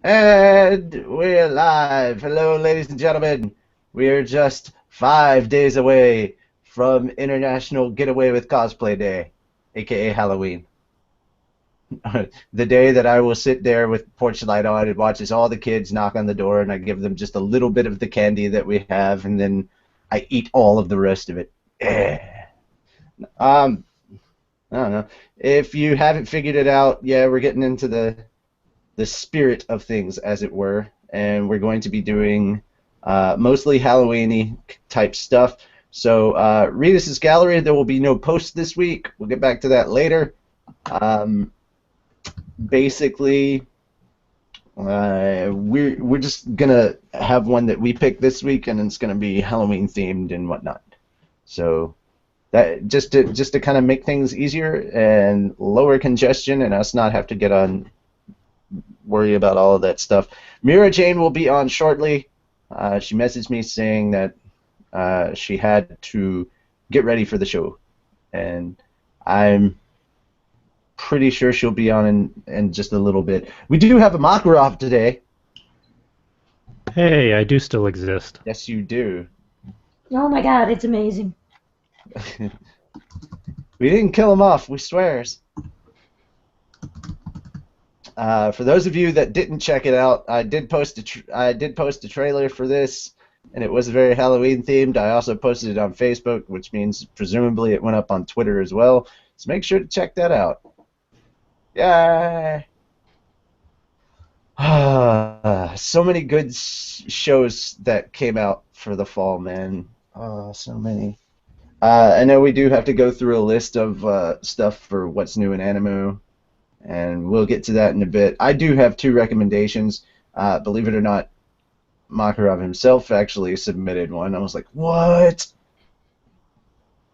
And we're live. Hello, ladies and gentlemen. We're just 5 days away from International Getaway with Cosplay Day, aka Halloween. The day that I will sit there with porch light on and watch as all the kids knock on the door and I give them just a little bit of the candy that we have and then I eat all of the rest of it. Eh. Um, I don't know. If you haven't figured it out, yeah, we're getting into the spirit of things, as it were, and we're going to be doing mostly Halloween-y type stuff. So, Reedus Gallery, there will be no post this week. We'll get back to that later. Basically, we're just gonna have one that we pick this week, and it's gonna be Halloween themed and whatnot. So that just to kind of make things easier and lower congestion, and us not have to get on worry about all of that stuff. Mira Jane will be on shortly. She messaged me saying that she had to get ready for the show, and I'm pretty sure she'll be on in just a little bit. We do have a Makarov today. Hey, I do still exist. Yes, you do. Oh my god, it's amazing. We didn't kill him off, we swears. For those of you that didn't check it out, I did post a trailer for this, and it was very Halloween themed. I also posted it on Facebook, which means presumably it went up on Twitter as well. So make sure to check that out. Yay! So many good shows that came out for the fall, man. Oh, so many. I know we do have to go through a list of stuff for what's new in Animoo, and we'll get to that in a bit. I do have two recommendations. Believe it or not, Makarov himself actually submitted one. I was like, what?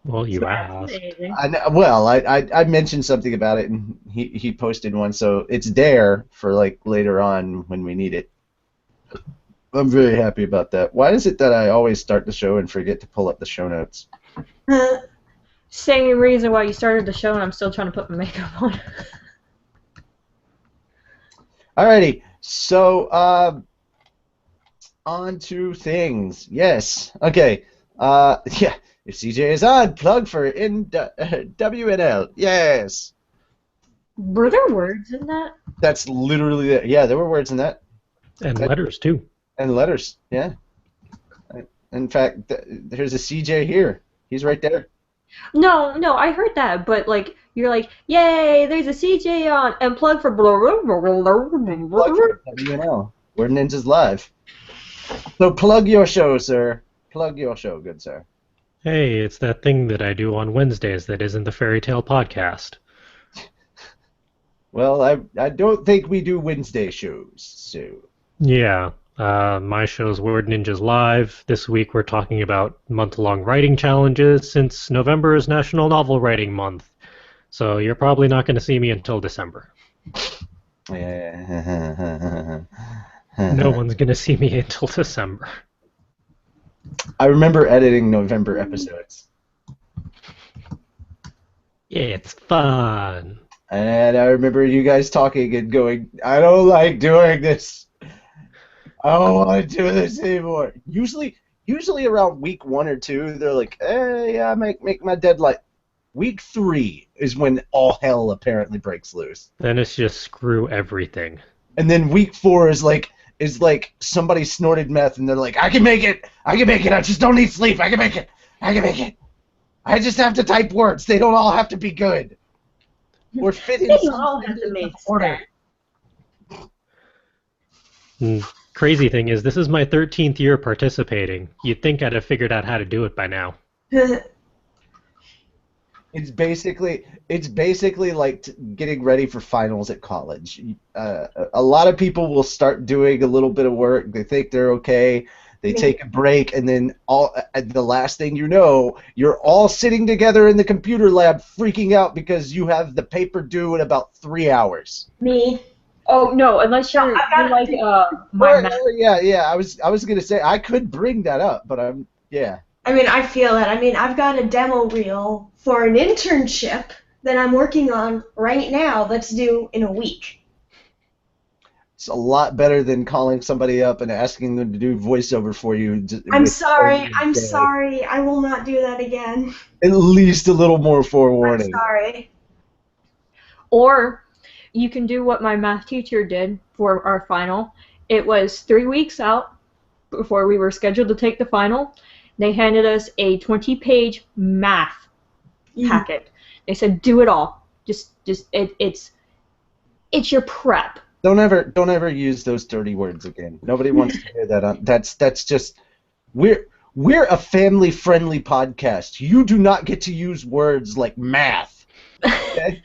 Well, you asked. I mentioned something about it, and he posted one, so it's there for like later on when we need it. I'm very happy about that. Why is it that I always start the show and forget to pull up the show notes? Same reason why you started the show and I'm still trying to put my makeup on. Alrighty, so on to things. Yes. Okay. Yeah. If CJ is on, plug for WNL. Yes. Were there words in that? That's literally it. Yeah, there were words in that. And letters, too. And letters, yeah. In fact, there's a CJ here. He's right there. No, I heard that, but like you're like, yay, there's a CJ on, and plug for Plug for WNL. We're Ninjas Live. So plug your show, sir. Plug your show, good sir. Hey, it's that thing that I do on Wednesdays that isn't the Fairy Tale podcast. Well, I don't think we do Wednesday shows, so. Yeah, my show's Word Ninjas Live. This week we're talking about month-long writing challenges since November is National Novel Writing Month. So you're probably not going to see me until December. Yeah. No one's going to see me until December. I remember editing November episodes. Yeah, it's fun. And I remember you guys talking and going, I don't like doing this. I don't want to do this anymore. Usually around week 1 or 2, they're like, hey, yeah, make my deadline. Week 3 is when all hell apparently breaks loose. Then it's just screw everything. And then week 4 is like somebody snorted meth and they're like, I can make it, I just don't need sleep, I can make it. I just have to type words, they don't all have to be good. Or fit in They don't all have to make order. Crazy thing is, this is my 13th year participating. You'd think I'd have figured out how to do it by now. It's basically like getting ready for finals at college. A lot of people will start doing a little bit of work. They think they're okay. They take a break, and then the last thing you know, you're all sitting together in the computer lab freaking out because you have the paper due in about 3 hours. Me. Oh no, unless you're like my math. Yeah. I was gonna say I could bring that up, but yeah. I mean, I feel it. I mean, I've got a demo reel for an internship that I'm working on right now that's due in a week. It's a lot better than calling somebody up and asking them to do voiceover for you. I'm sorry. I'm sorry. I will not do that again. At least a little more I'm forewarning. sorry. Or you can do what my math teacher did for our final. It was 3 weeks out before we were scheduled to take the final. They handed us a 20-page math packet. They said, do it all. It's your prep. Don't ever use those dirty words again. Nobody wants to hear that. That's just we're a family-friendly podcast. You do not get to use words like math. Okay?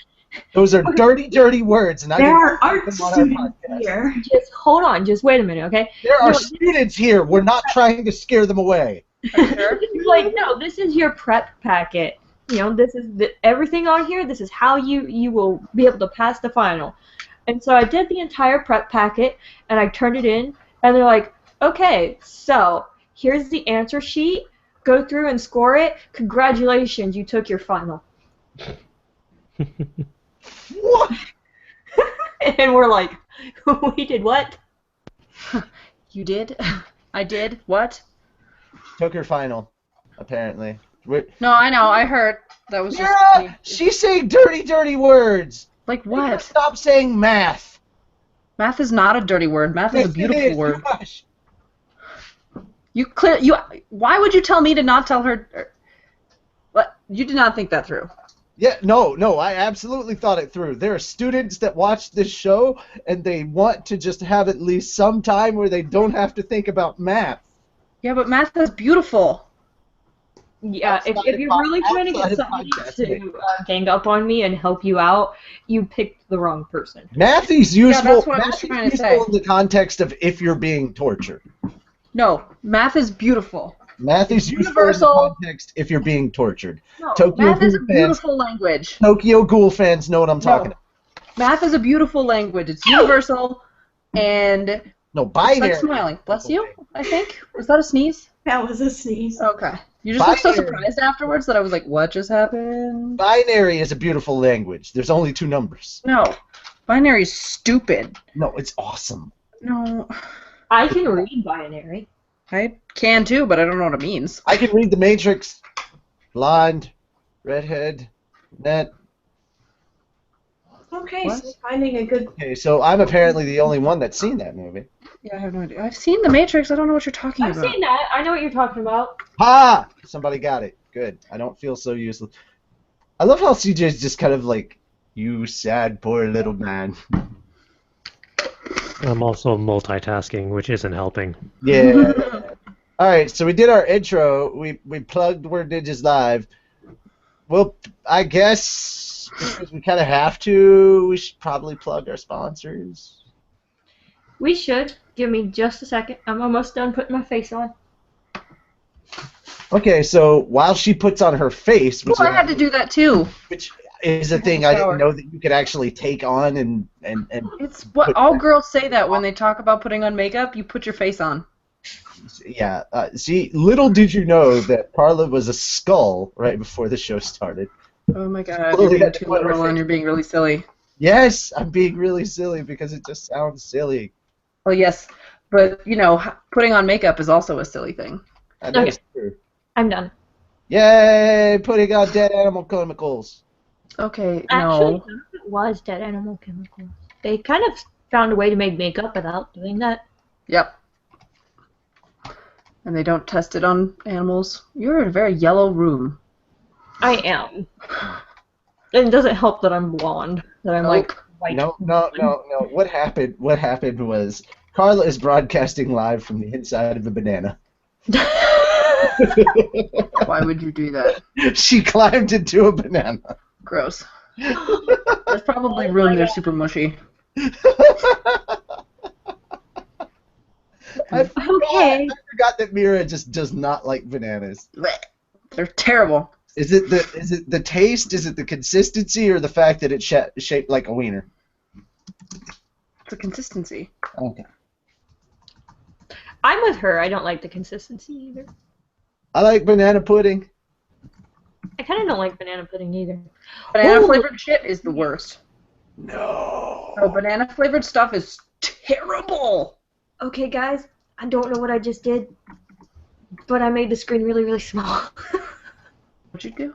Those are dirty words, and There are I art students here. Just hold on. Just wait a minute, okay? There are students here. We're not trying to scare them away. You're like, no, this is your prep packet. You know, this is everything on here. This is how you will be able to pass the final. And so I did the entire prep packet, and I turned it in, and they're like, okay, so here's the answer sheet. Go through and score it. Congratulations, you took your final. What? And we're like, we did what? You did? I did? What? Took her final, apparently. No, I know. I heard. That was just... Yeah, she's saying dirty words. Like what? Stop saying math. Math is not a dirty word. Math is a beautiful word. Gosh. Why would you tell me to not tell her? What? You did not think that through. Yeah, no, I absolutely thought it through. There are students that watch this show, and they want to just have at least some time where they don't have to think about math. Yeah, but math is beautiful. Yeah, if you're really trying to get somebody to gang up on me and help you out, you picked the wrong person. Math is useful. that's what I was trying to say. In the context of if you're being tortured. No, math is beautiful. Math is useful in the context if you're being tortured. No, Tokyo math is a Ghoul beautiful language. Tokyo Ghoul fans know what I'm talking about. Math is a beautiful language. It's universal, and no binary. Like smiling. Bless you. I think was that a sneeze? That was a sneeze. Okay. You just looked so surprised afterwards that I was like, what just happened? Binary is a beautiful language. There's only 2 numbers. No. Binary is stupid. No, it's awesome. No. I can read binary. I can too, but I don't know what it means. I can read The Matrix. Blonde, redhead, net. Okay, What? so finding a good... Okay, so I'm apparently the only one that's seen that movie. Yeah, I have no idea. I've seen The Matrix. I don't know what you're talking I've about. seen that. I know what you're talking about. Ha! Somebody got it. Good. I don't feel so useless. I love how CJ's just kind of like, you sad poor little man. I'm also multitasking, which isn't helping. Yeah. Alright, so we did our intro. We plugged Word Ninjas Live. Well, I guess because we kind of have to, we should probably plug our sponsors. We should. Give me just a second. I'm almost done putting my face on. Okay, so while she puts on her face, which, Well, I had to do that too. which is a thing I didn't know that you could actually take on and It's what all girls say that when they talk about putting on makeup, you put your face on. yeah. See, little did you know that Carla was a skull right before the show started. Oh my god, Well, you're being yeah, too literal and you're being really silly. Yes, I'm being really silly because it just sounds silly. Well, yes, but, you know, putting on makeup is also a silly thing. That is true. I'm done. Yay! Putting on dead animal chemicals. Okay, Actually, no. none of it was dead animal chemicals. They kind of found a way to make makeup without doing that. Yep. And they don't test it on animals. You're in a very yellow room. I am. And it doesn't help that I'm blonde. That I'm like white. No. What happened was Carla is broadcasting live from the inside of a banana. Why would you do that? She climbed into a banana. Gross. There's probably room there super mushy. I Okay. forgot that Mira just does not like bananas. Blech. They're terrible. Is it the taste? Is it the consistency, or the fact that it's shaped like a wiener? It's the consistency. Okay. I'm with her. I don't like the consistency either. I like banana pudding. I kind of don't like banana pudding either. Banana flavored shit is the worst. No. Oh, banana flavored stuff is terrible. Okay, guys, I don't know what I just did, but I made the screen really, really small. What'd you do?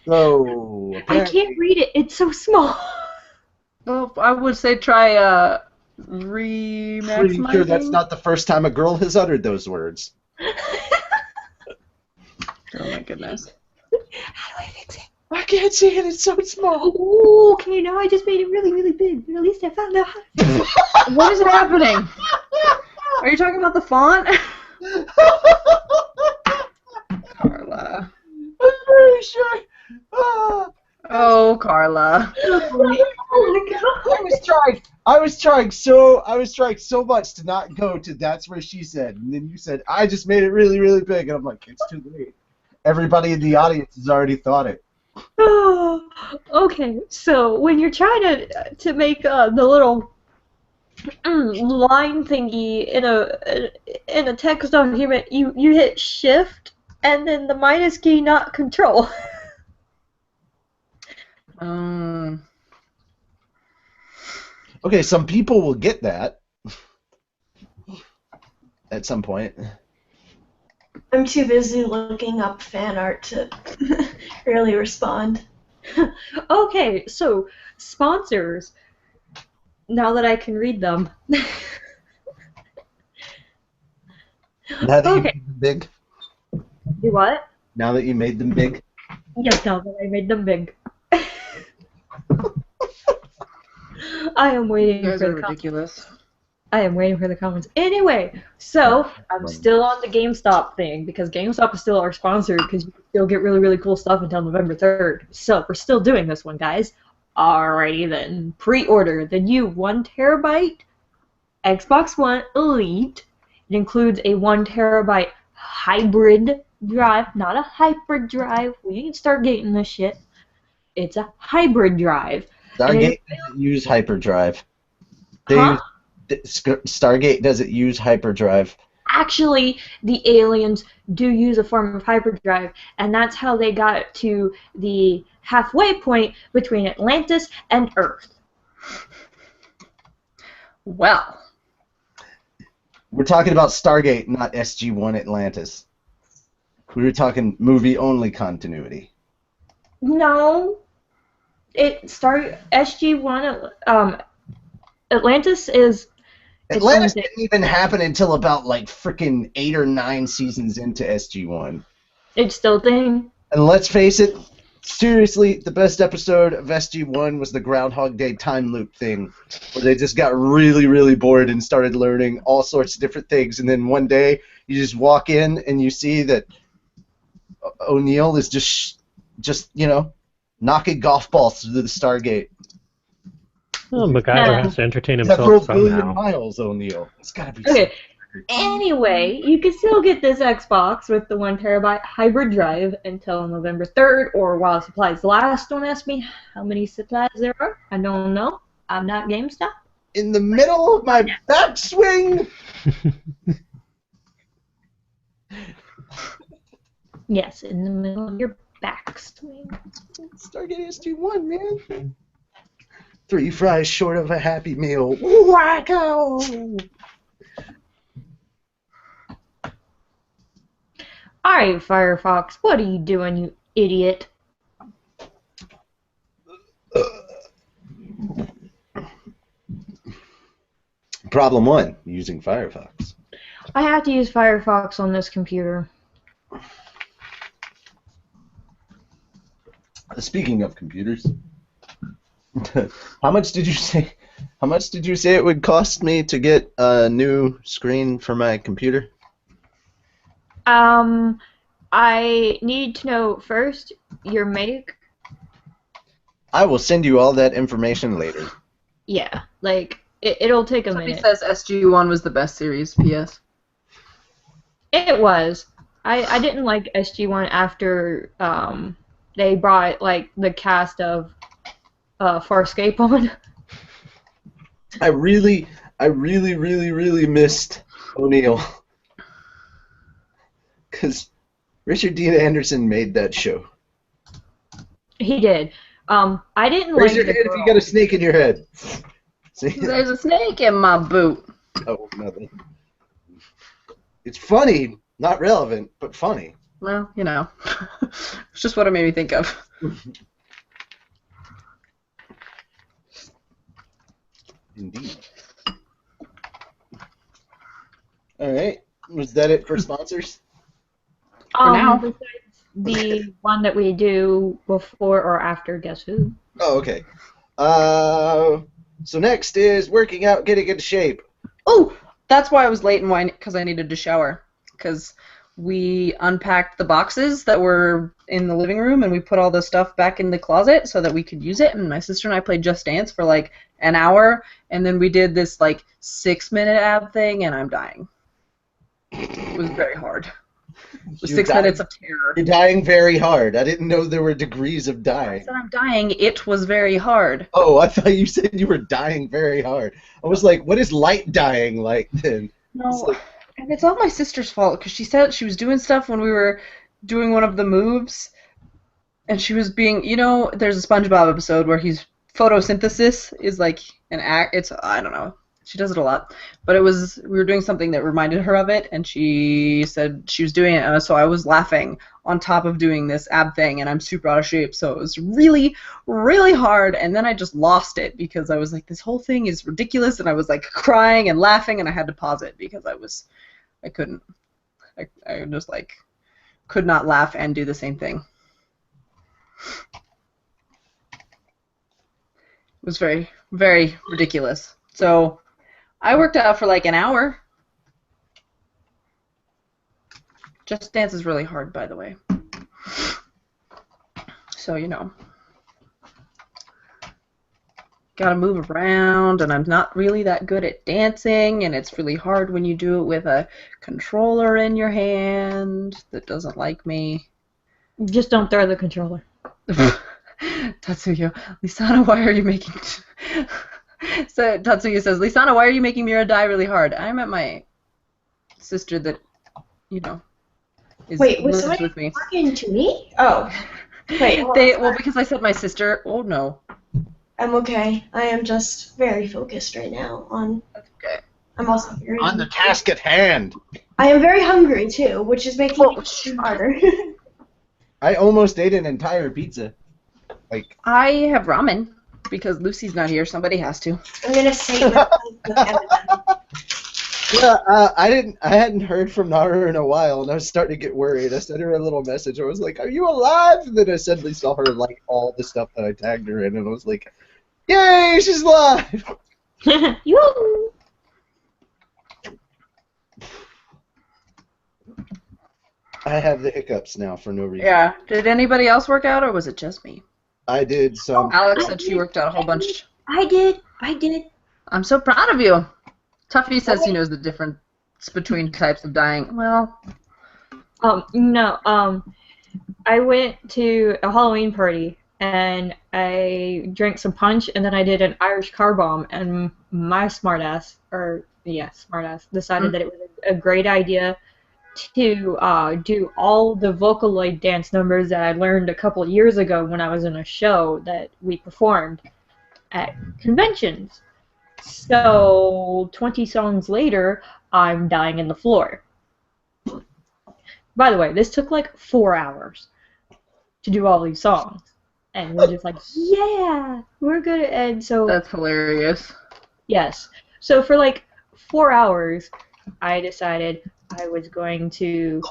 So, I can't read it. It's so small. Well, I would say try pretty sure re-maximizing. that's not the first time a girl has uttered those words. Oh my goodness. How do I fix it? I can't see it. It's so small. Ooh, okay, now I just made it really, really big. But at least I found out how to fix it. What is happening? Are you talking about the font? Carla. I'm pretty sure. Ah. Oh, Carla. Oh my god. I was trying so much to not go to that's where she said, and then you said I just made it really, really big, and I'm like, it's too late. Everybody in the audience has already thought it. Okay, so when you're trying to make the little line thingy in a text document, you hit Shift and then the minus key, not Control. Okay, some people will get that at some point. I'm too busy looking up fan art to really respond. Okay, so sponsors. Now that I can read them. Now that you Okay. made them big. Do what? Now that you made them big. Yes, now that I made them big. I am waiting You guys for are the comments. ridiculous. I am waiting for the comments. Anyway, so I'm still on the GameStop thing because GameStop is still our sponsor because you can still get really, really cool stuff until November 3rd. So we're still doing this one, guys. Alrighty then. Pre-order the new 1 terabyte Xbox One Elite. It includes a 1 terabyte hybrid drive, not a hyperdrive. We ain't Stargating this shit. It's a hybrid drive. Stargate doesn't use hyperdrive. Huh? Stargate doesn't use hyperdrive. Actually, the aliens do use a form of hyperdrive, and that's how they got to the halfway point between Atlantis and Earth. Well, We're talking about Stargate, not SG-1 Atlantis. We were talking movie-only continuity. No, SG-1. Atlantis is. Atlantis didn't even happen until about like freaking 8 or 9 seasons into SG-1. It's still a thing. And let's face it, seriously, the best episode of SG-1 was the Groundhog Day time loop thing, where they just got really, really bored and started learning all sorts of different things. And then one day, you just walk in and you see that O'Neill is just knocking golf balls through the Stargate. Well, MacGyver has to entertain Several himself billion somehow. miles, O'Neill. It's gotta be. Okay. Anyway, you can still get this Xbox with the 1 terabyte hybrid drive until November 3rd, or while supplies last. Don't ask me how many supplies there are. I don't know. I'm not GameStop. In the middle of my backswing. Yes, in the middle of your backswing. Stargate SG-1, man. 3 fries short of a Happy Meal. Wacko! Alright, Firefox, what are you doing, you idiot? Problem 1, using Firefox. I have to use Firefox on this computer. Speaking of computers, how much did you say it would cost me to get a new screen for my computer? I need to know first your make. I will send you all that information later. Yeah, like it'll take a somebody minute. says SG-1 was the best series, P.S. It was. I didn't like SG-1 after they brought like the cast of Farscape on. I really missed O'Neill. Because Richard Dean Anderson made that show. He did. I didn't Raise like your the hand if girl. you got a snake in your head. See? There's a snake in my boot. Oh, nothing. It's funny, not relevant, but funny. Well, you know. It's just what it made me think of. Indeed. All right. Was that it for sponsors? For now. Besides the one that we do before or after Guess Who. Oh, okay. So next is working out, getting into shape. Oh, that's why I was late and why, because I needed to shower. Because we unpacked the boxes that were in the living room and we put all the stuff back in the closet so that we could use it. And my sister and I played Just Dance for like an hour, and then we did this like 6-minute ab thing, and I'm dying. It was very hard. It was 6 minutes of terror. You're dying very hard. I didn't know there were degrees of I dying. said I'm dying. It was very hard. Oh, I thought you said you were dying very hard. I was like, what is light dying like then? No, and it's all my sister's fault because she said she was doing stuff when we were doing one of the moves, and she was being, you know, there's a SpongeBob episode where he's photosynthesis is like an act. It's, I don't know. She does it a lot, but we were doing something that reminded her of it, and she said she was doing it, and so I was laughing on top of doing this ab thing, and I'm super out of shape, so it was really, really hard, and then I just lost it because I was like, this whole thing is ridiculous, and I was like crying and laughing, and I had to pause it because I couldn't. I just like could not laugh and do the same thing. It was very, very ridiculous. So I worked out for like an hour. Just Dance is really hard, by the way. So, you know. Gotta move around, and I'm not really that good at dancing, and it's really hard when you do it with a controller in your hand that doesn't like me. Just don't throw the controller. Tatsuya, Lisana, why are you making... So Tatsuya says, Lisana, why are you making Mira die really hard? I'm at my sister that, you know, is Wait, was lives somebody with me. talking to me? Oh. Wait, hold on. Well, because I said my sister. Oh no. I'm okay. I am just very focused right now on... Okay. I'm also very On the task at hand. I am very hungry, too, which is making Oh, it harder. I almost ate an entire pizza. Like, I have ramen because Lucy's not here. Somebody has to. I'm gonna save my place with Eminem. yeah, I hadn't heard from Naru in a while, and I was starting to get worried. I sent her a little message. I was like, "Are you alive?" And then I suddenly saw her like all the stuff that I tagged her in, and I was like, "Yay, she's alive!" Yoo! I have the hiccups now for no reason. Yeah. Did anybody else work out, or was it just me? I did some. Alex said she worked out a whole bunch. I did. I'm so proud of you. Tuffy says he knows the difference between types of dying. Well, No, I went to a Halloween party, and I drank some punch, and then I did an Irish car bomb, and my smartass decided that it was a great idea to do all the Vocaloid dance numbers that I learned a couple years ago when I was in a show that we performed at conventions. So 20 songs later, I'm dying in the floor. By the way, this took like 4 hours to do all these songs. And we're just like, yeah, we're good. And so, that's hilarious. yes. So for like 4 hours, I decided I was going to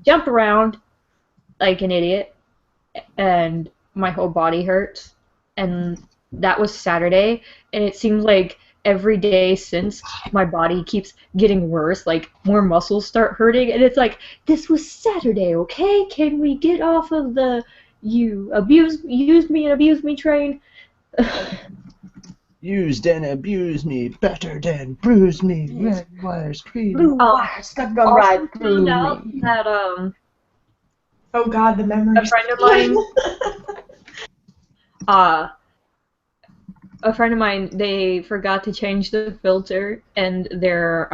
jump around like an idiot, and my whole body hurts. And that was Saturday, and it seems like every day since, my body keeps getting worse, like more muscles start hurting, and it's like, this was Saturday, okay? Can we get off of the use me and abuse me train? Used and abused me better than bruised me. Red wires cream. Blue wire stuck on right through Found out me. that Oh god, the memories. a friend of mine a friend of mine, they forgot to change the filter in their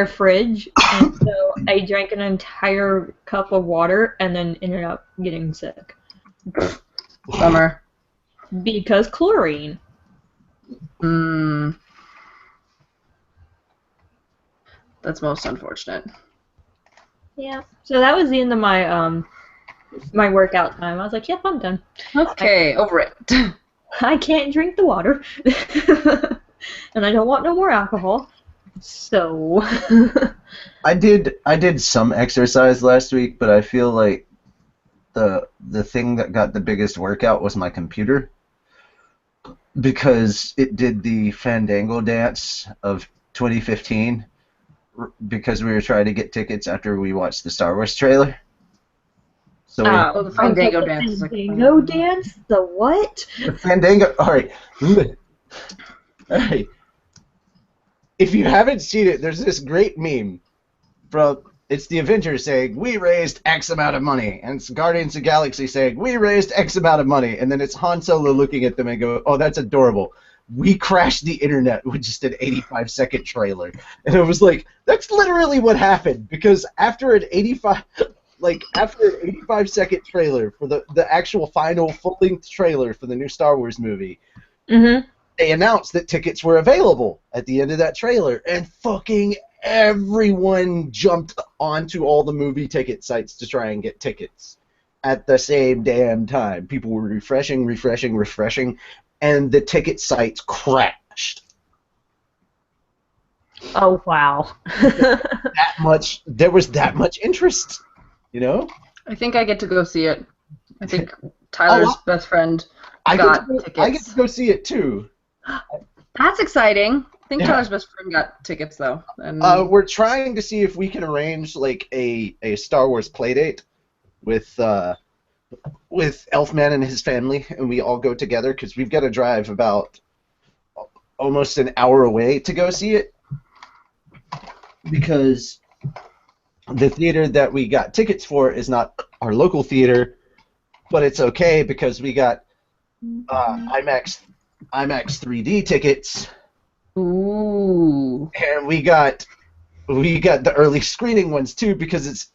fridge, and so I drank an entire cup of water and then ended up getting sick Bummer. because chlorine. Mm. That's most unfortunate. Yeah. So that was the end of my my workout time. I was like, yep, I'm done. Okay, over it. I can't drink the water. And I don't want no more alcohol. So I did some exercise last week, but I feel like the thing that got the biggest workout was my computer, because it did the Fandango dance of 2015 because we were trying to get tickets after we watched the Star Wars trailer. So Oh, the Fandango the dance is like... Fandango dance? The what? the Fandango. All right. All right. If you haven't seen it, there's this great meme from, it's the Avengers saying, we raised X amount of money, and it's Guardians of the Galaxy saying, we raised X amount of money, and then it's Han Solo looking at them and go, oh, that's adorable. We crashed the internet with just an 85-second trailer. And it was like, that's literally what happened, because after an 85-second trailer for the actual final full-length trailer for the new Star Wars movie, they announced that tickets were available at the end of that trailer, and fucking everyone jumped onto all the movie ticket sites to try and get tickets at the same damn time. People were refreshing, and the ticket sites crashed. Oh wow. There was that much interest, you know? I think I get to go see it. I think Tyler's best friend got tickets. I get to go see it too. That's exciting. I think Yeah. Tyler's best friend got tickets though. And We're trying to see if we can arrange like a Star Wars playdate with Elfman and his family, and we all go together, because we've got to drive about almost an hour away to go see it, because the theater that we got tickets for is not our local theater, but it's okay because we got IMAX 3D tickets. Ooh. And we got the early screening ones too, because it's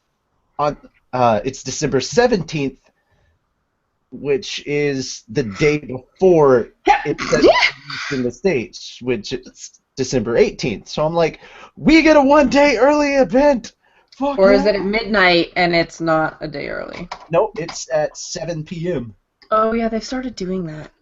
December 17th, which is the day before it's released in the States, which is December 18th. So I'm like, we get a 1 day early event. Fuck Or yeah. is it at midnight and it's not a day early? Nope, it's at 7 p.m. Oh yeah, they started doing that.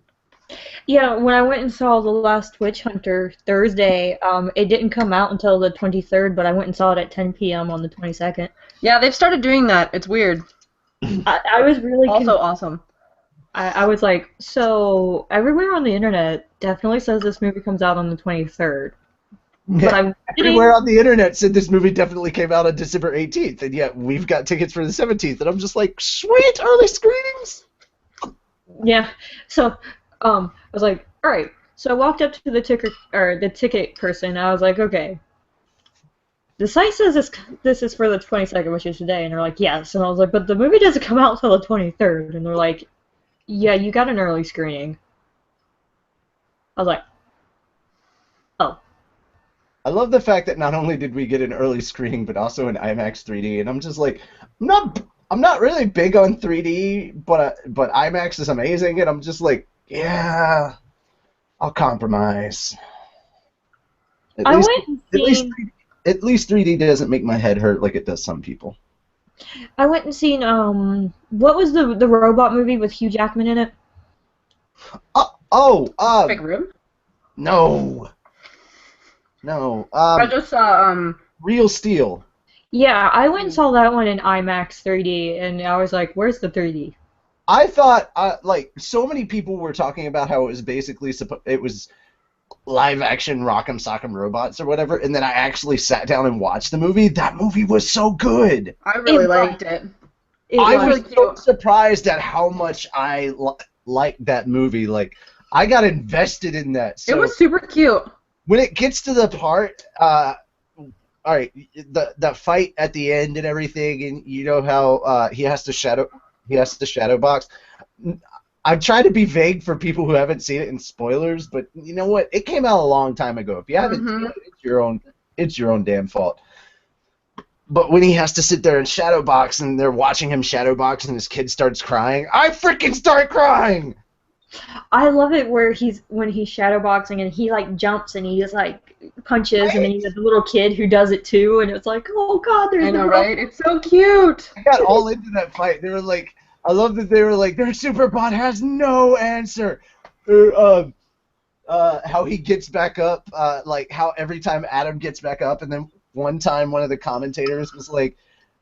Yeah, when I went and saw The Last Witch Hunter Thursday, it didn't come out until the 23rd, but I went and saw it at 10 p.m. on the 22nd. Yeah, they've started doing that. It's weird. I was really Also awesome. I was like, so everywhere on the internet definitely says this movie comes out on the 23rd. But I'm Everywhere on the internet said this movie definitely came out on December 18th, and yet we've got tickets for the 17th, and I'm just like, sweet, early screenings! Yeah, so I was like, all right. So I walked up to the ticket person. And I was like, okay. The site says this is for the 22nd, which is today, and they're like, yes. And I was like, but the movie doesn't come out until the 23rd, and they're like, yeah, you got an early screening. I was like, oh. I love the fact that not only did we get an early screening, but also an IMAX 3D, and I'm just like, I'm not really big on 3D, but IMAX is amazing, and I'm just like, yeah, I'll compromise. At least 3D doesn't make my head hurt like it does some people. I went and seen what was the robot movie with Hugh Jackman in it? Big Room? No. I just saw Real Steel. Yeah, I went and saw that one in IMAX 3D, and I was like, where's the 3D? I thought, like, so many people were talking about how it was basically it was live-action Rock'em Sock'em Robots or whatever, and then I actually sat down and watched the movie. That movie was so good. I really liked it. I was was really so cute. surprised at how much I liked that movie. Like, I got invested in that. So It was super cute. when it gets to the part, all right, the fight at the end and everything, and you know how he has to shadow box. I'm trying to be vague for people who haven't seen it in spoilers, but you know what? It came out a long time ago. If you haven't seen it, it's your own damn fault. But when he has to sit there and shadow box, and they're watching him shadow box, and his kid starts crying, I freaking start crying. I love it where when he's shadowboxing and he like jumps and he just like punches and then he's a little kid who does it too and it's like, oh god, there's I know, the right? It's so cute. I got all into that fight. They were like, I love that they were like, their Superbot has no answer. Or, how he gets back up, like how every time Adam gets back up, and then one time one of the commentators was like,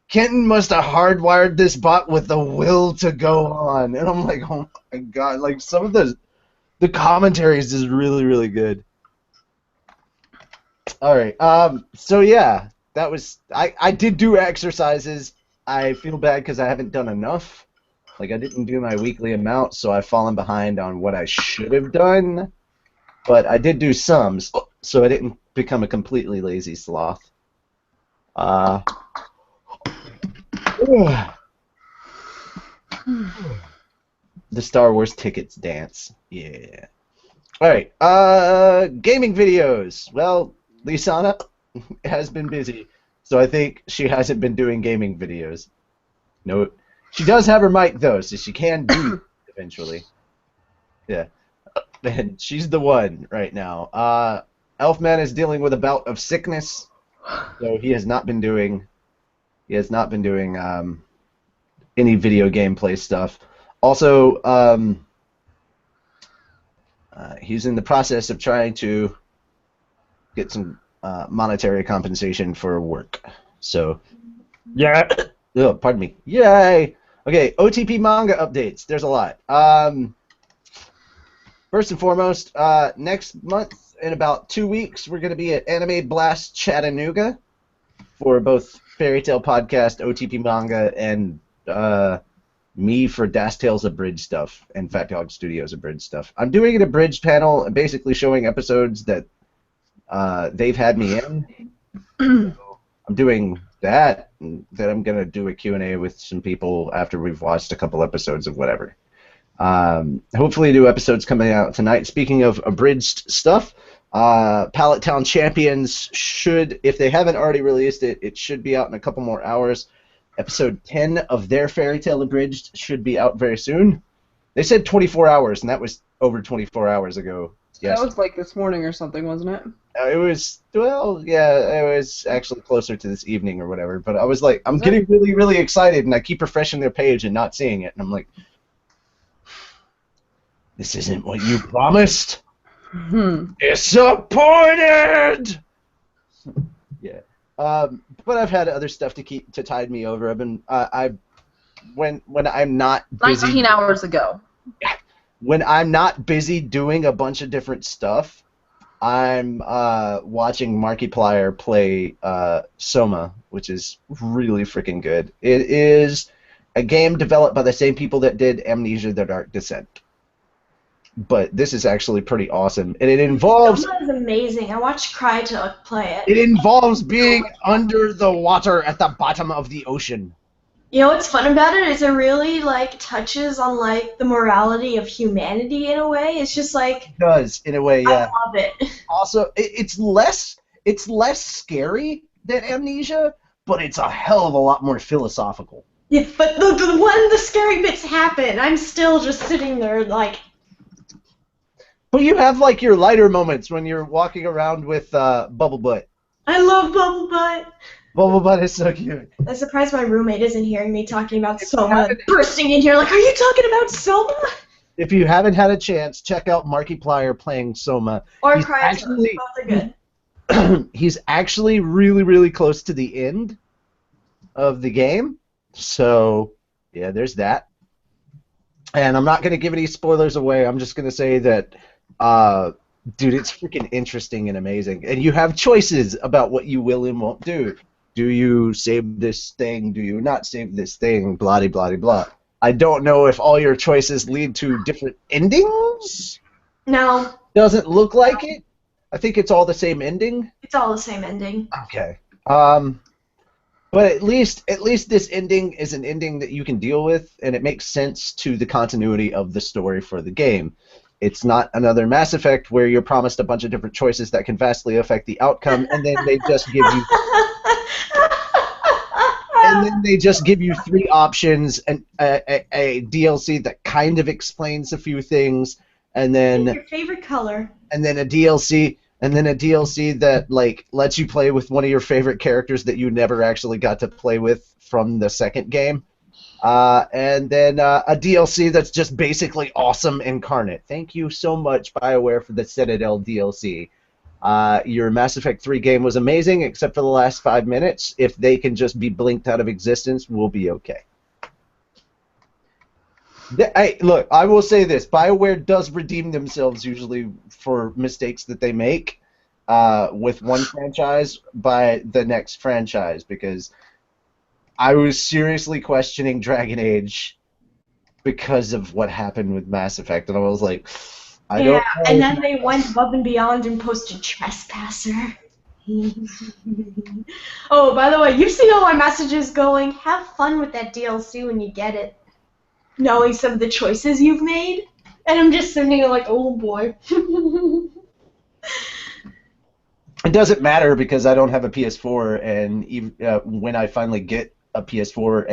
Kenton must have hardwired this bot with the will to go on. And I'm like, oh my god, like some of the commentaries is really, really good. Alright, so yeah, that was, I did do exercises. I feel bad because I haven't done enough. Like I didn't do my weekly amount, so I've fallen behind on what I should have done. But I did do some, so I didn't become a completely lazy sloth. The Star Wars tickets dance. Yeah. Alright, gaming videos. Well, Lisana has been busy, so I think she hasn't been doing gaming videos. No, she does have her mic, though, so she can do it eventually. Yeah. And she's the one right now. Elfman is dealing with a bout of sickness, so he has not been doing any video gameplay stuff. Also, he's in the process of trying to get some monetary compensation for work. So, yeah. Oh, pardon me. Yay. Okay, OTP manga updates. There's a lot. First and foremost, next month, in about 2 weeks, we're going to be at Anime Blast Chattanooga for both Fairy Tale Podcast, OTP Manga, and me for Das Tales Abridged stuff, and Fat Dog Studios Abridged stuff. I'm doing an abridged panel, basically showing episodes that they've had me in. So I'm doing that, and then I'm going to do a Q&A with some people after we've watched a couple episodes of whatever. Hopefully new episodes coming out tonight. Speaking of abridged stuff, Pallet Town Champions should, if they haven't already released it, it should be out in a couple more hours. Episode 10 of their Fairy Tale Abridged should be out very soon. They said 24 hours, and that was over 24 hours ago. Yes. That was like this morning or something, wasn't it? It was, well, yeah, it was actually closer to this evening or whatever, but I was like, I'm getting really, really excited, and I keep refreshing their page and not seeing it, and I'm like, this isn't what you promised. Disappointed. Yeah. But I've had other stuff to tide me over. I've been when I'm not busy. 19 hours ago. When I'm not busy doing a bunch of different stuff, I'm watching Markiplier play Soma, which is really freaking good. It is a game developed by the same people that did Amnesia: The Dark Descent. But this is actually pretty awesome, and it involves. Soma is amazing. I watched Crytek play it. It involves being under the water at the bottom of the ocean. You know what's fun about it is it really touches on the morality of humanity in a way. It's just It does in a way, yeah. I love it. Also, it's less scary than Amnesia, but it's a hell of a lot more philosophical. Yeah, but when the scary bits happen, I'm still just sitting there But you have your lighter moments when you're walking around with Bubble Butt. I love Bubble Butt. Bubble Butt is so cute. I'm surprised my roommate isn't hearing me talking about Soma, bursting in here are you talking about Soma? If you haven't had a chance, check out Markiplier playing Soma. Or Crytek. Both are good. He's actually really, really close to the end of the game. So, yeah, there's that. And I'm not going to give any spoilers away. I'm just going to say that, dude, it's freaking interesting and amazing. And you have choices about what you will and won't do. Do you save this thing? Do you not save this thing? Blah, blah, blah. I don't know if all your choices lead to different endings. No. Doesn't look like it. I think it's all the same ending. It's all the same ending. Okay. But at least this ending is an ending that you can deal with, and it makes sense to the continuity of the story for the game. It's not another Mass Effect where you're promised a bunch of different choices that can vastly affect the outcome, and then they just give you... and then they just give you 3 options and a DLC that kind of explains a few things, and then Your favorite color. and then a DLC that like lets you play with one of your favorite characters that you never actually got to play with from the second game. And then a DLC that's just basically awesome incarnate. Thank you so much, BioWare, for the Citadel DLC. Your Mass Effect 3 game was amazing, except for the last 5 minutes. If they can just be blinked out of existence, we'll be okay. Look, I will say this. BioWare does redeem themselves usually for mistakes that they make with one franchise by the next franchise, because I was seriously questioning Dragon Age because of what happened with Mass Effect, and I was like, I don't know. And then they went above and beyond and posted Trespasser. Oh, by the way, you've seen all my messages going, have fun with that DLC when you get it. Knowing some of the choices you've made. And I'm just sitting there like, oh boy. It doesn't matter because I don't have a PS4, and even when I finally get a PS4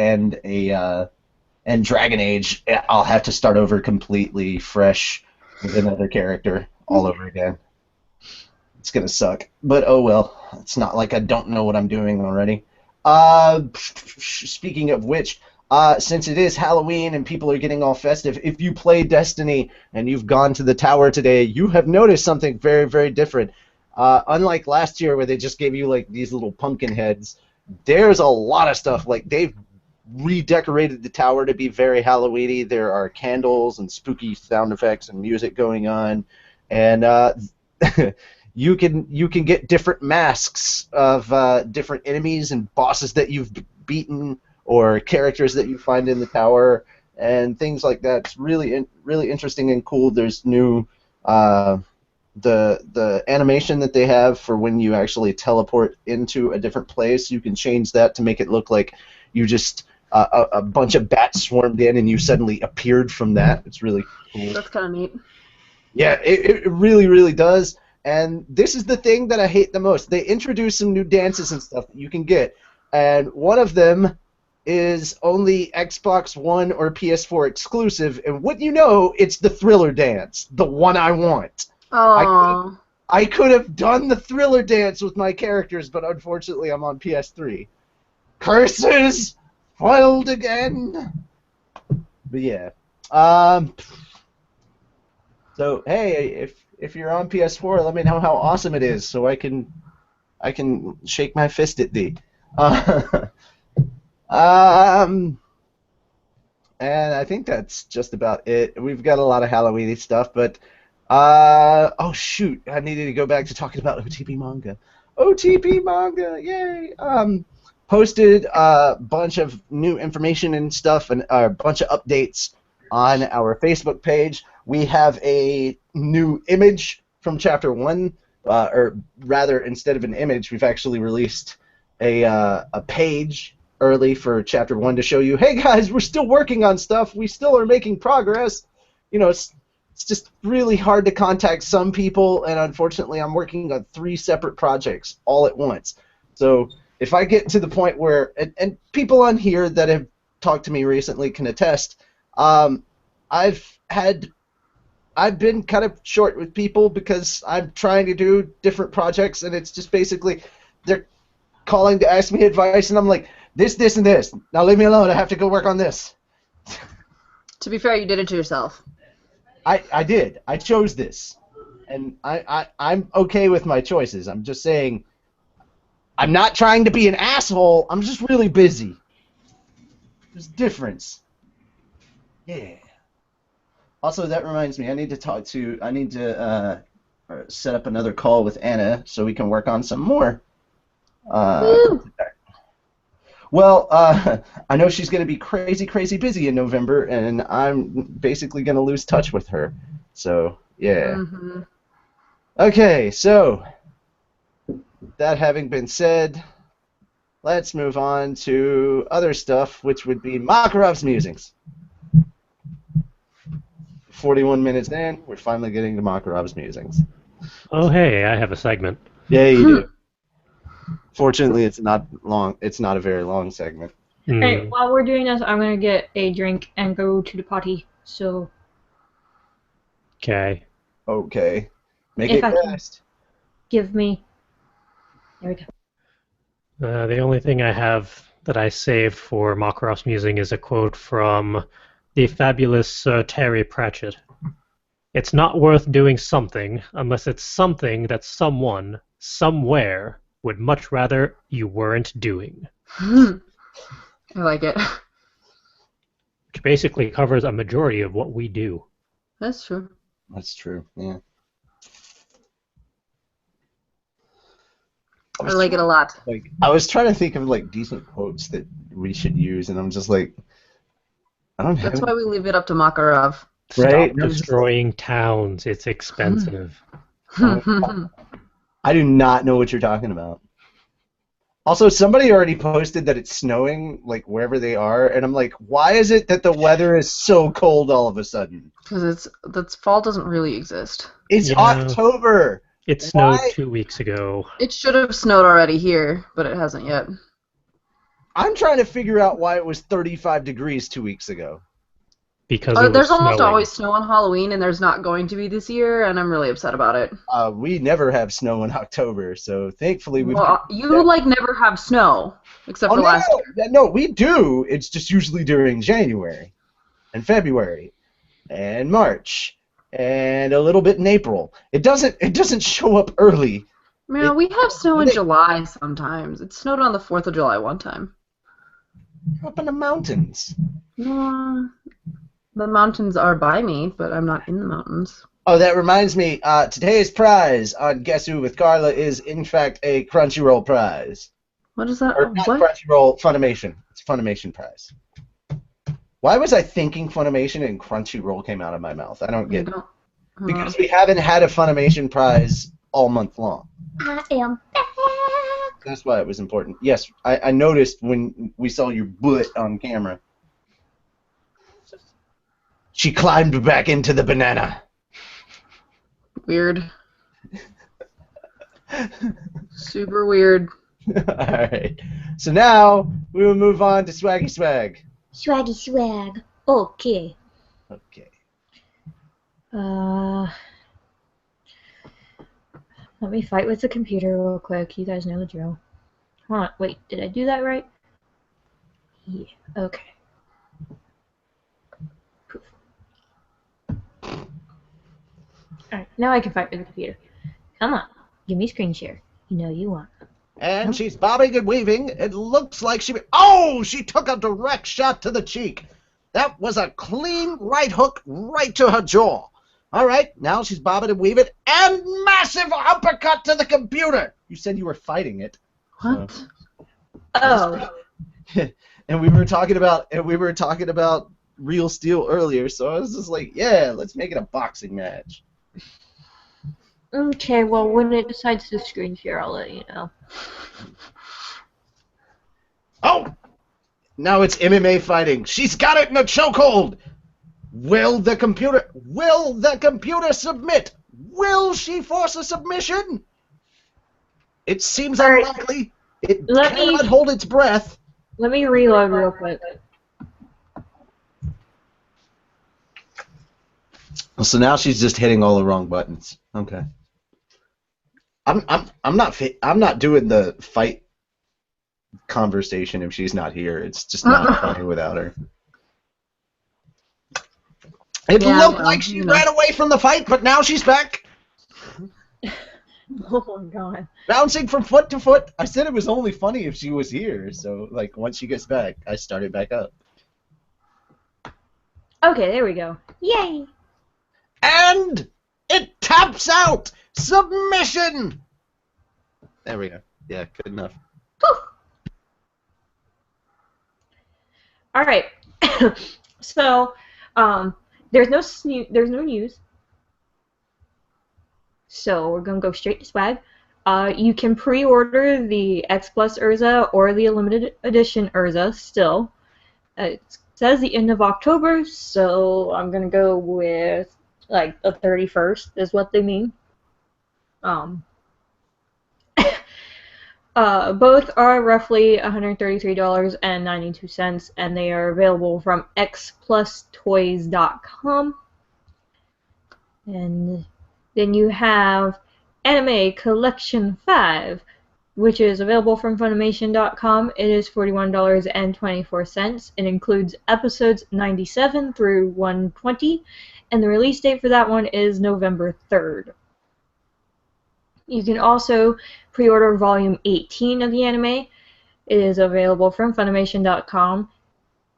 and Dragon Age, I'll have to start over completely fresh with another character all over again. It's gonna suck, but oh well. It's not like I don't know what I'm doing already. Speaking of which, since it is Halloween and people are getting all festive, if you play Destiny and you've gone to the tower today, you have noticed something very, very different. Unlike last year where they just gave you like these little pumpkin heads, there's a lot of stuff. Like they've redecorated the tower to be very Halloween-y. There are candles and spooky sound effects and music going on, and you can get different masks of different enemies and bosses that you've beaten, or characters that you find in the tower, and things like that. It's really interesting and cool. There's new the animation that they have for when you actually teleport into a different place. You can change that to make it look like you just a bunch of bats swarmed in and you suddenly appeared from that. It's really cool. That's kind of neat. Yeah, it really, really does. And this is the thing that I hate the most. They introduce some new dances and stuff that you can get, and one of them is only Xbox One or PS4 exclusive, and what you know, it's the Thriller dance, the one I want. Oh. I could have done the Thriller dance with my characters, but unfortunately I'm on PS3. Curses! Foiled again! But yeah. So, hey, if you're on PS4, let me know how awesome it is so I can shake my fist at thee. And I think that's just about it. We've got a lot of Halloween-y stuff, but oh shoot, I needed to go back to talking about OTP manga. OTP manga, yay! Posted a bunch of new information and stuff, and a bunch of updates on our Facebook page. We have a new image from Chapter 1, or rather, instead of an image, we've actually released a page early for Chapter 1 to show you, hey guys, we're still working on stuff, we still are making progress. You know, it's just really hard to contact some people, and unfortunately I'm working on 3 separate projects all at once. So if I get to the point where, and people on here that have talked to me recently can attest, I've been kind of short with people because I'm trying to do different projects, and it's just basically they're calling to ask me advice, and I'm like, this, and this. Now leave me alone. I have to go work on this. To be fair, you did it to yourself. I did. I chose this, and I'm okay with my choices. I'm just saying, I'm not trying to be an asshole. I'm just really busy. There's a difference. Yeah. Also, that reminds me, I need to set up another call with Anna so we can work on some more. Well, I know she's going to be crazy busy in November, and I'm basically going to lose touch with her. So, yeah. Mm-hmm. Okay, so, that having been said, let's move on to other stuff, which would be Makarov's Musings. 41 minutes in, we're finally getting to Makarov's Musings. Oh, hey, I have a segment. Yeah, you do. Fortunately, it's not long. It's not a very long segment. Hey, Mm, while we're doing this, I'm gonna get a drink and go to the potty. So okay. Okay. Make if it I can fast. give me, there we go. The only thing I have that I saved for Makarov's musing is a quote from the fabulous Sir Terry Pratchett. It's not worth doing something unless it's something that someone, somewhere, would much rather you weren't doing. I like it. Which basically covers a majority of what we do. That's true. That's true. Yeah. I like it a lot. Like, I was trying to think of like decent quotes that we should use, and I'm just like, I don't have That's any. why we leave it up to Makarov. Right? Stop destroying towns. It's expensive. I do not know what you're talking about. Also, somebody already posted that it's snowing, like, wherever they are, and I'm like, why is it that the weather is so cold all of a sudden? Because that's fall doesn't really exist. It's Yeah. October! It snowed Why? 2 weeks ago. It should have snowed already here, but it hasn't yet. I'm trying to figure out why it was 35 degrees 2 weeks ago. Because it was There's almost snowing. always snow on Halloween, and there's not going to be this year, and I'm really upset about it. We never have snow in October, so thankfully we've... Well, you never have snow, except for last year. Yeah, no, we do. It's just usually during January and February and March and a little bit in April. It doesn't show up early. Man, we have snow in July sometimes. It snowed on the 4th of July one time. Up in the mountains. The mountains are by me, but I'm not in the mountains. Oh, that reminds me. Today's prize on Guess Who with Carla is, in fact, a Crunchyroll prize. What is that? Or not What? Crunchyroll, Funimation. It's a Funimation prize. Why was I thinking Funimation and Crunchyroll came out of my mouth? I don't get it. Because we haven't had a Funimation prize all month long. I am back. That's why it was important. Yes, I noticed when we saw your butt on camera. She climbed back into the banana. Weird. Super weird. Alright. So now we will move on to Swaggy Swag. Swaggy swag. Okay. Okay. Let me fight with the computer real quick. You guys know the drill. Hold on. Wait, did I do that right? Yeah. Okay. Poof. Alright, now I can fight with the computer. Come on. Give me screen share. You know you want. And she's bobbing and weaving. It looks like she... Oh! She took a direct shot to the cheek. That was a clean right hook right to her jaw. All right, now she's bobbing and weaving. And massive uppercut to the computer. You said you were fighting it. What? Oh. And we were talking about Real Steel earlier, so I was just like, yeah, let's make it a boxing match. Okay, well, when it decides to screen share, I'll let you know. Oh! Now it's MMA fighting. She's got it in a chokehold. Will the computer submit? Will she force a submission? It seems unlikely. It cannot hold its breath. Let me reload real quick. So now she's just hitting all the wrong buttons. Okay. I'm not doing the fight conversation if she's not here. It's just not funny without her. It looked like she ran away from the fight, but now she's back. Oh my god. Bouncing from foot to foot. I said it was only funny if she was here, so like once she gets back, I start it back up. Okay, there we go. Yay! And it taps out! Submission! There we go. Yeah, good enough. Alright. So, there's no news. So we're gonna go straight to swag. You can pre-order the X Plus Urza or the limited edition Urza still. It says the end of October, so I'm gonna go with like the 31st is what they mean. Both are roughly $133.92, and they are available from xplustoys.com. And then you have Anime Collection 5, which is available from Funimation.com. It is $41.24. It includes episodes 97 through 120, and the release date for that one is November 3rd. You can also pre-order volume 18 of the anime. It is available from Funimation.com.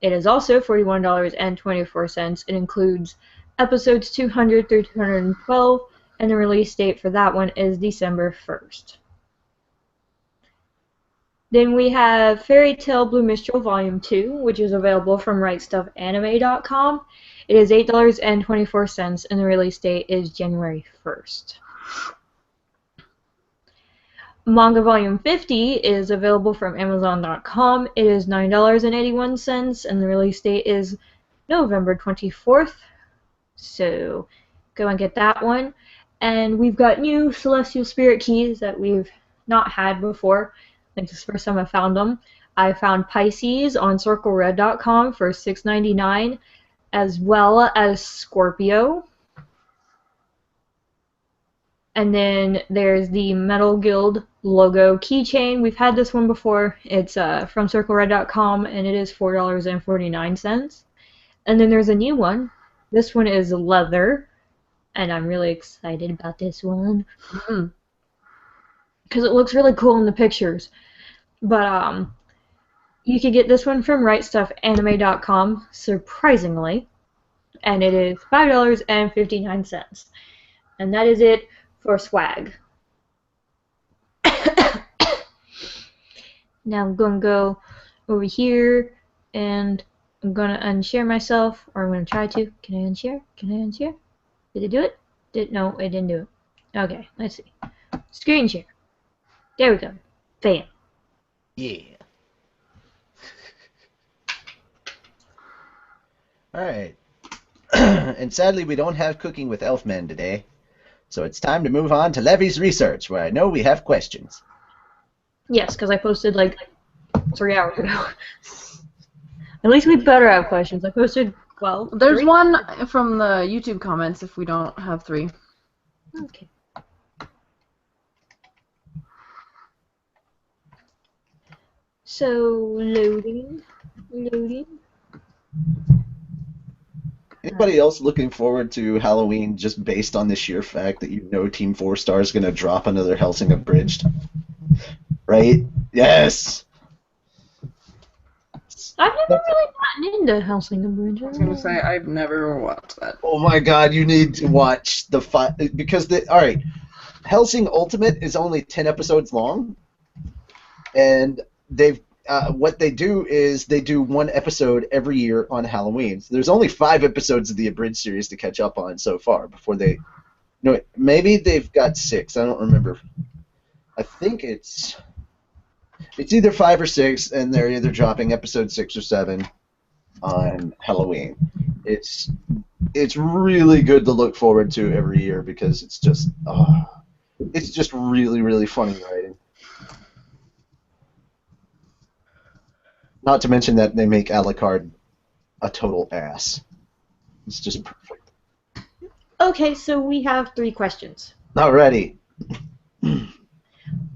It is also $41.24. It includes episodes 200 through 212, and the release date for that one is December 1st. Then we have Fairy Tail Blue Mistral Volume 2, which is available from RightStuffAnime.com. It is $8.24, and the release date is January 1st. Manga Volume 50 is available from Amazon.com. It is $9.81, and the release date is November 24th. So go and get that one. And we've got new Celestial Spirit Keys that we've not had before. I think this is the first time I found them. I found Pisces on CircleRed.com for $6.99, as well as Scorpio. And then there's the Metal Guild logo keychain. We've had this one before. It's from CircleRed.com, and it is $4.49. And then there's a new one. This one is leather, and I'm really excited about this one because it looks really cool in the pictures. But you can get this one from RightStuffAnime.com, surprisingly, and it is $5.59. And that is it for swag. Now I'm going to go over here, and I'm going to unshare myself, or I'm going to try to. Can I unshare? Can I unshare? Did it do it? No, it didn't do it. Okay, let's see. Screen share. There we go. Bam. Yeah. Alright. And sadly, we don't have Cooking with Elfman today. So it's time to move on to Levy's research, where I know we have questions. Yes, because I posted like 3 hours ago. At least we better have questions. I posted, well, There's 3? one from the YouTube comments if we don't have 3. Okay. So, loading. Anybody else looking forward to Halloween just based on the sheer fact that you know Team 4 Star is going to drop another Hellsing Abridged? Right? Yes! I've never really gotten into Hellsing Abridged. I was going to say, I've never watched that. Oh my god, you need to watch the because alright, Hellsing Ultimate is only 10 episodes long, and they've what they do is they do one episode every year on Halloween. So there's only 5 episodes of the Abridged series to catch up on so far before they... No, maybe they've got 6. I don't remember. I think it's either 5 or 6, and they're either dropping episode 6 or 7 on Halloween. It's really good to look forward to every year because it's just really, really funny writing. Not to mention that they make Alucard a total ass. It's just perfect. Okay, so we have 3 questions. Alrighty.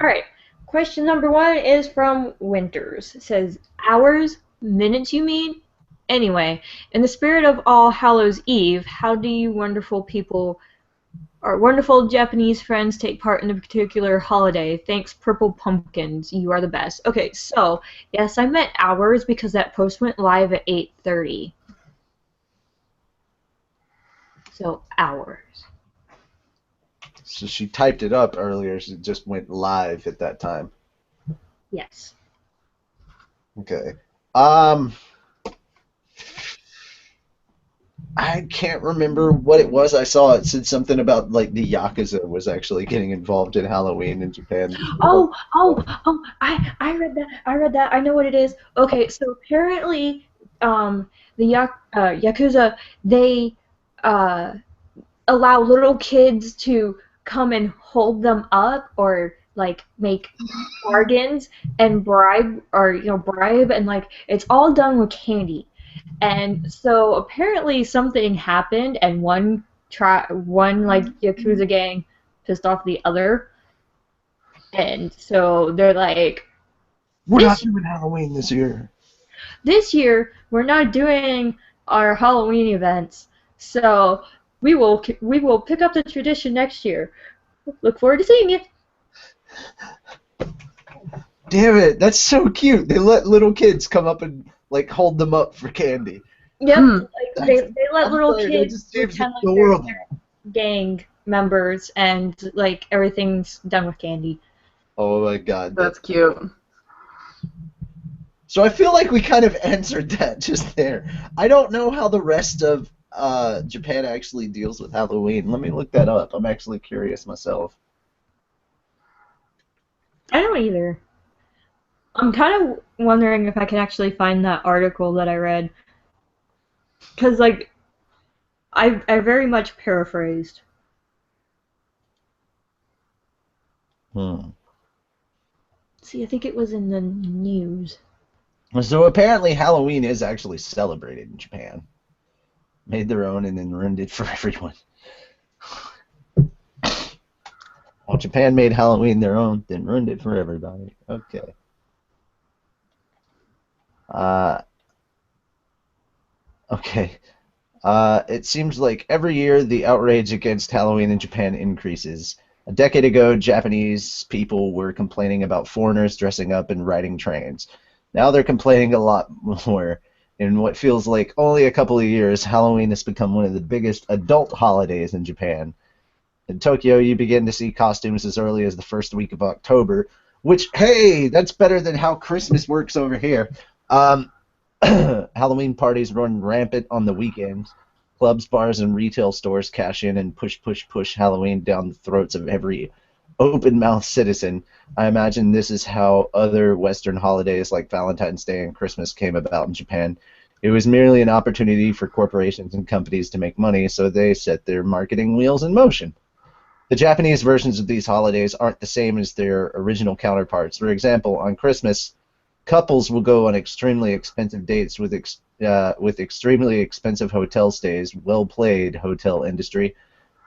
Alright, question number 1 is from Winters. It says, hours? Minutes, you mean? Anyway, in the spirit of All Hallows Eve, how do you wonderful Japanese friends take part in a particular holiday? Thanks, Purple Pumpkins. You are the best. Okay, so, yes, I meant hours because that post went live at 8:30. So, hours. So she typed it up earlier, so it just went live at that time. Yes. Okay. I can't remember what it was. I saw it said something about like the Yakuza was actually getting involved in Halloween in Japan. I read that. I know what it is. Okay, so apparently, the Yakuza, they allow little kids to come and hold them up or like make bargains and bribe and like it's all done with candy. And so apparently something happened and one like Yakuza gang pissed off the other. And so they're like, We're not this doing Halloween this year. this year we're not doing our Halloween events. So we will pick up the tradition next year. Look forward to seeing you. Damn it, that's so cute. They let little kids come up and like hold them up for candy. Yep, Hmm. like they let I'm little sorry, that kids just seems pretend like adorable. they're gang members and like everything's done with candy. Oh my god. That's cute. So I feel like we kind of answered that just there. I don't know how the rest of Japan actually deals with Halloween. Let me look that up. I'm actually curious myself. I don't either. I'm kind of wondering if I can actually find that article that I read. Because, like, I very much paraphrased. See, I think it was in the news. So apparently Halloween is actually celebrated in Japan. Made their own and then ruined it for everyone. Well, Japan made Halloween their own, then ruined it for everybody. Okay. Okay. It seems like every year the outrage against Halloween in Japan increases. A decade ago, Japanese people were complaining about foreigners dressing up and riding trains. Now they're complaining a lot more. In what feels like only a couple of years, Halloween has become one of the biggest adult holidays in Japan. In Tokyo, you begin to see costumes as early as the first week of October, which, hey, that's better than how Christmas works over here. Halloween parties run rampant on the weekends. Clubs, bars, and retail stores cash in and push Halloween down the throats of every open-mouthed citizen. I imagine this is how other Western holidays like Valentine's Day and Christmas came about in Japan. It was merely an opportunity for corporations and companies to make money, so they set their marketing wheels in motion. The Japanese versions of these holidays aren't the same as their original counterparts. For example, on Christmas, couples will go on extremely expensive dates with extremely expensive hotel stays. Well played, hotel industry.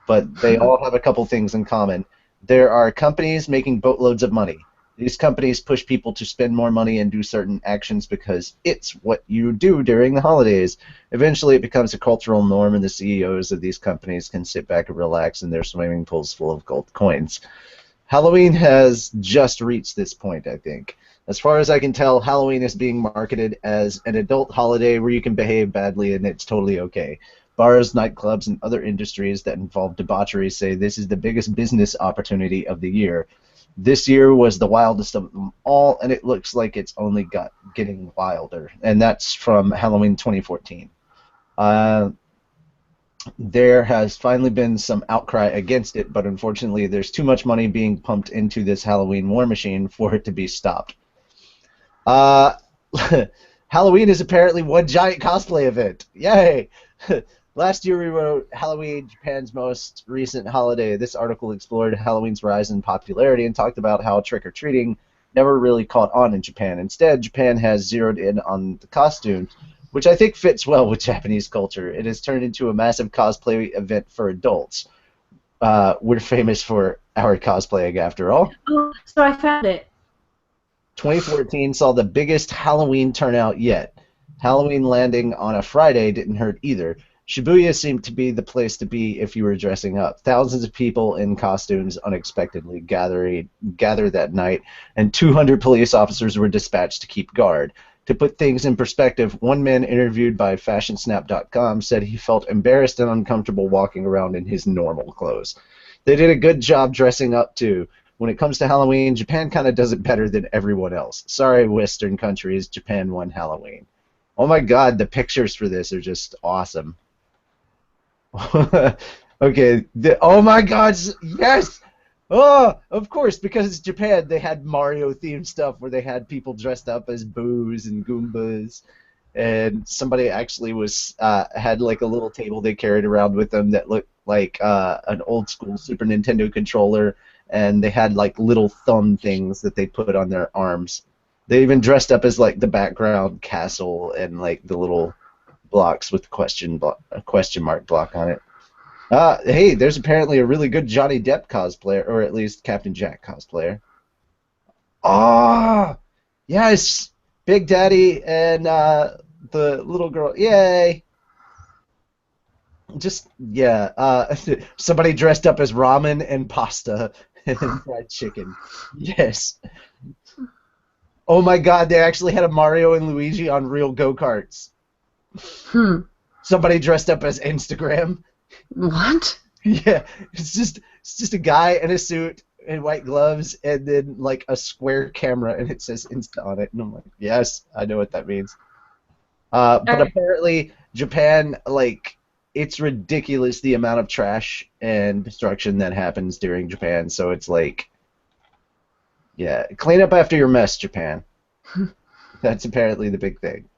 But they all have a couple things in common. There are companies making boatloads of money. These companies push people to spend more money and do certain actions because it's what you do during the holidays. Eventually it becomes a cultural norm and the CEOs of these companies can sit back and relax in their swimming pools full of gold coins. Halloween has just reached this point, I think. As far as I can tell, Halloween is being marketed as an adult holiday where you can behave badly and it's totally okay. Bars, nightclubs, and other industries that involve debauchery say this is the biggest business opportunity of the year. This year was the wildest of them all, and it looks like it's only getting wilder. And that's from Halloween 2014. There has finally been some outcry against it, but unfortunately there's too much money being pumped into this Halloween war machine for it to be stopped. Halloween is apparently one giant cosplay event. Yay! Last year we wrote Halloween, Japan's most recent holiday. This article explored Halloween's rise in popularity and talked about how trick-or-treating never really caught on in Japan. Instead, Japan has zeroed in on the costumes, which I think fits well with Japanese culture. It has turned into a massive cosplay event for adults. We're famous for our cosplaying, after all. Oh, so I found it. 2014 saw the biggest Halloween turnout yet. Halloween landing on a Friday didn't hurt either. Shibuya seemed to be the place to be if you were dressing up. Thousands of people in costumes unexpectedly gathered that night, and 200 police officers were dispatched to keep guard. To put things in perspective, one man interviewed by FashionSnap.com said he felt embarrassed and uncomfortable walking around in his normal clothes. They did a good job dressing up, too. When it comes to Halloween, Japan kind of does it better than everyone else. Sorry, Western countries, Japan won Halloween. Oh my god, the pictures for this are just awesome. Okay, oh my god, yes! Oh, of course, because it's Japan, they had Mario-themed stuff where they had people dressed up as Boos and Goombas, and somebody actually had like a little table they carried around with them that looked like an old-school Super Nintendo controller, and they had like little thumb things that they put on their arms. They even dressed up as like the background castle and like the little blocks with a question mark block on it. Hey, there's apparently a really good Johnny Depp cosplayer, or at least Captain Jack cosplayer. Oh, yes, Big Daddy and the little girl. Yay! Just somebody dressed up as ramen and pasta and fried chicken. Yes. Oh my God, they actually had a Mario and Luigi on real go-karts. Somebody dressed up as Instagram. What? Yeah, it's just a guy in a suit and white gloves and then like a square camera and it says Insta on it, and I'm like, yes, I know what that means. But apparently Japan, like, it's ridiculous the amount of trash and destruction that happens during Japan, so it's like, yeah, clean up after your mess, Japan. That's apparently the big thing.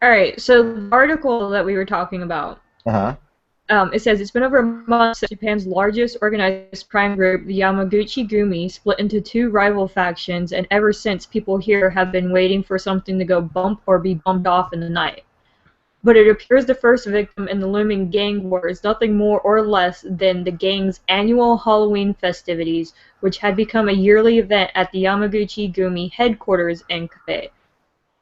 Alright, so the article that we were talking about, it says it's been over a month since Japan's largest organized crime group, the Yamaguchi-gumi, split into two rival factions, and ever since, people here have been waiting for something to go bump or be bumped off in the night. But it appears the first victim in the looming gang war is nothing more or less than the gang's annual Halloween festivities, which had become a yearly event at the Yamaguchi-gumi headquarters in Kobe.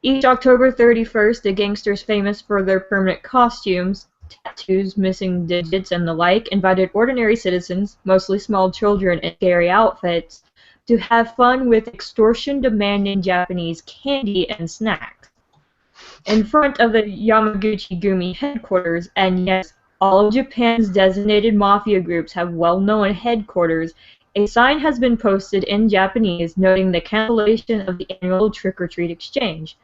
Each October 31st, the gangsters famous for their permanent costumes, tattoos, missing digits, and the like, invited ordinary citizens, mostly small children in scary outfits, to have fun with extortion-demanding Japanese candy and snacks. In front of the Yamaguchi-gumi headquarters, and yes, all of Japan's designated mafia groups have well-known headquarters, a sign has been posted in Japanese noting the cancellation of the annual trick-or-treat exchange.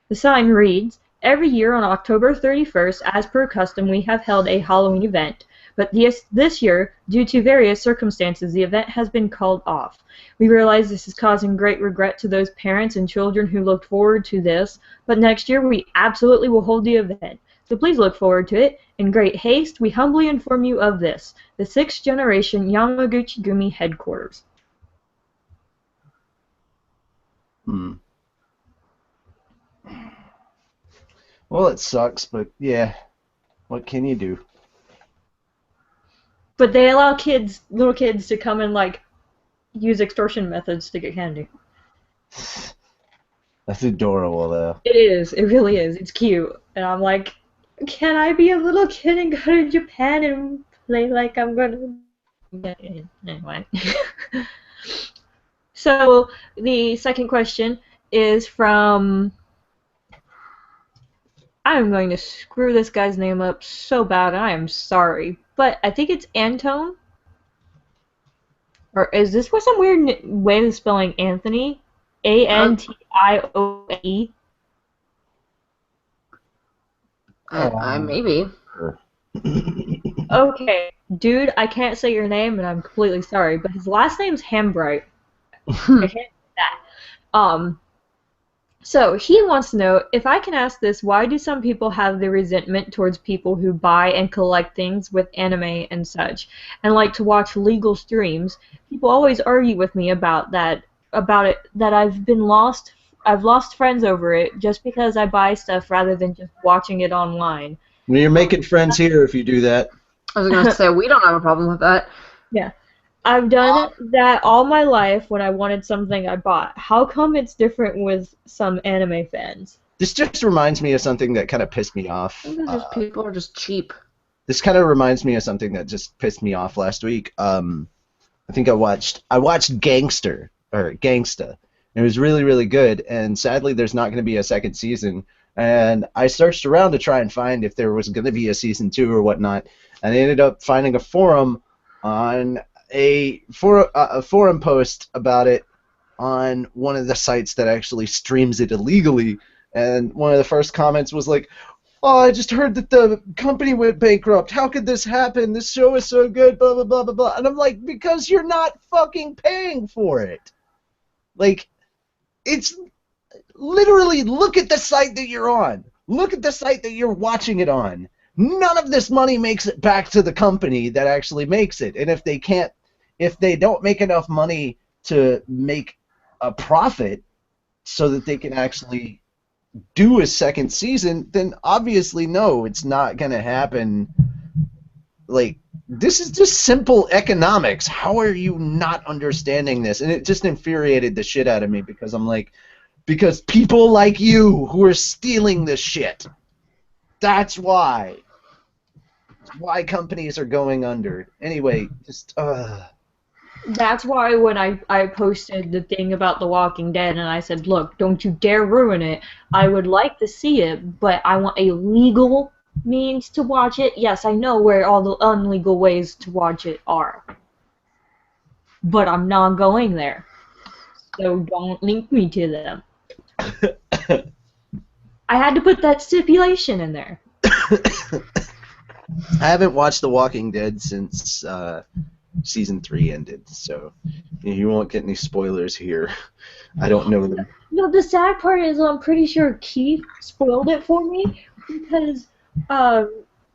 The sign reads, "Every year on October 31st, as per custom, we have held a Halloween event, but this year, due to various circumstances, the event has been called off. We realize this is causing great regret to those parents and children who looked forward to this, but next year we absolutely will hold the event. So please look forward to it. In great haste, we humbly inform you of this, the 6th generation Yamaguchi-gumi headquarters." Well, it sucks, but yeah, what can you do? But they allow little kids to come and, like, use extortion methods to get candy. That's adorable, though. It is. It really is. It's cute. And I'm like, can I be a little kid and go to Japan and play like I'm gonna... Anyway. So, the second question is from... I'm going to screw this guy's name up so bad, and I am sorry. But I think it's Antone? Or is this some weird way of spelling Anthony? A-N-T-I-O-N-E? Maybe. Okay, dude, I can't say your name, and I'm completely sorry, but his last name's Hambright. I can't say that. So he wants to know, if I can ask this, why do some people have the resentment towards people who buy and collect things with anime and such, and like to watch legal streams? People always argue with me about it, that I've lost friends over it just because I buy stuff rather than just watching it online. Well, you're making friends here if you do that. I was going to say, we don't have a problem with that. Yeah. I've done that all my life when I wanted something I bought. How come it's different with some anime fans? This just reminds me of something that kind of pissed me off. People are just cheap. This kind of reminds me of something that just pissed me off last week. I think I watched Gangsta. It was really, really good, and sadly there's not going to be a second season. And I searched around to try and find if there was going to be a season 2 or whatnot, and I ended up finding a forum on a forum post about it on one of the sites that actually streams it illegally, and one of the first comments was like, "Oh, I just heard that the company went bankrupt. How could this happen? This show is so good, blah, blah, blah, blah, blah." And I'm like, because you're not fucking paying for it. Like, it's literally, look at the site that you're on. Look at the site that you're watching it on. None of this money makes it back to the company that actually makes it. And if they can't, if they don't make enough money to make a profit so that they can actually do a second season, then obviously no, it's not going to happen. Like, this is just simple economics. How are you not understanding this? And it just infuriated the shit out of me because I'm like, because people like you who are stealing this shit. That's why. That's why companies are going under. Anyway, just That's why when I posted the thing about The Walking Dead and I said, look, don't you dare ruin it. I would like to see it, but I want a legal means to watch it. Yes, I know where all the unlegal ways to watch it are. But I'm not going there. So don't link me to them. I had to put that stipulation in there. I haven't watched The Walking Dead since season 3 ended, so you won't get any spoilers here. I don't know them. No, the sad part is I'm pretty sure Keith spoiled it for me because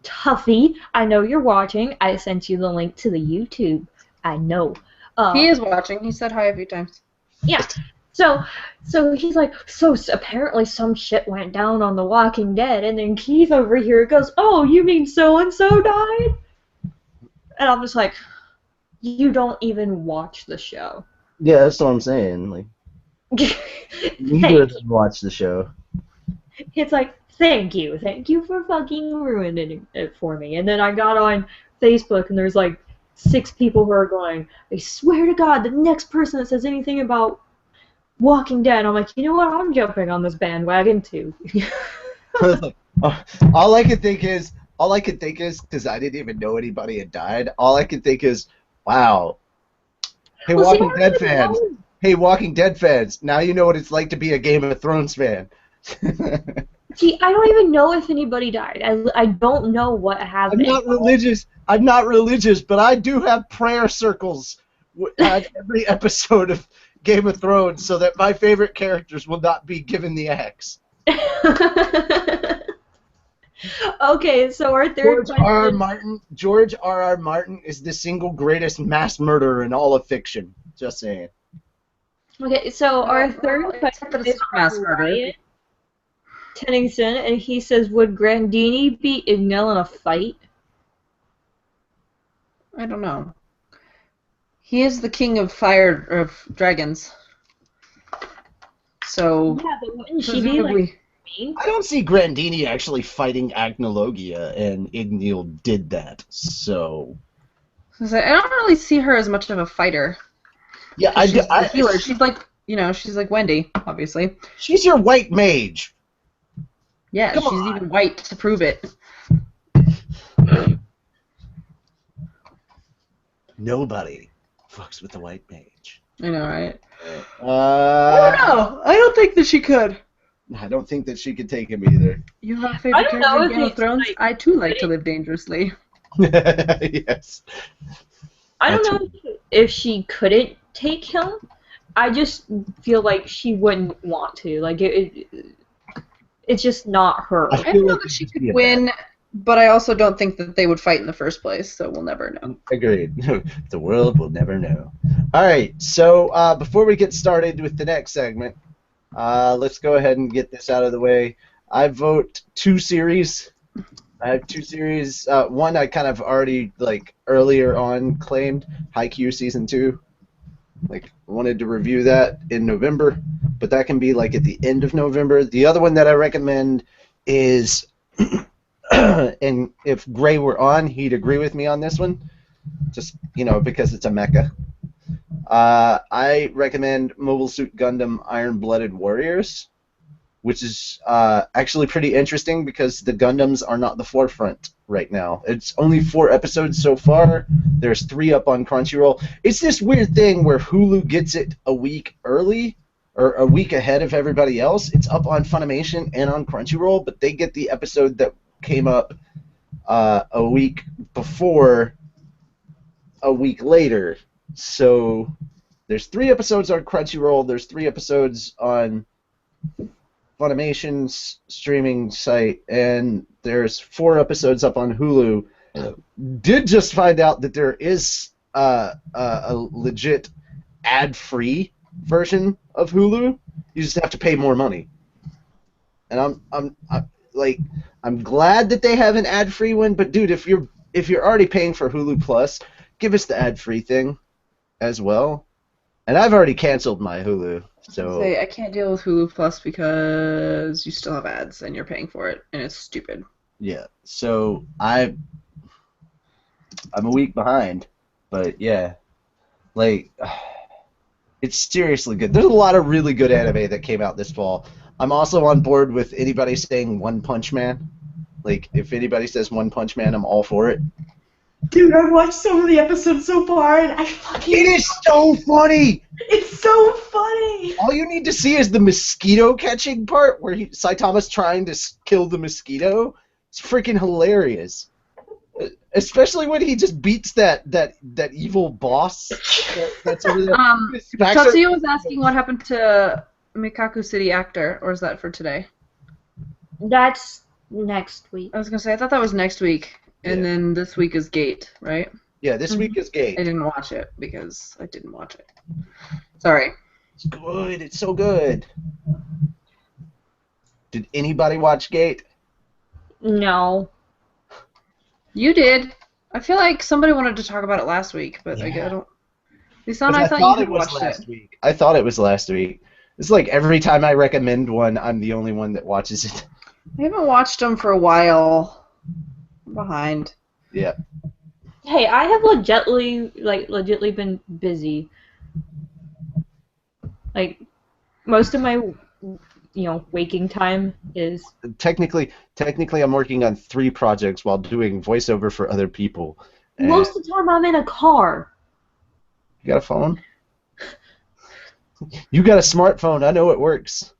Tuffy, I know you're watching. I sent you the link to the YouTube. I know. He is watching. He said hi a few times. Yeah. So he's like, so apparently some shit went down on The Walking Dead, and then Keith over here goes, oh, you mean so-and-so died? And I'm just like, you don't even watch the show. Yeah, that's what I'm saying. Like, neither of them watch the show. It's like, thank you for fucking ruining it for me. And then I got on Facebook, and there's like 6 people who are going, I swear to God, the next person that says anything about Walking Dead, I'm like, you know what? I'm jumping on this bandwagon too. All I can think is, because I didn't even know anybody had died. All I can think is, wow. Hey, Well, see, Walking I Dead don't even fans. know. Hey, Walking Dead fans. Now you know what it's like to be a Game of Thrones fan. See, I don't even know if anybody died. I don't know what happened. I'm not religious, but I do have prayer circles at every episode of Game of Thrones so that my favorite characters will not be given the axe. Okay, so our third George R.R. Martin is the single greatest mass murderer in all of fiction. Just saying. Okay, so our third Well, except that question it's is not mass from murder. Ryan Tennyson, and he says, would Grandini beat Ignell in a fight? I don't know. He is the king of fire of dragons. So Yeah, but wouldn't she be like presumably, mean? I don't see Grandini actually fighting Agnologia, and Igneel did that. So I don't really see her as much of a fighter. yeah, She's a healer. She's like, she's like Wendy, obviously. she's your white mage. Yeah, Come she's on. even white to prove it. Nobody fucks with the white mage. I know, right? I I don't know. I don't think that she could. don't think that she could take him either. You have a I favorite don't character know in if Game of it's Thrones? like- I too like to live dangerously. Yes. I don't know if she couldn't take him. I just feel like she wouldn't want to. Like it's just not her. I I feel don't know like that she it'd be could a win, but I also don't think that they would fight in the first place, so we'll never know. Agreed. The world will never know. All right. So before we get started with the next segment, let's go ahead and get this out of the way. I vote 2 series. I have 2 series. One I kind of already earlier on claimed, Haikyuu season 2. I wanted to review that in November, but that can be at the end of November. The other one that I recommend is, and if Gray were on, he'd agree with me on this one, just because it's a mecha. I recommend Mobile Suit Gundam Iron Blooded Warriors, which is actually pretty interesting because the Gundams are not the forefront right now. It's only 4 episodes so far. There's 3 up on Crunchyroll. It's this weird thing where Hulu gets it a week early, or a week ahead of everybody else. It's up on Funimation and on Crunchyroll, but they get the episode that came up a week before a week later. So there's 3 episodes on Crunchyroll, there's 3 episodes on Funimation's streaming site, and there's 4 episodes up on Hulu. Did just find out that there is a legit ad-free version of Hulu. You just have to pay more money. And I'm glad that they have an ad-free one. But dude, if you're already paying for Hulu Plus, give us the ad-free thing as well. And I've already canceled my Hulu, so I can't deal with Hulu Plus because you still have ads and you're paying for it, and it's stupid. yeah. So I'm a week behind, but yeah, like it's seriously good. There's a lot of really good anime that came out this fall. I'm also on board with anybody saying One Punch Man. Like if anybody says One Punch Man, I'm all for it. Dude, I've watched some of the episodes so far, and I fucking... It is so funny! It's so funny! All you need to see is the mosquito catching part where Saitama's trying to kill the mosquito. It's freaking hilarious. Especially when he just beats that evil boss. That's over there. Tatsuya was asking what happened to Mikaku City Actor, or is that for today? That's next week. I was gonna say, I thought that was next week, and then this week is Gate, right? Yeah, this week is Gate. I didn't watch it because I didn't watch it. Sorry. It's good. It's so good. Did anybody watch Gate? No. You did. I feel like somebody wanted to talk about it last week, but I don't. Lisanne, I thought you had watched last week. I thought it was last week. It's like every time I recommend one, I'm the only one that watches it. I haven't watched them for a while. I'm behind. Yeah. Hey, I have legitly been busy. Like, most of my, waking time is... Technically, I'm working on 3 projects while doing voiceover for other people. And most of the time I'm in a car. you got a phone? You got a smartphone. I know it works.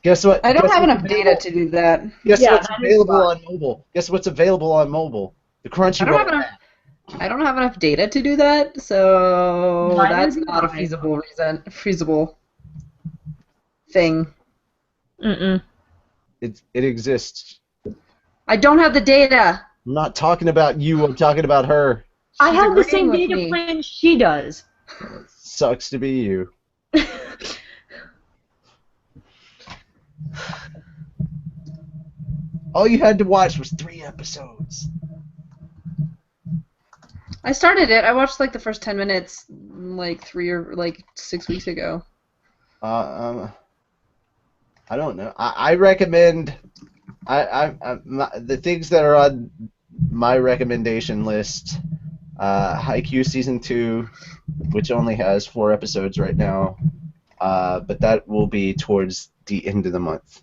Guess what? I don't have enough data to do that. Guess what's available on mobile? Guess what's available on mobile? The Crunchyroll app. I don't have enough data to do that, so that's not a feasible thing. Mm-mm. It exists. I don't have the data. I'm not talking about you. I'm talking about her. I have the agreeing same with data me. plan she does. Sucks to be you. All you had to watch was 3 episodes. I started it. I watched like the first 10 minutes 3 or 6 weeks ago. I don't know. I recommend. The things that are on my recommendation list. Haikyuu Season 2, which only has 4 episodes right now, but that will be towards the end of the month.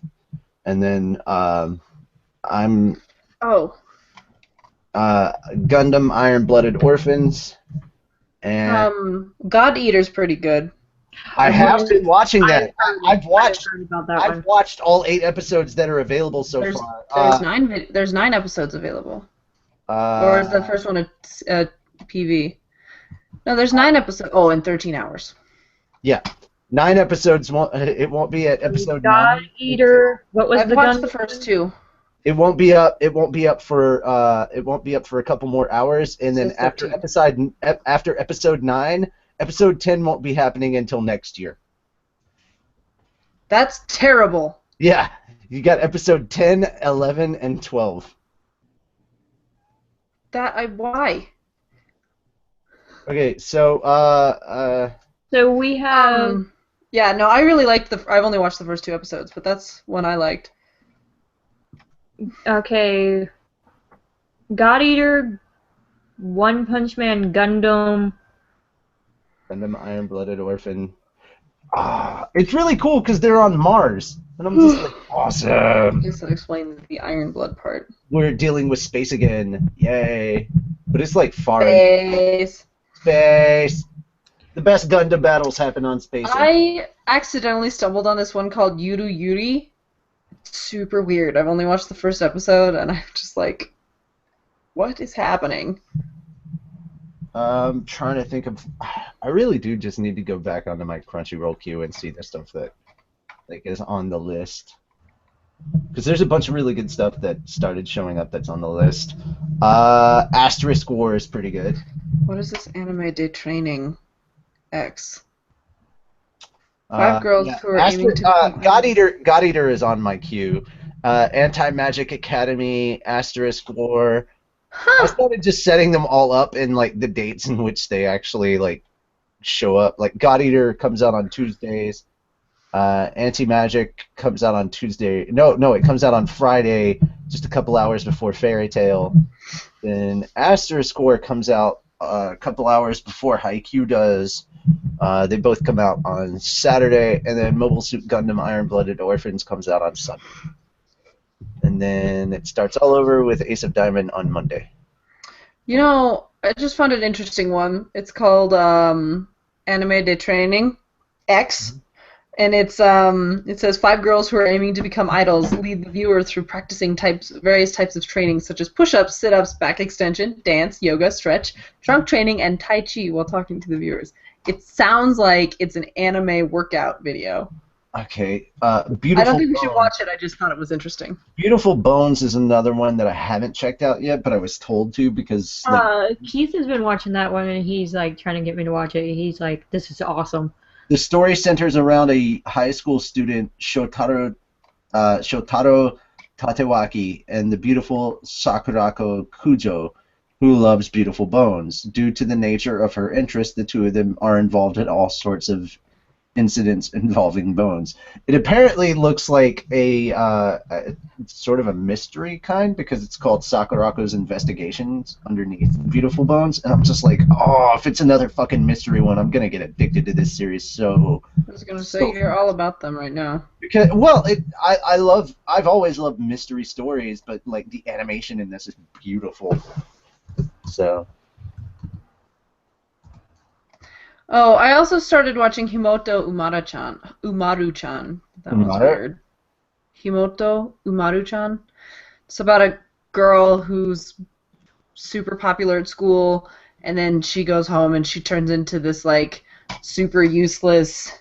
And then I'm Gundam Iron-Blooded Orphans, and God Eater's pretty good. I have been watching that. I've watched About that one. all 8 episodes that are available so far. There's 9 episodes available. Or is the first one a PV? No, there's 9 episodes. Oh, in 13 hours. Yeah, 9 episodes. It won't be at episode God 9. Eater. What was I've the watched gun? the first 2. It won't be up. It won't be up for a couple more hours, and then So after 13. episode 9, episode 10 won't be happening until next year. That's terrible. Yeah, you got episode 10, 11, and 12. Why? Okay, so So we have... Yeah, no, I really liked I've only watched the first 2 episodes, but that's one I liked. Okay. God Eater, One Punch Man, Gundam. Gundam Iron-Blooded Orphan. It's really cool because they're on Mars, and I'm just like, awesome. Just to explain the Iron Blood part. We're dealing with space again, yay! But it's like far Space. space. The best Gundam battles happen on space. I accidentally stumbled on this one called Yuru Yuri. It's super weird. I've only watched the first episode, and I'm just like, what is happening? I'm trying to think of. I really do just need to go back onto my Crunchyroll queue and see the stuff that is on the list. Because there's a bunch of really good stuff that started showing up that's on the list. Asterisk War is pretty good. What is this anime day training X? Five girls Yeah, who are aiming to become God Eater is on my queue. Anti-Magic Academy, Asterisk War. I Huh. started just setting them all up in like the dates in which they actually like show up. Like God Eater comes out on Tuesdays. Anti-Magic comes out on Tuesday. No, it comes out on Friday, just a couple hours before Fairy Tail. Then Asterisk War comes out a couple hours before Haikyuu does. They both come out on Saturday, and then Mobile Suit Gundam Iron Blooded Orphans comes out on Sunday. And then it starts all over with Ace of Diamond on Monday. You know, I just found an interesting one. It's called Anime Day Training X, and it says five girls who are aiming to become idols lead the viewer through practicing various types of training such as push-ups, sit-ups, back extension, dance, yoga, stretch, trunk training, and tai chi while talking to the viewers. It sounds like it's an anime workout video. Okay, I don't think we should watch it. I just thought it was interesting. Beautiful Bones is another one that I haven't checked out yet, but I was told to because like, Keith has been watching that one, and he's like trying to get me to watch it. He's like, "This is awesome." the story centers around a high school student, Shotaro Tatewaki, and the beautiful Sakurako Kujo, who loves Beautiful Bones. Due to the nature of her interest, the two of them are involved in all sorts of incidents involving bones. It apparently looks like a sort of a mystery kind because it's called Sakurako's Investigations underneath Beautiful Bones, and I'm just like, oh, if it's another fucking mystery one, I'm gonna get addicted to this series. So I was gonna say you're all about them right now. because I've always loved mystery stories, but like the animation in this is beautiful. So. Oh, I also started watching Himoto Umaru-chan. That one's weird. Himoto Umaru-chan. It's about a girl who's super popular at school, and then she goes home and she turns into this like super useless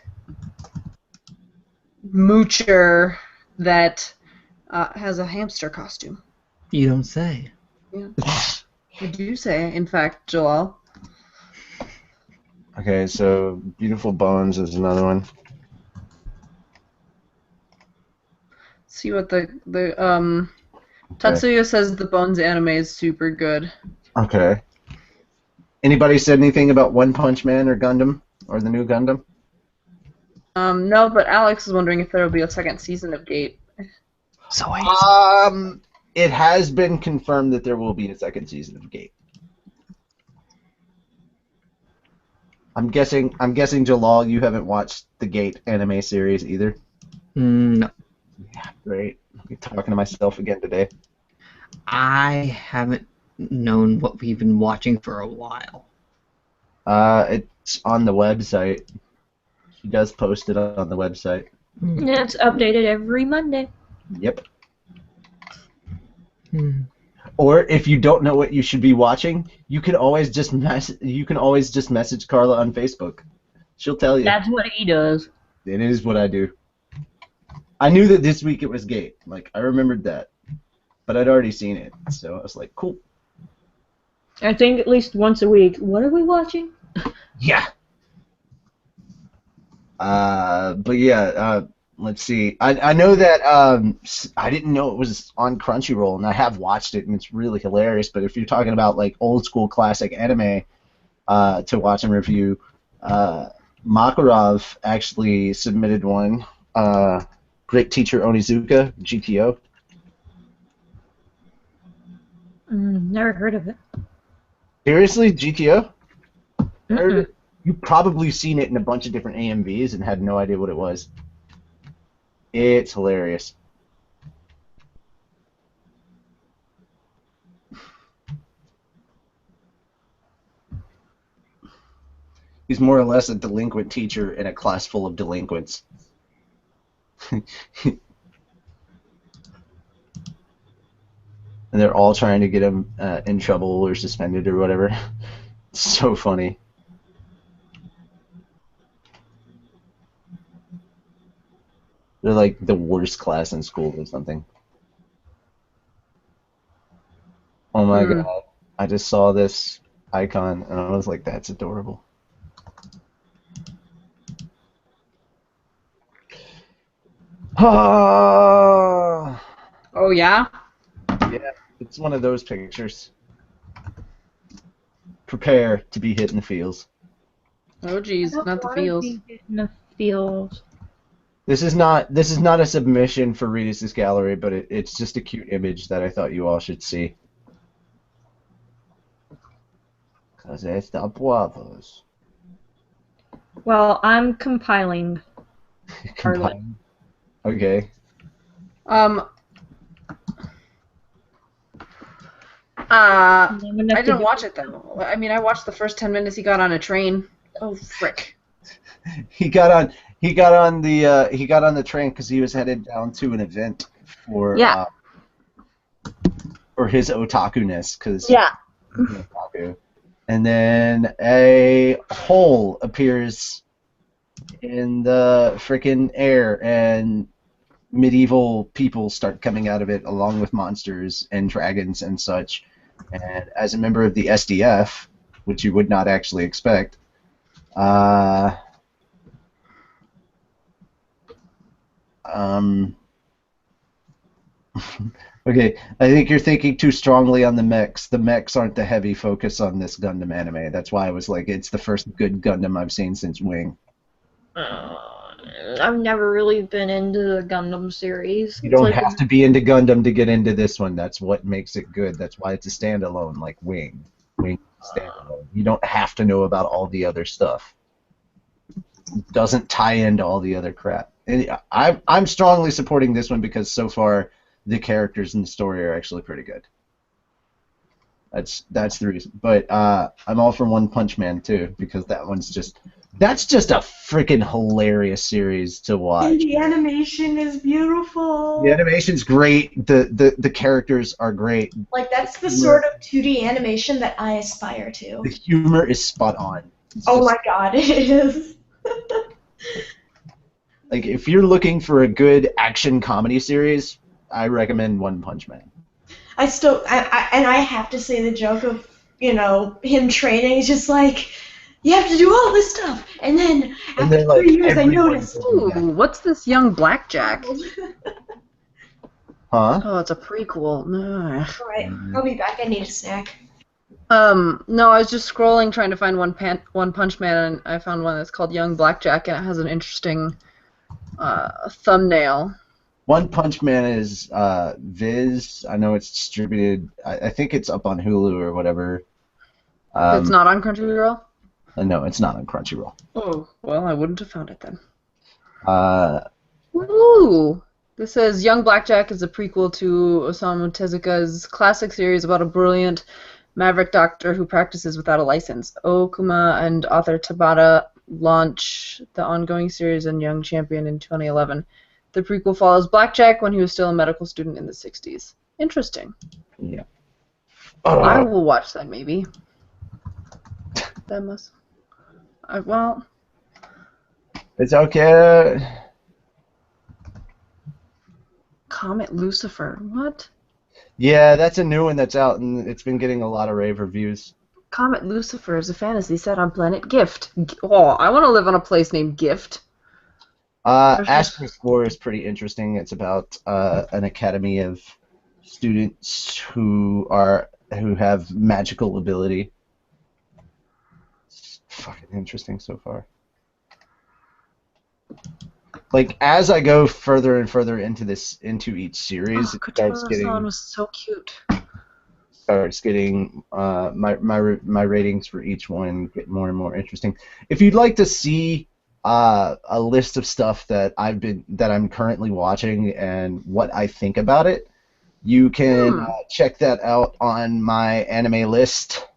moocher that has a hamster costume. You don't say. Yeah. I do say, in fact, Jalal. Okay, so Beautiful Bones is another one. See what Tatsuya says the Bones anime is super good. Okay. Anybody said anything about One Punch Man or Gundam or the new Gundam? No, but Alex is wondering if there will be a second season of Gate. So wait. It has been confirmed that there will be a second season of Gate. I'm guessing Jalal, you haven't watched the Gate anime series either. No. Yeah, great. I'm talking to myself again today. I haven't known what we've been watching for a while. It's on the website. She does post it on the website. Yeah, it's updated every Monday. Yep. Or if you don't know what you should be watching, you can always just message Carla on Facebook. She'll tell you. That's what he does. It is what I do. I knew that this week it was Gate. Like, I remembered that. But I'd already seen it, so I was like, cool. I think at least once a week. What are we watching? Yeah. But yeah, let's see. I know that I didn't know it was on Crunchyroll, and I have watched it, and it's really hilarious. But if you're talking about like old school classic anime to watch and review, Makarov actually submitted one. Great Teacher Onizuka, GTO. Never heard of it. Seriously, GTO? Heard it? You've probably seen it in a bunch of different AMVs and had no idea what it was. It's hilarious. He's more or less a delinquent teacher in a class full of delinquents. And they're all trying to get him in trouble or suspended or whatever. It's so funny. They're like the worst class in school or something. Oh my god. I just saw this. icon, and I was like, that's adorable. Ah, Oh yeah. yeah, it's one of those pictures. Prepare to be hit in the feels. Oh geez, not the feels. In the feels. This is not a submission for Reedus Gallery, but it's just a cute image that I thought you all should see. Cause it's the brothers. Well, I'm compiling. Combined. Okay. I I'm gonna have to didn't do- watch it though. I mean, I watched the first 10 minutes he got on a train. Oh frick. He got on the train because he was headed down to an event for Yeah. for his otaku-ness, because Yeah. otaku. And then a hole appears in the frickin' air, and medieval people start coming out of it, along with monsters and dragons and such. And as a member of the SDF, which you would not actually expect, okay, I think you're thinking too strongly on the mechs. The mechs aren't the heavy focus on this Gundam anime. That's why I was like, it's the first good Gundam I've seen since Wing. I've never really been into the Gundam series. You don't have to be into Gundam to get into this one. That's what makes it good. That's why it's a standalone, like Wing. Wing standalone. You don't have to know about all the other stuff. It doesn't tie into all the other crap. And I'm strongly supporting this one because so far the characters in the story are actually pretty good. That's the reason. But I'm all for One Punch Man too, because that's just a freaking hilarious series to watch. And the animation is beautiful. The animation's great. The characters are great. Like, that's the sort of 2D animation that I aspire to. The humor is spot on. Oh my god, it is. Like, if you're looking for a good action comedy series, I recommend One Punch Man. I have to say the joke of, him training is just like, you have to do all this stuff, and then after 3 years I noticed. Ooh, what's this young blackjack? Huh? Oh, it's a prequel. No. Alright, I'll be back. I need a snack. No, I was just scrolling trying to find One Punch Man, and I found one that's called Young Blackjack, and it has an interesting thumbnail. One Punch Man is Viz. I know it's distributed. I think it's up on Hulu or whatever. It's not on Crunchyroll? No, it's not on Crunchyroll. Oh, well, I wouldn't have found it then. Uh, This says Young Blackjack is a prequel to Osamu Tezuka's classic series about a brilliant maverick doctor who practices without a license. Okuma and author Tabata launch the ongoing series in Young Champion in 2011. The prequel follows Blackjack when he was still a medical student in the 60s. Interesting. yeah. I will watch that, maybe. That must... well... It's okay. Comet Lucifer. What? Yeah, that's a new one that's out, and it's been getting a lot of rave reviews. Comet Lucifer is a fantasy set on planet Gift. Oh, I want to live on a place named Gift. Astro's War is pretty interesting. It's about an academy of students who have magical ability. It's fucking interesting so far. Like, as I go further and further into each series, it starts getting was so cute. My ratings for each one get more and more interesting. If you'd like to see a list of stuff that I'm currently watching and what I think about it, you can check that out on my anime list.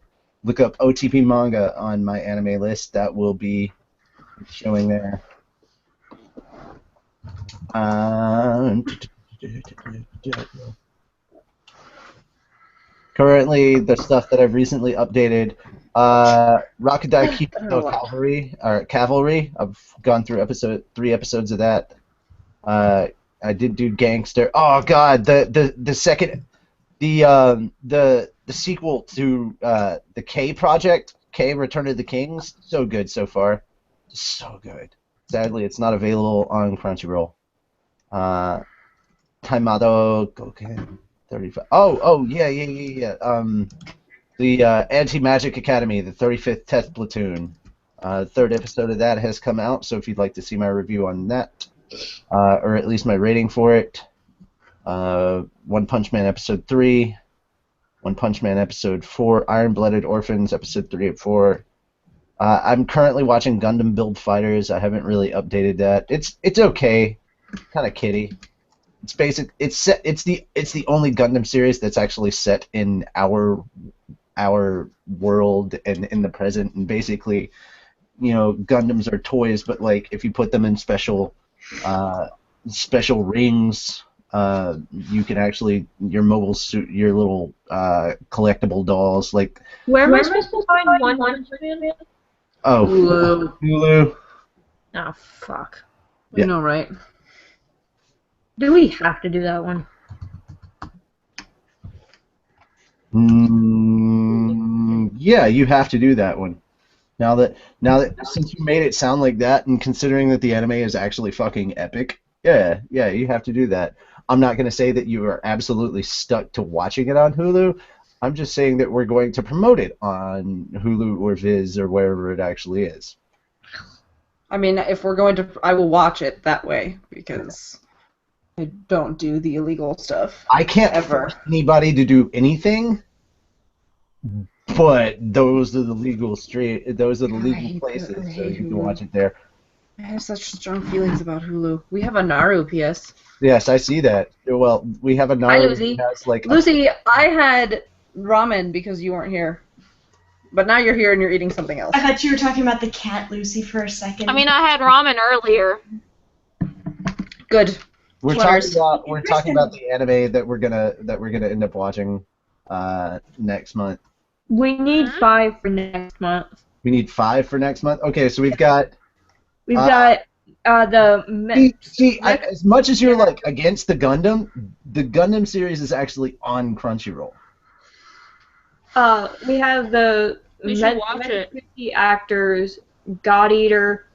Look up OTP manga on my anime list. That will be showing there. Currently, the stuff that I've recently updated, Rakudai Cavalry. I've gone through 3 episodes of that. I did do Gangster. Oh God, the the sequel to the K Project, K Return of the Kings. So good so far. So good. Sadly, it's not available on Crunchyroll. Taimado Goken 35. Yeah. The Anti-Magic Academy, the 35th Test Platoon. Third episode of that has come out, so if you'd like to see my review on that, or at least my rating for it, One Punch Man Episode 3, One Punch Man Episode 4, Iron-Blooded Orphans Episode 3 and 4. I'm currently watching Gundam Build Fighters. I haven't really updated that. It's okay, kind of kiddie. It's basic. It's the only Gundam series that's actually set in our world and in the present, and basically, Gundams are toys, but like if you put them in special rings, you can actually your mobile suit, your little collectible dolls. Like, Where am I supposed to find One Punch Man? oh, Hulu. Oh, fuck. Yeah. You know, right? Do we have to do that one? Yeah, you have to do that one. Now that since you made it sound like that, and considering that the anime is actually fucking epic, yeah, you have to do that. I'm not going to say that you are absolutely stuck to watching it on Hulu. I'm just saying that we're going to promote it on Hulu or Viz or wherever it actually is. I mean, if we're going to, I will watch it that way because I don't do the illegal stuff. I can't ever force anybody to do anything, but those are the legal places, so you can watch it there. I have such strong feelings about Hulu. We have a Naru PS. Yes, I see that. Well, we have a Hi, Naru Lucy. that has like Lucy, I had ramen because you weren't here. But now you're here and you're eating something else. I thought you were talking about the cat, Lucy, for a second. I mean, I had ramen earlier. Good. we're Flutters. talking about the anime that we're gonna end up watching next month. We need 5 for next month. We need 5 for next month. Okay, so we've got We've got the as much as you're like against the Gundam series is actually on Crunchyroll. we have the We should watch it. Mechanicity actors, God Eater,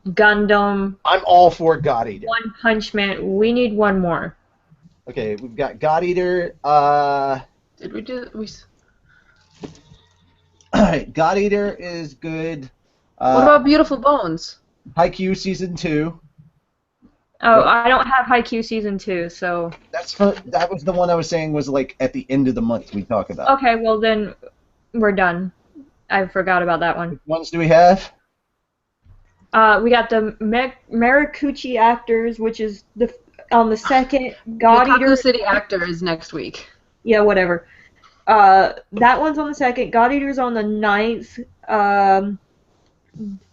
Gundam, I'm all for God Eater. One Punch Man. We need one more. Okay, we've got God Eater. Did we do we? Alright, God Eater is good. What about Beautiful Bones? Haikyuu Season 2. Oh, I don't have Haikyuu Season 2, so... That was the one I was saying was like at the end of the month we talk about. Okay, well then, we're done. I forgot about that one. Which ones do we have? We got the Marikuchi actors, which is on the second. God Otaku Eater... City Actor is next week. Yeah, whatever. That one's on the second. God Eater's on the 9th.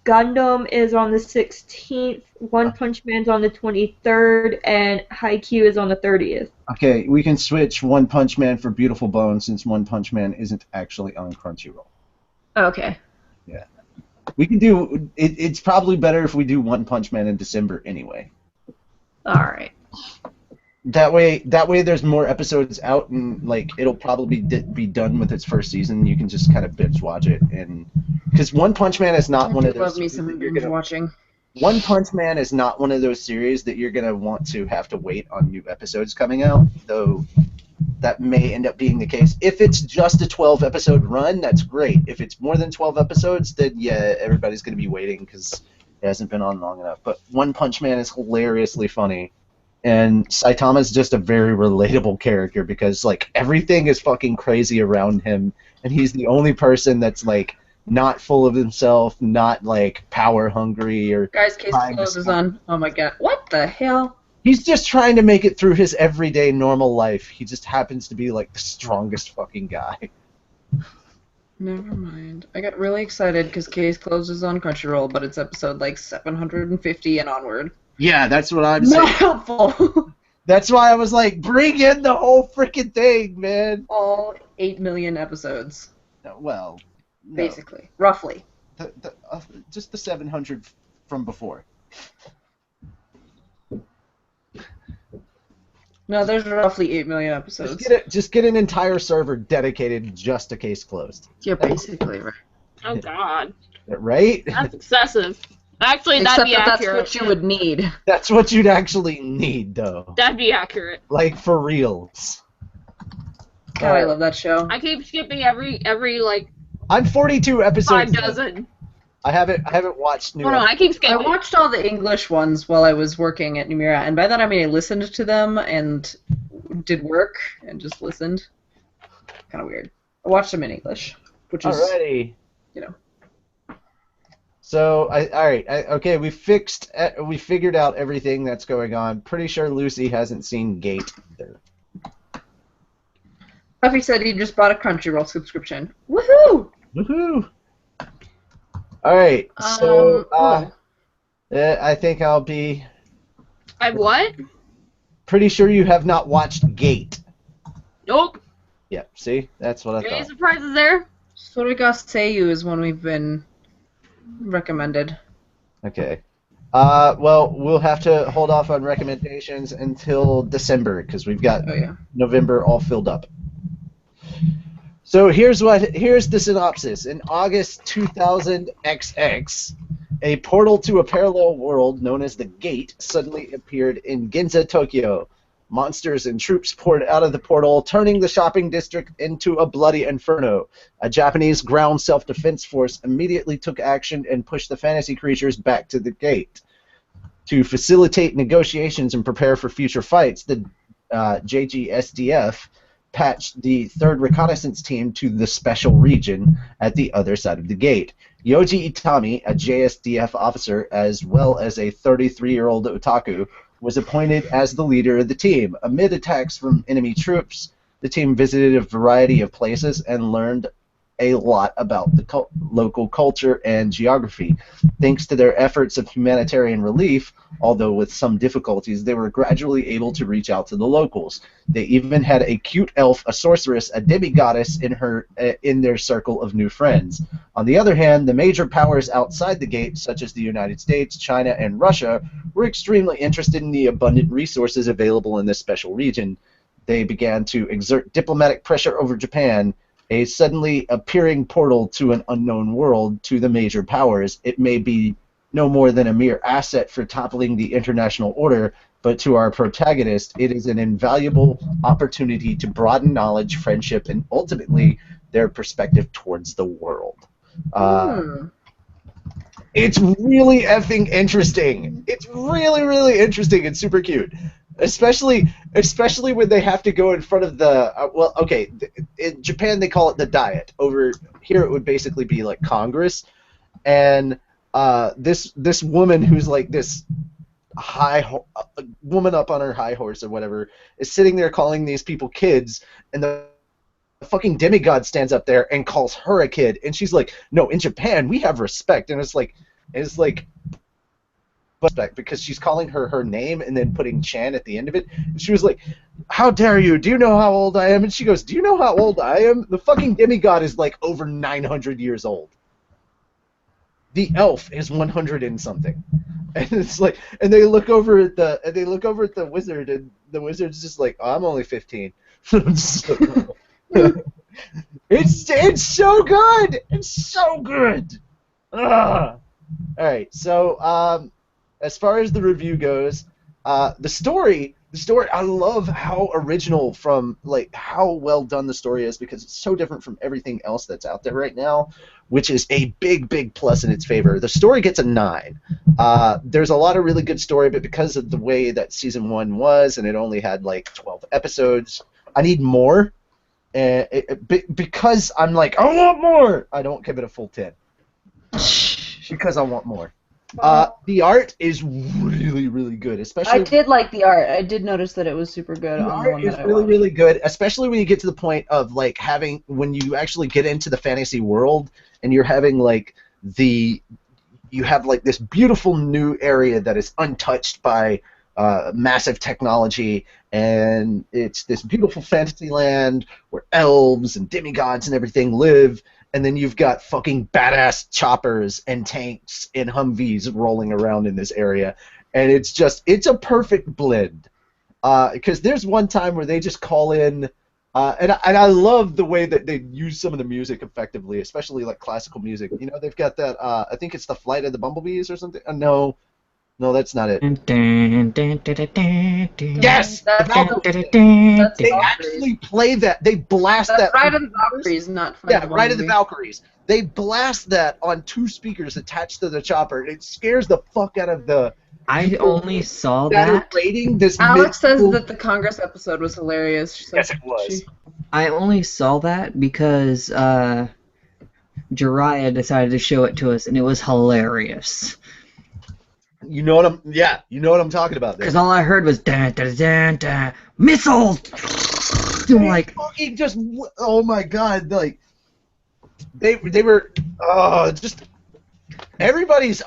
Gundam is on the 16th. One Punch Man's on the 23rd, and Haikyuu is on the 30th. Okay, we can switch One Punch Man for Beautiful Bones since One Punch Man isn't actually on Crunchyroll. Okay. Yeah. We can do it's probably better if we do One Punch Man in December anyway. All right. That way there's more episodes out, and like it'll probably be done with its first season. You can just kind of binge watch it, and because One Punch Man is not one of those. Love me some binge watching. One Punch Man is not one of those series that you're gonna want to have to wait on new episodes coming out, though. That may end up being the case. If it's just a 12-episode run, that's great. If it's more than 12 episodes, then yeah, everybody's gonna be waiting because it hasn't been on long enough. But One Punch Man is hilariously funny. And Saitama's just a very relatable character because like everything is fucking crazy around him, and he's the only person that's like not full of himself, not like power hungry or. Guys, case closes on. Oh my god, what the hell? He's just trying to make it through his everyday normal life. He just happens to be like the strongest fucking guy. Never mind. I got really excited because Case closes on Crunchyroll, but it's episode like 750 and onward. Yeah, that's what I'm saying. Not helpful. That's why I was like, bring in the whole freaking thing, man. All 8 million episodes. Well, no. Basically. Roughly. Just the 700 from before. No, there's roughly 8 million Just episodes. just get an entire server dedicated just to Case Closed. You're basically right. Oh God, Right? that's excessive. Actually, Except that'd be that that's accurate. what you would need. That's what you'd actually need, though. That'd be accurate. Like, for reals. God, I love that show. I keep skipping every like I'm 42 5 episodes. dozen. I haven't watched new. Oh no, I keep I skipping. watched all the English ones while I was working at Numira, and by that I mean I listened to them and did work and just listened. Kind of weird. I watched them in English, which is, Alrighty. you know. So okay. We figured out everything that's going on. Pretty sure Lucy hasn't seen Gate either. Puffy said he just bought a Crunchyroll subscription. Woohoo! Woohoo! All right. So oh. I think I'll be I what? pretty sure you have not watched Gate. Nope. Yep. See, that's what I Any thought. surprises there? Soriga Seiyu is one we've been recommended. Okay. Well, we'll have to hold off on recommendations until December because we've got Oh yeah. November all filled up. So here's the synopsis. In August 2000 XX, a portal to a parallel world known as the Gate suddenly appeared in Ginza, Tokyo. Monsters and troops poured out of the portal, turning the shopping district into a bloody inferno. A Japanese ground self-defense force immediately took action and pushed the fantasy creatures back to the Gate. To facilitate negotiations and prepare for future fights, the JGSDF patched the 3rd Reconnaissance Team to the Special Region at the other side of the Gate. Yoji Itami, a JSDF officer, as well as a 33-year-old otaku, was appointed as the leader of the team. Amid attacks from enemy troops, the team visited a variety of places and learned a lot about the local culture and geography. Thanks to their efforts of humanitarian relief, although with some difficulties, they were gradually able to reach out to the locals. They even had a cute elf, a sorceress, a demigoddess in their circle of new friends. On the other hand, the major powers outside the Gate, such as the United States, China, and Russia, were extremely interested in the abundant resources available in this special region. They began to exert diplomatic pressure over Japan, a suddenly appearing portal to an unknown world to the major powers. It may be no more than a mere asset for toppling the international order, but to our protagonist, it is an invaluable opportunity to broaden knowledge, friendship, and ultimately their perspective towards the world. It's really effing interesting. It's really, really interesting and super cute. Especially when they have to go in front of the in Japan they call it the Diet. Over here it would basically be like Congress, and this woman who's like this woman up on her high horse or whatever is sitting there calling these people kids, and the fucking demigod stands up there and calls her a kid, and she's like, no, in Japan we have respect, and it's like respect, because she's calling her name and then putting Chan at the end of it. And she was like, how dare you? Do you know how old I am? And she goes, do you know how old I am? The fucking demigod is like over 900 years old. The elf is 100 and something. And it's like, and they look over at the wizard, and the wizard's just like, oh, I'm only 15. It's so good. It's so good. Ugh. All right, so as far as the review goes, the story, I love how original how well done the story is, because it's so different from everything else that's out there right now, which is a big, big plus in its favor. The story gets a 9. There's a lot of really good story, but because of the way that Season 1 was, and it only had like 12 episodes, I need more. Because I'm like, I want more! I don't give it a full 10. Because I want more. The art is really, really good, especially. I did like the art. I did notice that it was super good. The art is really, really good, especially when you get to the point of like when you actually get into the fantasy world and you're having you have like this beautiful new area that is untouched by massive technology, and it's this beautiful fantasy land where elves and demigods and everything live. And then you've got fucking badass choppers and tanks and Humvees rolling around in this area. And it's a perfect blend. Because there's one time where they just call in, and I love the way that they use some of the music effectively, especially like classical music. You know, they've got that. I think it's the Flight of the Bumblebees or something. No, that's not it. Yes, That's they Valkyries. actually play that. They blast That's that. Ride of the Valkyries, not Flight Yeah, of the Ride of the Bumblebee. Valkyries. They blast that on 2 speakers attached to the chopper. It scares the fuck out of the I people only saw that are that. rating this. Alex says medieval- that the Congress episode was hilarious. She said Yes, it was. I only saw that because Jiraiya decided to show it to us, and it was hilarious. You know what I'm talking about. Because all I heard was missiles. I'm like, fucking just, oh my god, like they were just everybody is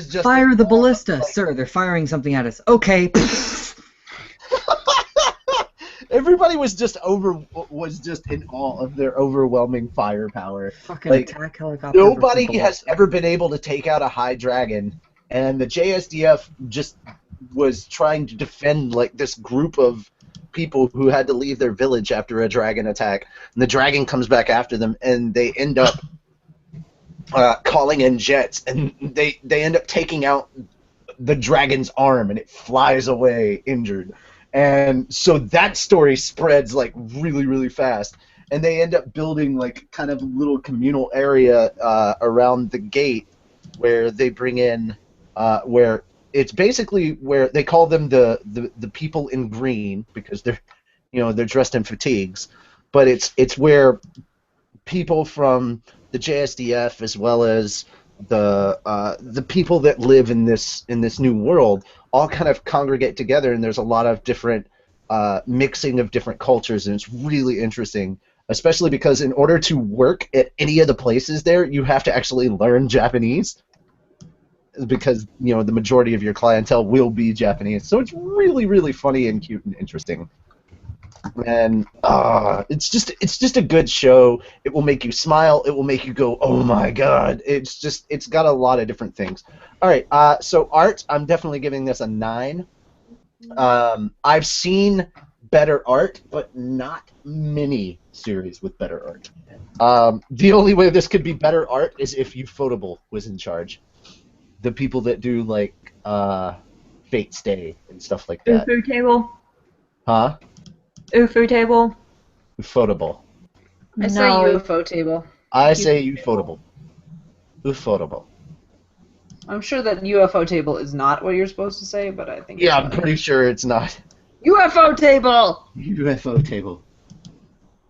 just fire the ballista, sir. They're firing something at us. Okay. Everybody was just in awe of their overwhelming firepower. Fucking Like, attack helicopter. Nobody versus has ballista. ever been able to take out a high dragon, and the JSDF just was trying to defend like this group of people who had to leave their village after a dragon attack, and the dragon comes back after them, and they end up calling in jets, and they end up taking out the dragon's arm, and it flies away injured. And so that story spreads like really, really fast, and they end up building like kind of a little communal area around the gate where they bring in where it's basically where they call them the people in green because they're dressed in fatigues, but it's where people from the JSDF as well as the people that live in this new world all kind of congregate together, and there's a lot of different mixing of different cultures, and it's really interesting, especially because in order to work at any of the places there, you have to actually learn Japanese because the majority of your clientele will be Japanese. So it's really, really funny and cute and interesting. And it's just a good show. It will make you smile. It will make you go, oh my god. It's got a lot of different things. All right. So art, I'm definitely giving this a 9. I've seen better art, but not many series with better art. The only way this could be better art is if Ufotable was in charge. The people that do like Fate's Day and stuff like that. Ufu table. Huh? Ufu table. Ufotable. I say No. UFO table. I say Ufotable. Ufotable. I'm sure that UFO table is not what you're supposed to say, but I think Yeah, it's I'm fine. pretty sure it's not. UFO table! UFO table.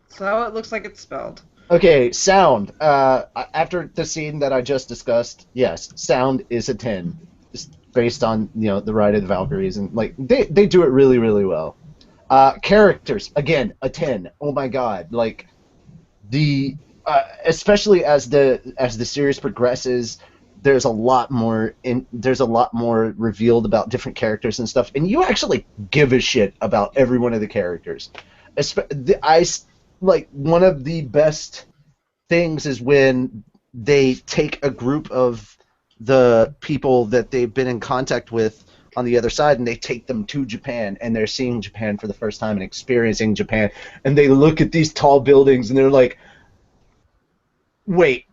So how it looks like it's spelled. Okay, sound. After the scene that I just discussed, yes, sound is a 10. Just based on, the Ride of the Valkyries, and like they do it really, really well. Characters, again, a 10. Oh my god. Like the especially as the series progresses, there's a lot more revealed about different characters and stuff, and you actually give a shit about every one of the characters. Like one of the best things is when they take a group of the people that they've been in contact with on the other side, and they take them to Japan, and they're seeing Japan for the first time and experiencing Japan, and they look at these tall buildings, and they're like, wait,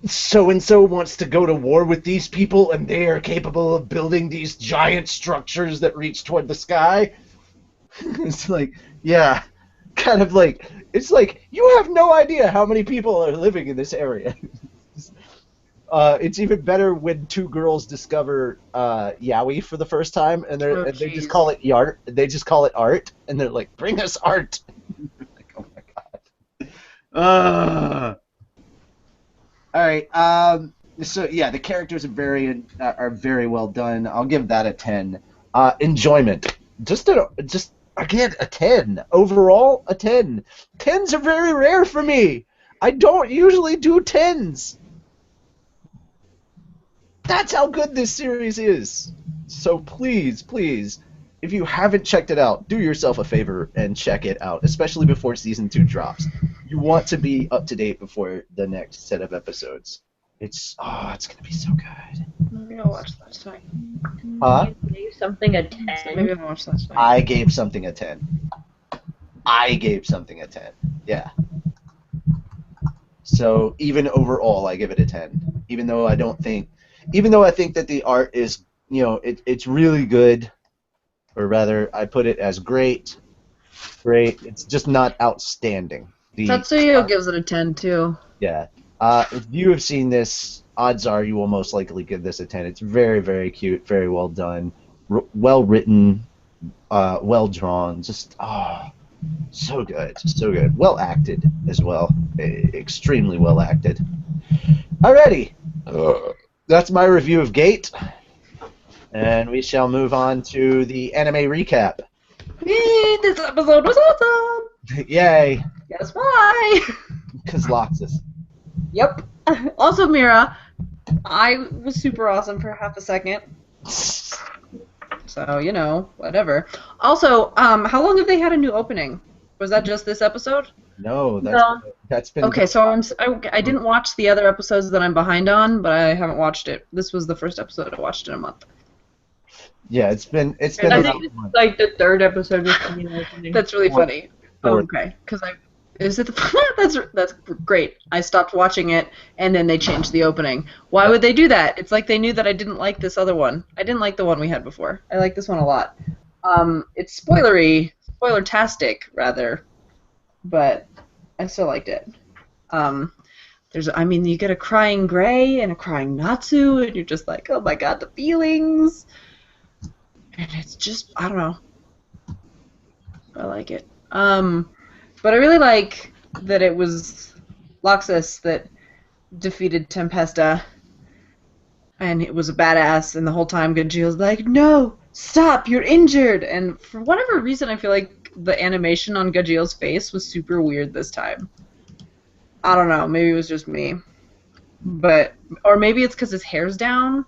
so-and-so wants to go to war with these people, and they are capable of building these giant structures that reach toward the sky? It's like, yeah, kind of like, it's like, you have no idea how many people are living in this area. It's even better when 2 girls discover yaoi for the first time, and they just call it yart. They just call it art, and they're like, "Bring us art." Like, oh my god. All right. So yeah, the characters are very well done. I'll give that a 10. Enjoyment, just again a 10. Overall, a 10. 10s are very rare for me. I don't usually do 10s. That's how good this series is. So please, if you haven't checked it out, do yourself a favor and check it out, especially before Season 2 drops. You want to be up to date before the next set of episodes. It's going to be so good. Maybe I'll watch that tonight. Huh? You gave something a So 10. maybe I'll watch that tonight. I gave something a 10. I gave something a 10. Yeah. So even overall, I give it a 10. Even though I think that the art is, it's really good, or rather, I put it as great. Great. It's just not outstanding. Tatsuya gives it a 10 too. Yeah. If you have seen this, odds are you will most likely give this a 10. It's very, very cute, very well done, well written, well drawn. Just, so good, so good. Well acted as well. Extremely well acted. Alrighty. That's my review of Gate. And we shall move on to the anime recap. Yay, this episode was awesome! Yay. Guess why? Because Loxus. Yep. Also, Mira, I was super awesome for half a second. So, whatever. Also, how long have they had a new opening? Was that just this episode? No, that's been... Okay, so I didn't watch the other episodes that I'm behind on, but I haven't watched it. This was the first episode I watched in a month. Yeah, it's been I about think a it's month. like the third episode was the new opening. That's really funny. Fourth. Okay, because that's great. I stopped watching it, and then they changed the opening. Why would they do that? It's like they knew that I didn't like this other one. I didn't like the one we had before. I like this one a lot. It's spoiler-tastic, rather, but I still liked it. You get a crying Gray and a crying Natsu, and you're just like, oh my god, the feelings. And it's just, I don't know. I like it. But I really like that it was Loxus that defeated Tempesta, and it was a badass, and the whole time Gajil's like, no, stop, you're injured! And for whatever reason, I feel like the animation on Gajil's face was super weird this time. I don't know, maybe it was just me. Or maybe it's because his hair's down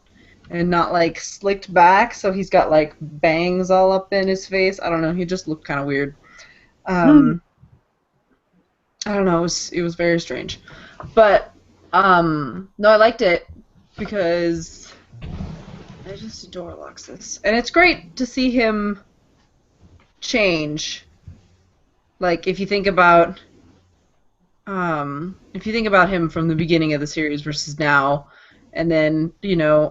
and not, like, slicked back, so he's got, like, bangs all up in his face. I don't know, he just looked kind of weird. I don't know, it was very strange. But, no, I liked it because I just adore Loxus. And it's great to see him change. Like, if you think about him from the beginning of the series versus now, and then,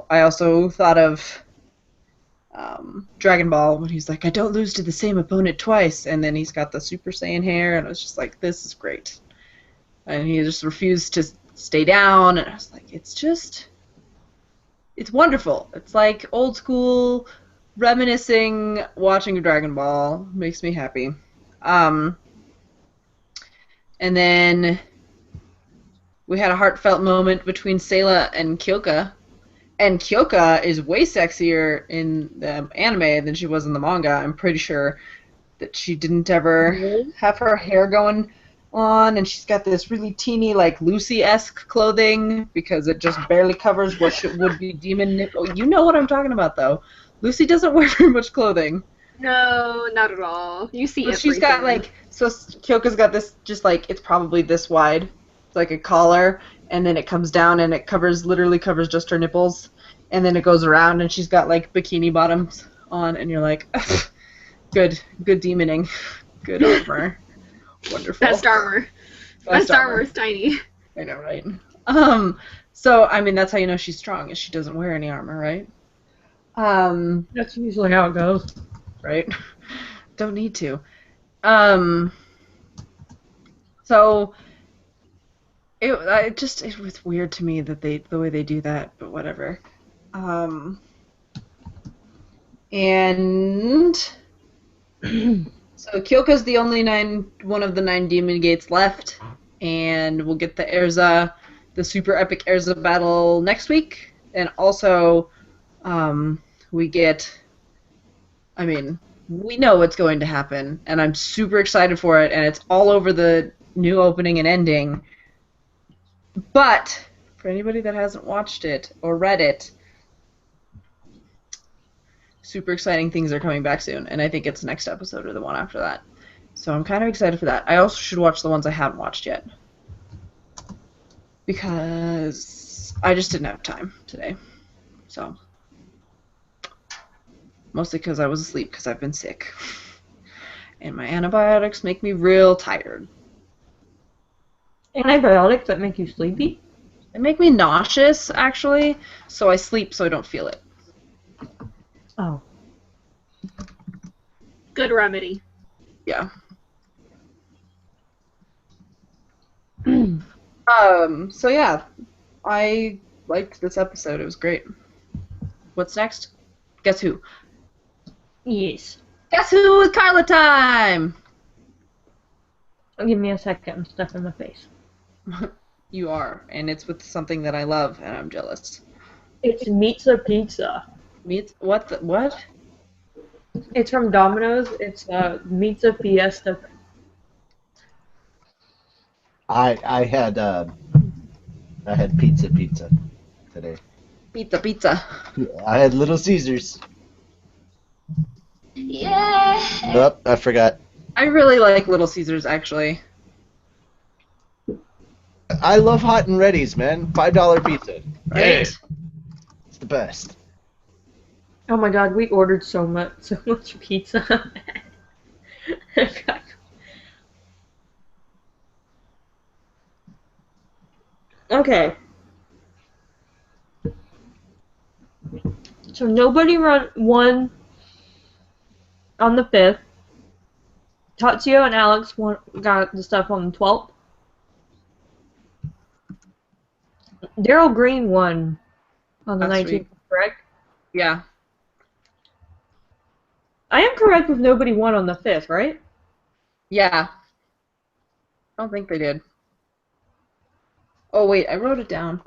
I also thought of Dragon Ball when he's like, I don't lose to the same opponent twice, and then he's got the Super Saiyan hair, and I was just like, this is great. And he just refused to stay down, and I was like, it's wonderful. It's like old school, reminiscing, watching Dragon Ball. Makes me happy. And then we had a heartfelt moment between Sayla and Kyoka. And Kyoka is way sexier in the anime than she was in the manga. I'm pretty sure that she didn't ever have her hair going on, and she's got this really teeny, like, Lucy-esque clothing because it just barely covers what would be demon nipple. You know what I'm talking about, though. Lucy doesn't wear very much clothing. No, not at all. You see But everything. she's got, like, so Kyoka's got this, just, like, it's probably this wide. It's like a collar, and then it comes down, and it literally covers just her nipples, and then it goes around, and she's got, like, bikini bottoms on, and you're like, good demoning. Good armor. Wonderful. Best armor. Best armor is tiny. I know, right? So, I mean, that's how you know she's strong, is she doesn't wear any armor, right? That's usually how it goes. Right? Don't need to. So it was weird to me that the way they do that, but whatever. And so Kyoka's the only one of the 9 demon gates left, and we'll get the super epic Erza battle next week, and also we know what's going to happen, and I'm super excited for it, and it's all over the new opening and ending. But for anybody that hasn't watched it or read it, super exciting things are coming back soon, and I think it's next episode or the one after that. So I'm kind of excited for that. I also should watch the ones I haven't watched yet, because I just didn't have time today. So Mostly because I was asleep because I've been sick. And my antibiotics make me real tired. Antibiotics that make you sleepy? They make me nauseous, actually, so I sleep so I don't feel it. Oh. Good remedy. Yeah. So yeah, I liked this episode. It was great. What's next? Guess Who? Yes. Guess Who with Carla time! Give me a second. I'm stuffing my face. You are, and it's with something that I love, and I'm jealous. It's Pizza. What? It's from Domino's. It's Pizza Fiesta. I had pizza today. Pizza. I had Little Caesars. Yeah. Oh, I forgot. I really like Little Caesars, actually. I love hot and ready's, man. $5 pizza. Right? Yeah. It's the best. Oh my god, we ordered so much pizza. Okay. So nobody won on the 5th. Tatsuo and Alex got the stuff on the 12th. Daryl Green won on the Last 19th, week. correct? Yeah. I am correct if nobody won on the 5th, right? Yeah. I don't think they did. Oh, wait, I wrote it down.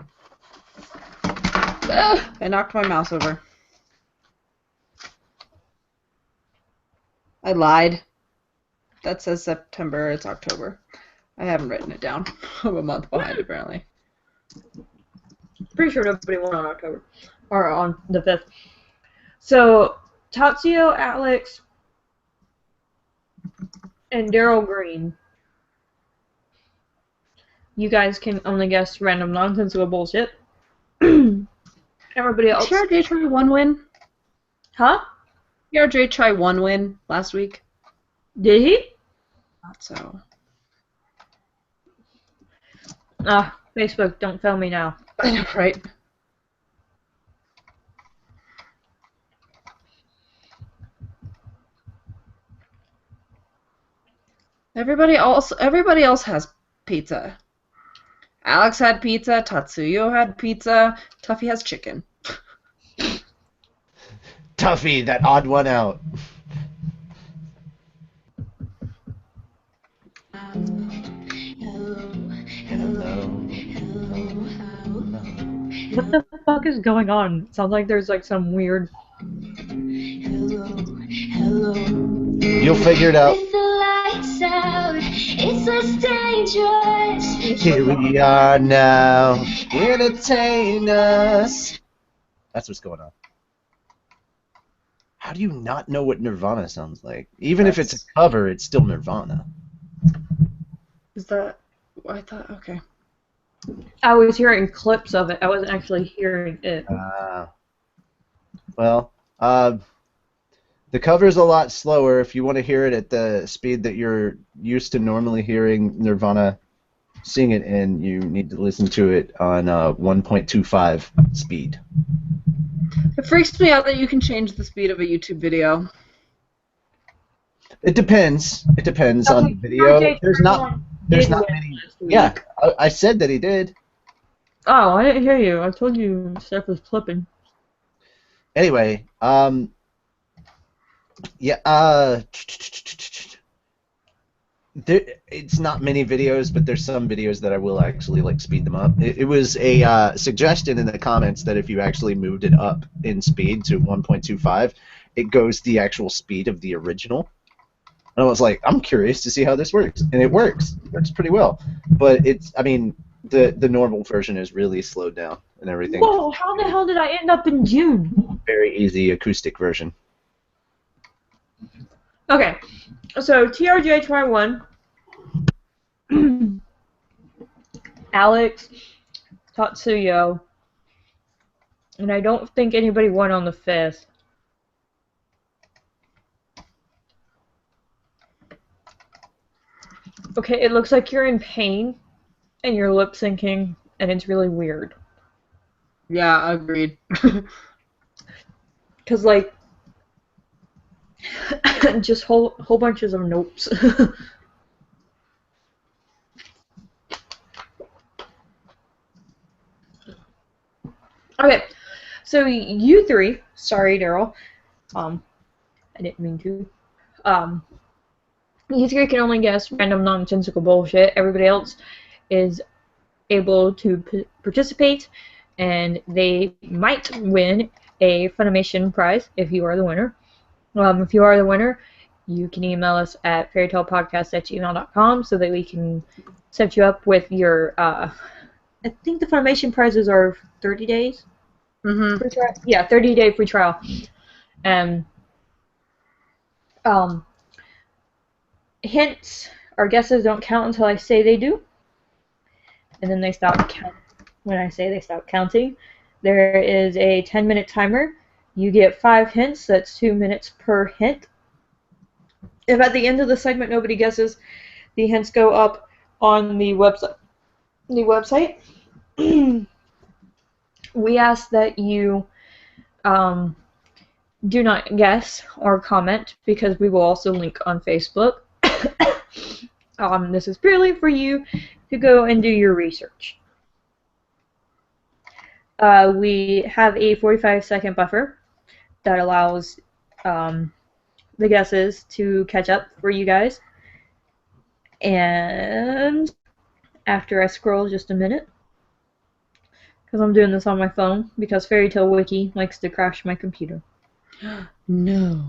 Ugh, I knocked my mouse over. I lied. That says September, it's October. I haven't written it down. I'm a month behind, apparently. Pretty sure nobody won on October. Or on the 5th. So, Tatsuo, Alex, and Daryl Green. You guys can only guess random nonsensical bullshit. Everybody else. Did TRJ try one win? Huh? TRJ try one win last week? Did he? Not so. Ah, Facebook, don't fail me now. I know, right? Everybody else has pizza. Alex had pizza, Tatsuyo had pizza, Tuffy has chicken. Tuffy, that odd one out. What the fuck is going on? Sounds like there's like some weird... You'll figure it out. With the lights out, it's less dangerous. Here we are now. Entertain us. That's what's going on. How do you not know what Nirvana sounds like? Even if it's a cover, it's still Nirvana. Is that... I thought... Okay. I was hearing clips of it. I wasn't actually hearing it. Well, the cover's a lot slower. If you want to hear it at the speed that you're used to normally hearing Nirvana sing it in, you need to listen to it on 1.25 speed. It freaks me out that you can change the speed of a YouTube video. It depends. It depends on the video. There's not many. Yeah, I said that he did. Oh, I didn't hear you. I told you stuff was clipping. Anyway, yeah, it's not many videos, but there's some videos that I will actually like speed them up. It was a suggestion in the comments that if you actually moved it up in speed to 1.25, it goes the actual speed of the original. And I was like, I'm curious to see how this works, and it works. It works pretty well. But I mean, the normal version is really slowed down and everything. Whoa! How the hell did I end up in June? Very easy acoustic version. Okay, so TRJ try one. Alex, Tatsuyo, and I don't think anybody won on the 5th. Okay, it looks like you're in pain and you're lip syncing, and it's really weird. Yeah, agreed. Cause like, just whole bunches of nopes. Okay, so you three, sorry, Daryl. I didn't mean to. You three can only guess random nonsensical bullshit. Everybody else is able to participate, and they might win a Funimation prize if you are the winner. If you are the winner, you can email us at fairytalepodcast@gmail.com so that we can set you up with your. I think the Funimation prizes are 30 days. Mm-hmm. Free trial? Yeah, 30-day free trial. And hints or guesses don't count until I say they do. And then they stop counting. When I say they stop counting, there is a 10-minute timer. You get 5 hints. That's 2 minutes per hint. If at the end of the segment nobody guesses, the hints go up on the website. We ask that you do not guess or comment because we will also link on Facebook. This is purely for you to go and do your research. We have a 45-second buffer that allows the guesses to catch up for you guys. And after I scroll just a minute, because I'm doing this on my phone, because Fairy Tale Wiki likes to crash my computer. No.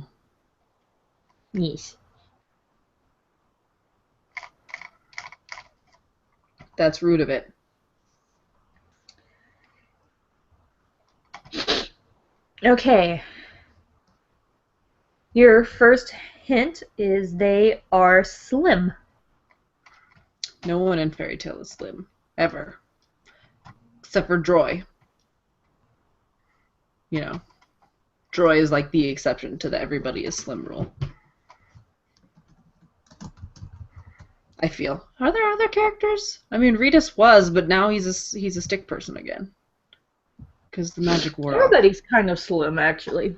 Yes. That's rude of it. Okay. Your first hint is they are slim. No one in Fairy Tale is slim. Ever. Except for Droy. You know. Droy is like the exception to the everybody is slim rule. I feel. Are there other characters? I mean, Reedus was, but now he's a stick person again. Because the magic wore off. Everybody's kind of slim, actually.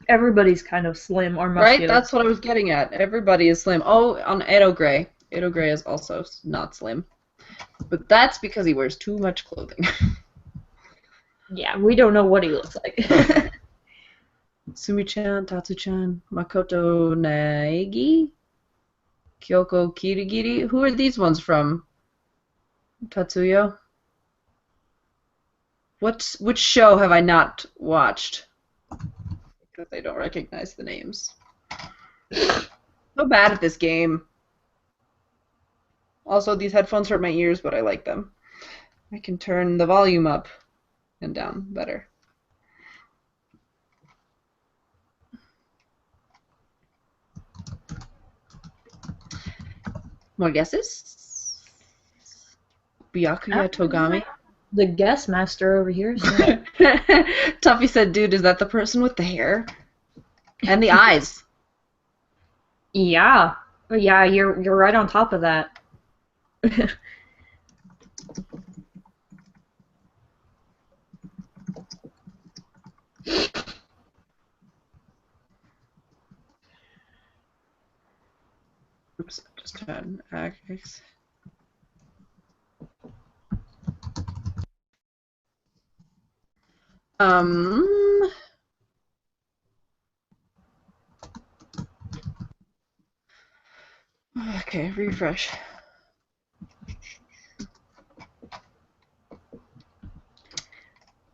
Everybody's kind of slim or muscular. Right? That's what I was getting at. Everybody is slim. Oh, on Edo Gray. Edo Gray is also not slim. But that's because he wears too much clothing. Yeah, we don't know what he looks like. Sumi-chan, Tatsu-chan, Makoto Naegi, Kyoko Kirigiri. Who are these ones from? Tatsuyo? Which show have I not watched? Because I don't recognize the names. So bad at this game. Also, these headphones hurt my ears, but I like them. I can turn the volume up and down better. More guesses? Byakuya Togami? The guest master over here. So. Tuffy said, dude, is that the person with the hair? And the eyes. Yeah. Yeah, you're right on top of that. Oops, I just had X. Okay, refresh.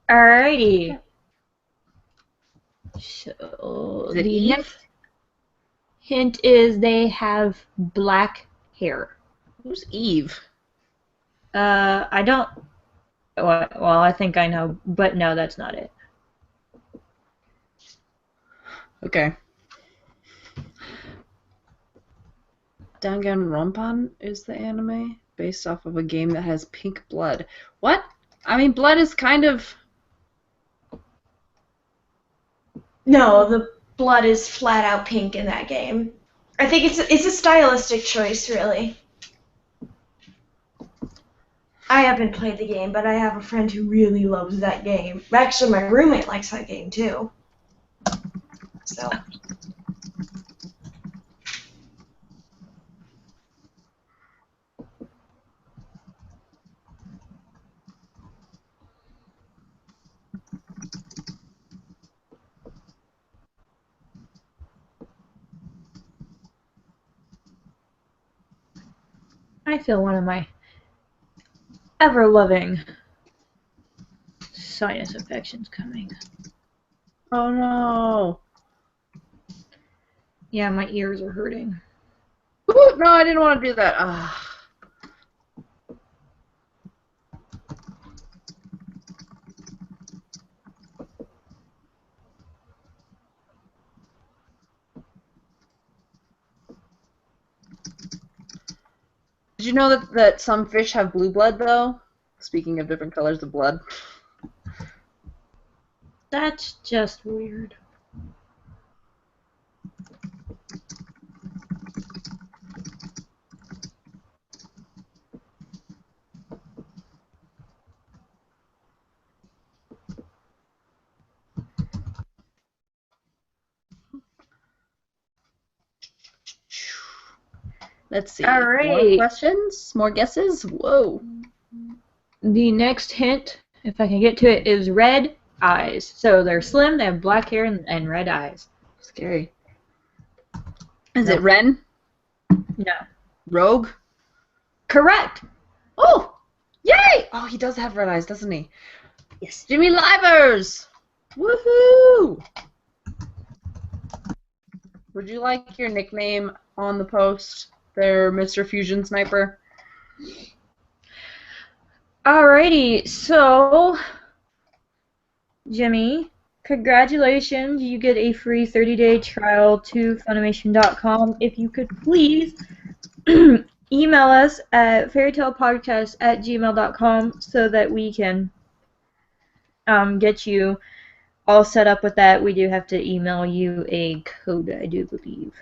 Alrighty. So Is it the Eve? hint is they have black hair. Who's Eve? I don't. Well, I think I know, but no, that's not it. Okay. Danganronpan is the anime based off of a game that has pink blood. What? I mean, blood is kind of... No, the blood is flat out pink in that game. I think it's a stylistic choice, really. I haven't played the game, but I have a friend who really loves that game. Actually, my roommate likes that game too. So. I feel one of my ever-loving sinus infections coming. Oh no. Yeah, my ears are hurting. Ooh, no, I didn't want to do that. Ah. Did you know that some fish have blue blood, though? Speaking of different colors of blood. That's just weird. Let's see. All More right. questions? More guesses? Whoa. The next hint, if I can get to it, is red eyes. So they're slim, they have black hair, and red eyes. Scary. Is No. it Ren? No. Rogue? Correct! Oh! Yay! Oh, he does have red eyes, doesn't he? Yes. Jimmy Livers! Woohoo! Would you like your nickname on the post there, Mr. Fusion Sniper? Alrighty, so Jimmy, congratulations. You get a free 30-day trial to Funimation.com. If you could please email us at fairytalepodcast@gmail.com so that we can get you all set up with that. We do have to email you a code, I do believe.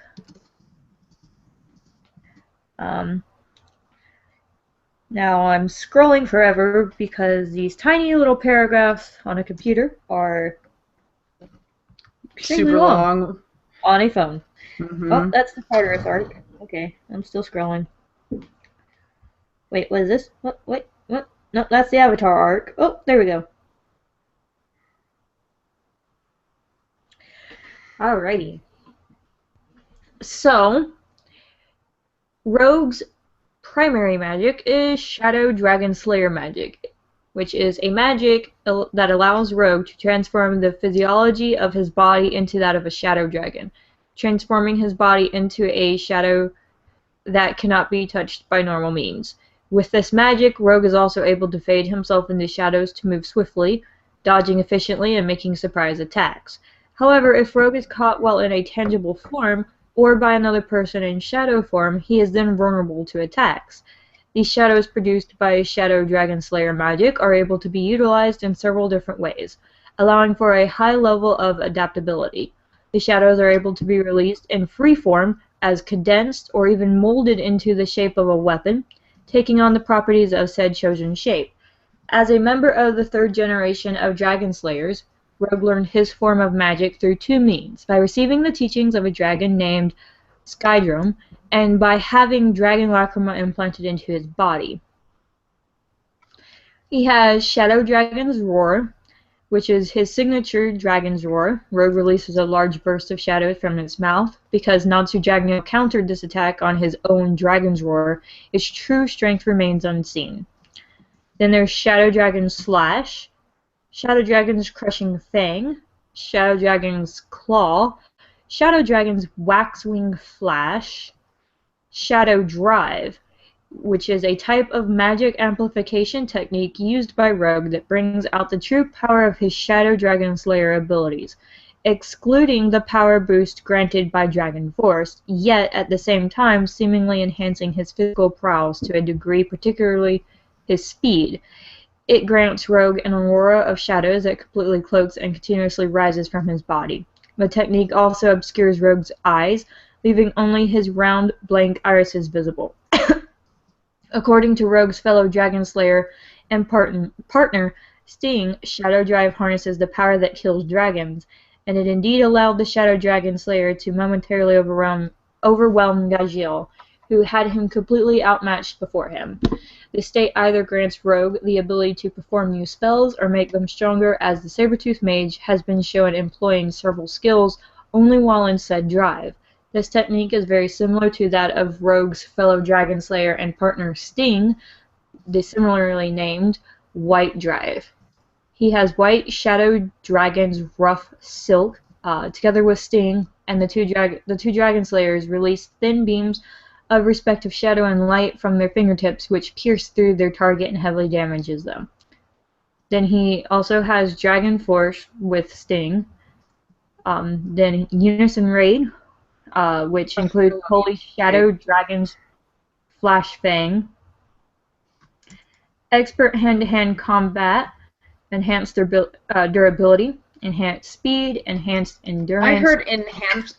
Now I'm scrolling forever because these tiny little paragraphs on a computer are extremely Super long. on a phone. Mm-hmm. Oh, that's the Tartarus arc. Okay, I'm still scrolling. Wait, what is this? What? Wait, what? No, that's the Avatar arc. Oh, there we go. Alrighty. So, Rogue's primary magic is Shadow Dragon Slayer magic, which is a magic that allows Rogue to transform the physiology of his body into that of a shadow dragon, transforming his body into a shadow that cannot be touched by normal means. With this magic, Rogue is also able to fade himself into shadows to move swiftly, dodging efficiently and making surprise attacks. However, if Rogue is caught while in a tangible form, or by another person in shadow form, he is then vulnerable to attacks. These shadows produced by Shadow Dragon Slayer magic are able to be utilized in several different ways, allowing for a high level of adaptability. The shadows are able to be released in free form, as condensed or even molded into the shape of a weapon, taking on the properties of said chosen shape. As a member of the third generation of Dragon Slayers, Rogue learned his form of magic through two means: by receiving the teachings of a dragon named Skydrome, and by having Dragon Lacrima implanted into his body. He has Shadow Dragon's Roar, which is his signature Dragon's Roar. Rogue releases a large burst of shadows from its mouth. Because Natsu Jagno countered this attack on his own Dragon's Roar, its true strength remains unseen. Then there's Shadow Dragon's Slash, Shadow Dragon's Crushing Fang, Shadow Dragon's Claw, Shadow Dragon's Waxwing Flash, Shadow Drive, which is a type of magic amplification technique used by Rogue that brings out the true power of his Shadow Dragon Slayer abilities, excluding the power boost granted by Dragon Force, yet at the same time seemingly enhancing his physical prowess to a degree, particularly his speed. It grants Rogue an aura of shadows that completely cloaks and continuously rises from his body. The technique also obscures Rogue's eyes, leaving only his round, blank irises visible. According to Rogue's fellow Dragon Slayer and partner, Sting, Shadow Drive harnesses the power that kills dragons, and it indeed allowed the Shadow Dragon Slayer to momentarily overwhelm Gajiel, who had him completely outmatched before him. The state either grants Rogue the ability to perform new spells or make them stronger, as the Sabertooth Mage has been shown employing several skills only while in said drive. This technique is very similar to that of Rogue's fellow Dragon Slayer and partner Sting, the similarly named White Drive. He has White Shadow Dragon's rough silk, together with Sting, and the two Dragon Slayers release thin beams of respective shadow and light from their fingertips, which pierce through their target and heavily damages them. Then he also has Dragon Force with Sting, then Unison Raid, which includes Holy Shadow Dragon's Flash Fang, Expert Hand-to-Hand Combat, Enhanced Durability, Enhanced Speed, Enhanced Endurance. I heard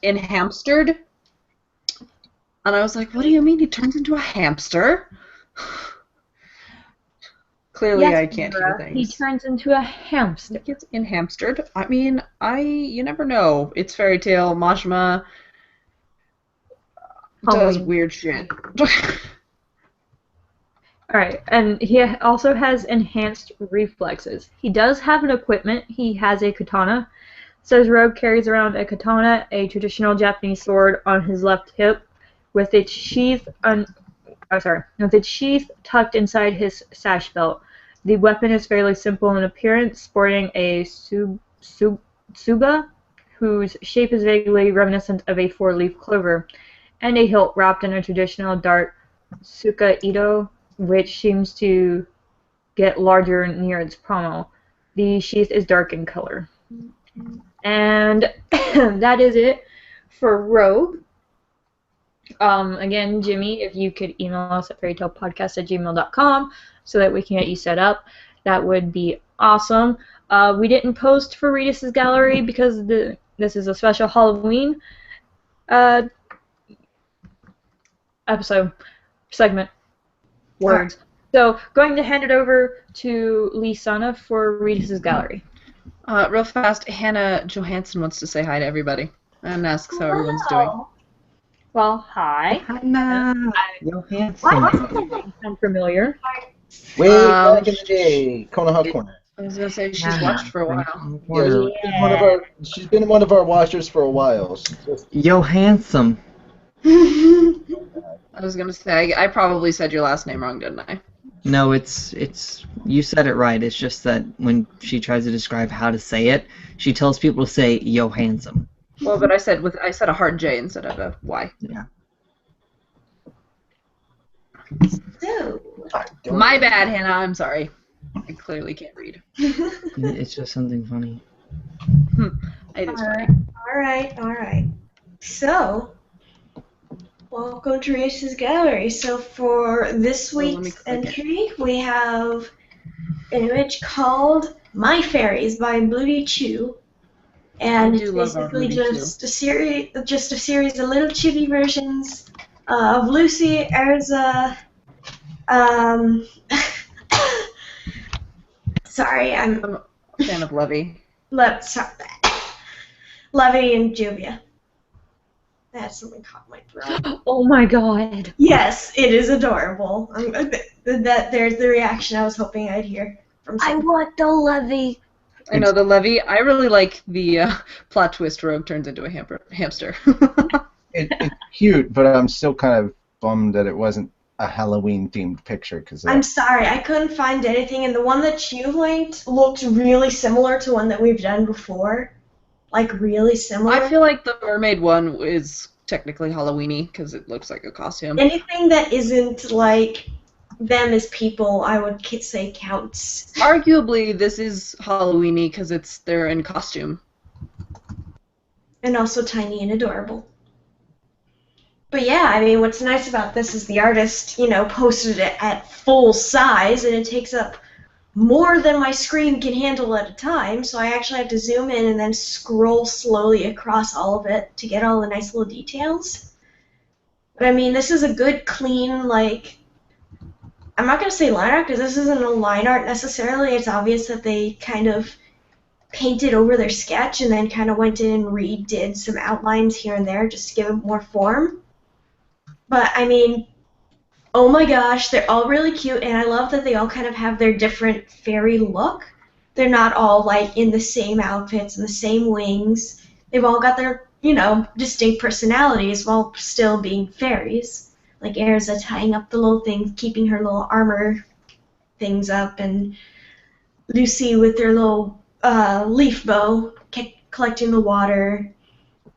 enhamstered, and I was like, what do you mean he turns into a hamster? Clearly yes, I can't hear Laura, things. He turns into a hamster. He gets enhamstered. I mean, you never know. It's fairy tale. Mashima does weird shit. Alright, and he also has enhanced reflexes. He does have an equipment. He has a katana. Says Rogue carries around a katana, a traditional Japanese sword, on his left hip, with its sheath tucked inside his sash belt. The weapon is fairly simple in appearance, sporting a tsuga, whose shape is vaguely reminiscent of a four-leaf clover, and a hilt wrapped in a traditional dark suka-ito, which seems to get larger near its pommel. The sheath is dark in color. And that is it for Rogue. Again, Jimmy, if you could email us at fairytalepodcast@gmail.com so that we can get you set up, that would be awesome. We didn't post for Reedus Gallery because this is a special Halloween segment. Words. So, going to hand it over to Lisana for Reedus Gallery. Real fast, Hannah Johansson wants to say hi to everybody and asks how everyone's doing. Well, hi. Hannah Johansson. I'm familiar. Way back in the day, Konoha Corner. I was gonna say she's watched for a while. Yeah, she's been one of our watchers for a while. Johansson. I was gonna say I probably said your last name wrong, didn't I? No, it's you said it right. It's just that when she tries to describe how to say it, she tells people to say Johansson. Well, but I said a hard J instead of a Y. Yeah. So, My bad, Hannah. I'm sorry. I clearly can't read. It's just something funny. It is funny. Alright. So, welcome to Reedus Gallery. So for this week's entry, we have an image called My Fairies by Bloody Chew. And it's basically just a series of little chibi versions of Lucy, Erza, sorry, I'm a fan of Levy. Levy and Juvia. That something caught my throat. Oh my god. Yes, it is adorable. There's the reaction I was hoping I'd hear from someone. I want the Levy. I know the Levy. I really like the plot twist Rogue turns into a hamster. It's cute, but I'm still kind of bummed that it wasn't a Halloween-themed picture. I'm sorry, I couldn't find anything, and the one that you linked looked really similar to one that we've done before. Like, really similar. I feel like the mermaid one is technically Halloween-y because it looks like a costume. Anything that isn't, like, them as people, I would say counts. Arguably, this is Halloween-y because they're in costume. And also tiny and adorable. But yeah, I mean, what's nice about this is the artist, posted it at full size, and it takes up more than my screen can handle at a time, so I actually have to zoom in and then scroll slowly across all of it to get all the nice little details. But I mean, this is a good, clean, like, I'm not going to say line art because this isn't a line art necessarily. It's obvious that they kind of painted over their sketch and then kind of went in and redid some outlines here and there just to give it more form. But I mean, oh my gosh, they're all really cute, and I love that they all kind of have their different fairy look. They're not all like in the same outfits and the same wings. They've all got their, distinct personalities while still being fairies. Like Erza tying up the little things, keeping her little armor things up, and Lucy with her little leaf bow, collecting the water,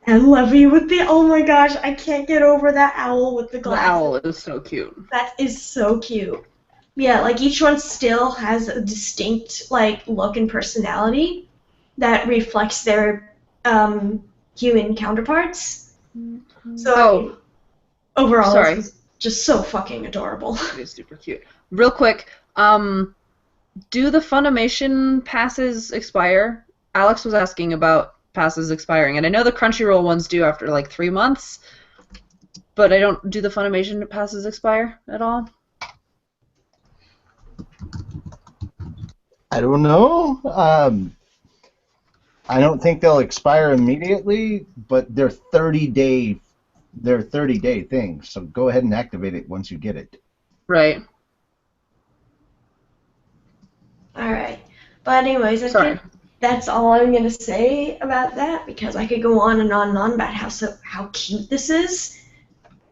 and Levy with the, oh my gosh, I can't get over that owl with the glasses. The owl is so cute. That is so cute. Yeah, like each one still has a distinct like look and personality that reflects their human counterparts. So overall, sorry. It's just so fucking adorable. It is super cute. Real quick, do the Funimation passes expire? Alex was asking about passes expiring, and I know the Crunchyroll ones do after like 3 months, but I don't. Do the Funimation passes expire at all? I don't know. I don't think they'll expire immediately, but they're 30-day things. So go ahead and activate it once you get it. Right. All right, but anyways, I think that's all I'm gonna say about that because I could go on and on and on about how cute this is,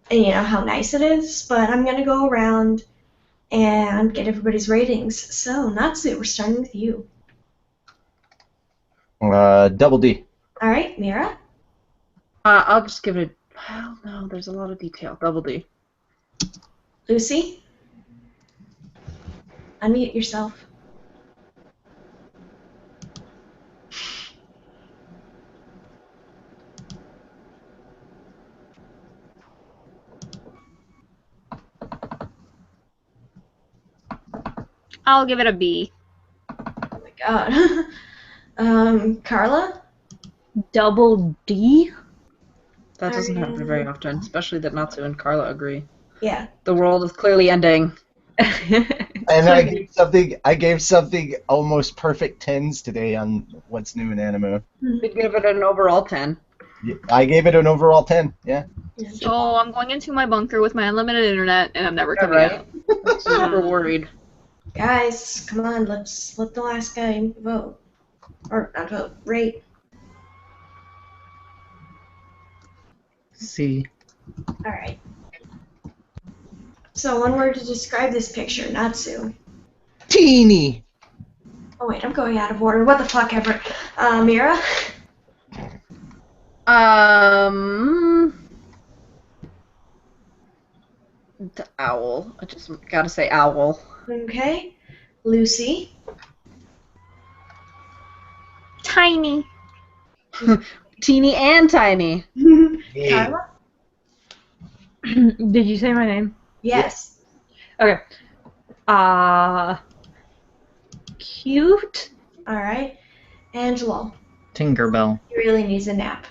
and how nice it is. But I'm gonna go around and get everybody's ratings. So Natsu, we're starting with you. Double D. All right, Mira. I'll just give it. Well, no, there's a lot of detail. Double D. Lucy. Unmute yourself. I'll give it a B. Oh my god. Carla? Double D? That doesn't happen very often, especially that Natsu and Carla agree. Yeah. The world is clearly ending. And I gave something almost perfect 10s today on What's New in Animoo. We'd give it an overall 10. I gave it an overall 10, yeah. So I'm going into my bunker with my unlimited internet, and I'm never coming out. I'm super worried. Guys, come on, let's let the last guy vote. Or not vote, rate. C. Alright. So one word to describe this picture, Natsu. Teeny! Oh wait, I'm going out of order. What the fuck ever. Mira? The owl. I just gotta say owl. Okay. Lucy? Tiny. Teeny and tiny. Carla? Did you say my name? Yes. Okay. Cute? Alright. Angelo. Tinkerbell. He really needs a nap.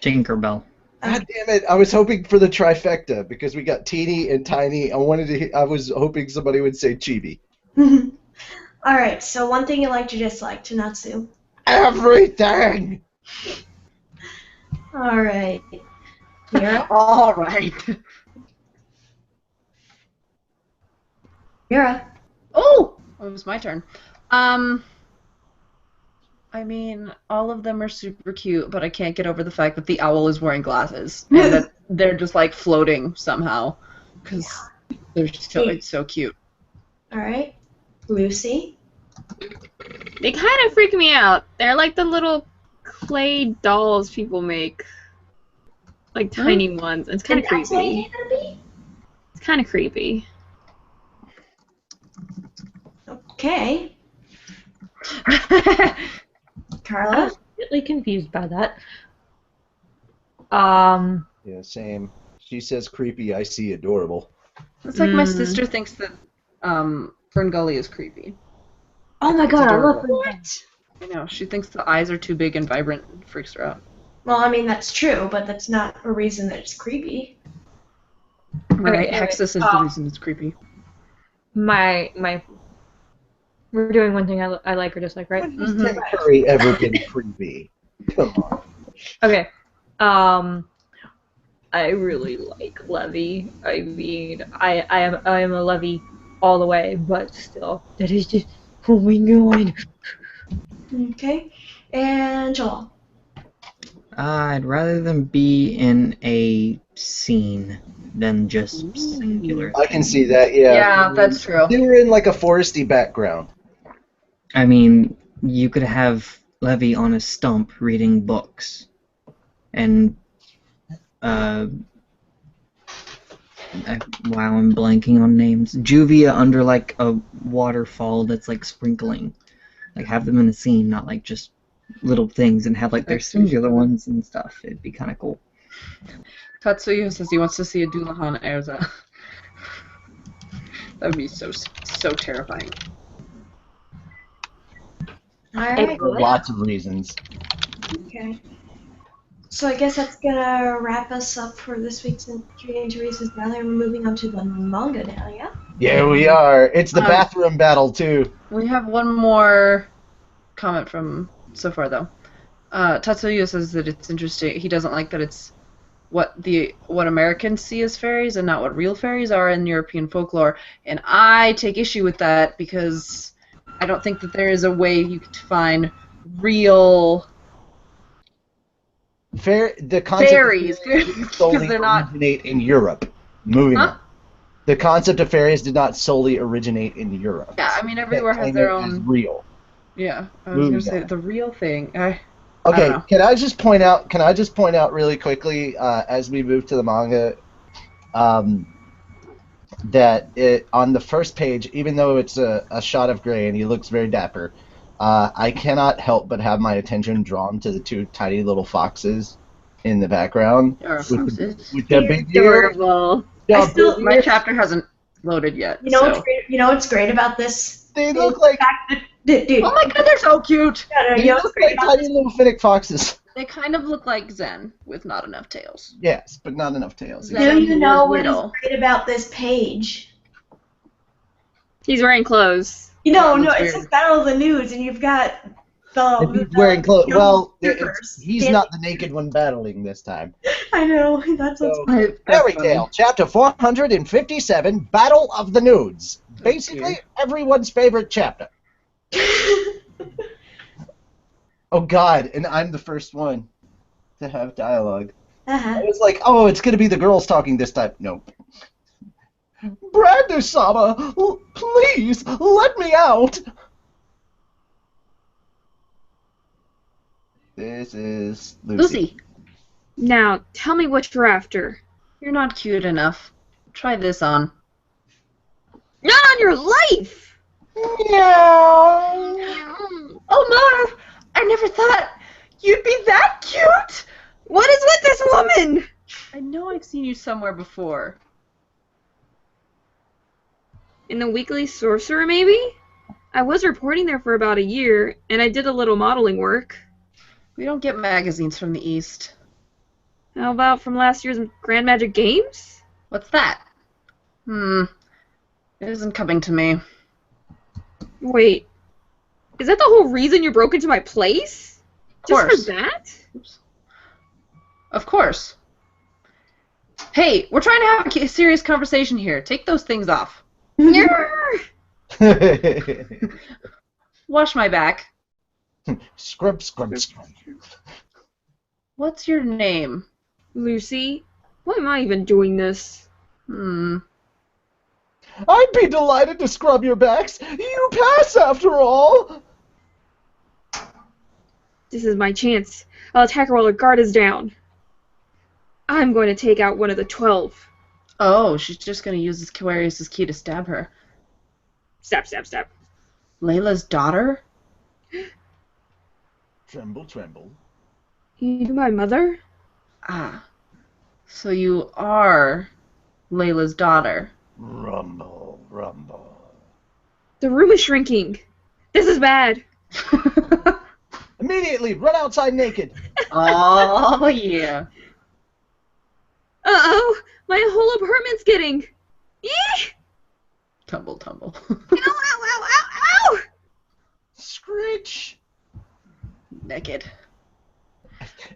Tinkerbell. God damn it! I was hoping for the trifecta because we got teeny and tiny. I was hoping somebody would say chibi. Alright, so one thing you liked or disliked to Natsu. Everything. Alright. Mira? Alright. Mira? Oh! It was my turn. I mean, all of them are super cute, but I can't get over the fact that the owl is wearing glasses and that they're just like floating somehow because it's so cute. Alright. Lucy? They kind of freak me out. They're like the little clay dolls people make. Like tiny ones. It's kind of creepy. It's kind of creepy. Okay. I Carla? was really confused by that. Yeah, same. She says creepy. I see adorable. It's like my sister thinks that Fern Gully is creepy. Oh my god, I love adorable. What? I know. She thinks the eyes are too big and vibrant and freaks her out. Well, I mean, that's true, but that's not a reason that it's creepy. Right, Okay, Hexus is the reason it's creepy. My we're doing one thing I like or dislike, right? When has Tim Curry ever been creepy? Come on. Okay. I really like Levy. I mean, I am a Levy all the way, but still, that is just, oh my god. Okay. And Joel. I'd rather them be in a scene than just singular. I can see that, yeah. Yeah, that's true. They were in like a foresty background. I mean, you could have Levy on a stump reading books, and wow, I'm blanking on names. Juvia under like a waterfall that's like sprinkling. Like have them in a scene, not like just little things, and have like their singular ones and stuff. It'd be kind of cool. Tatsuya says he wants to see a Dullahan Erza. That would be so terrifying. Alright. For lots of reasons. Okay. So I guess that's gonna wrap us up for this week's entry in Teresa's Gallery. We're moving on to the manga now, yeah? Yeah, we are. It's the bathroom battle, too. We have one more comment from so far, though. Tatsuya says that it's interesting. He doesn't like that it's what Americans see as fairies and not what real fairies are in European folklore. And I take issue with that because I don't think that there is a way you could find real The concept fairies of fairies because solely they're not. originate in Europe. Moving on. The concept of fairies did not solely originate in Europe. Yeah, I mean everywhere has Claim their it as own. real. Yeah, I was Moving gonna say on. the real thing. I Okay, don't know. can I just point out really quickly as we move to the manga that it on the first page, even though it's a shot of Gray and he looks very dapper, I cannot help but have my attention drawn to the two tiny little foxes in the background There are with foxes. the big ears. Adorable. Yeah, I still- big My ears. chapter hasn't loaded yet. You know so. what's great? You know what's great about this? They look like Dude, Oh my god, they're so cute! they you know what's look great like about tiny little finnick foxes. They kind of look like Zen with not enough tails. Yes, but not enough tails. Zen Do you know is what is little. great about this page? He's wearing clothes. You know, That no, looks it weird. says Battle of the Nudes, and you've got If he's wearing clothes. you know, Well, strippers. he's Yeah. not the naked one battling this time. I know, that's what's So, That's Fairy funny. Tale, chapter 457, Battle of the Nudes. Basically, everyone's favorite chapter. Oh God, and I'm the first one to have dialogue. I was like, oh, it's gonna be the girls talking this time. Nope. Brandon-sama, please let me out. This is Lucy, Now, tell me what you're after. you're not cute enough. Try this on. Not on your life! Meow. Oh, Mara! I never thought you'd be that cute! What is with this woman? I know I've seen you somewhere before. In the Weekly Sorcerer, maybe? I was reporting there for about a year, and I did a little modeling work. We don't get magazines from the East. How about from last year's Grand Magic Games? What's that? It isn't coming to me. Wait, is that the whole reason you broke into my place? Of course. Just for that? Oops. Of course. Hey, we're trying to have a serious conversation here. Take those things off. Wash my back. Scrub, scrub, scrub. What's your name? Lucy, why am I even doing this? I'd be delighted to scrub your backs. You pass, after all. This is my chance. I'll attack her while her guard is down. I'm going to take out one of the 12. Oh, she's just going to use this Aquarius' key to stab her. Stab, stab, stab. Layla's daughter? Tremble, tremble. You my mother? Ah. So you are Layla's daughter. Rumble, rumble. The room is shrinking. This is bad. Immediately, run outside naked. Oh, yeah. Uh-oh! My whole apartment's getting... Eek! Tumble, tumble. Ow, ow, ow, ow, ow! Screech! Naked.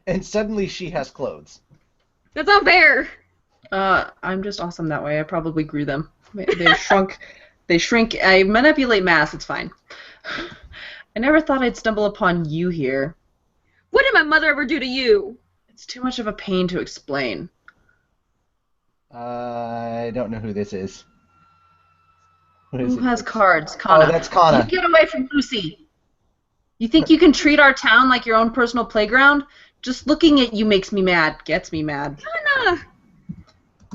And suddenly she has clothes. That's not fair! I'm just awesome that way. I probably grew them. They shrunk. They shrink. I manipulate mass. It's fine. I never thought I'd stumble upon you here. What did my mother ever do to you? It's too much of a pain to explain. I don't know who this is. Who has cards? Kana. Oh, that's Kana. You get away from Lucy. You think you can treat our town like your own personal playground? Just looking at you makes me mad. Gets me mad. Kana!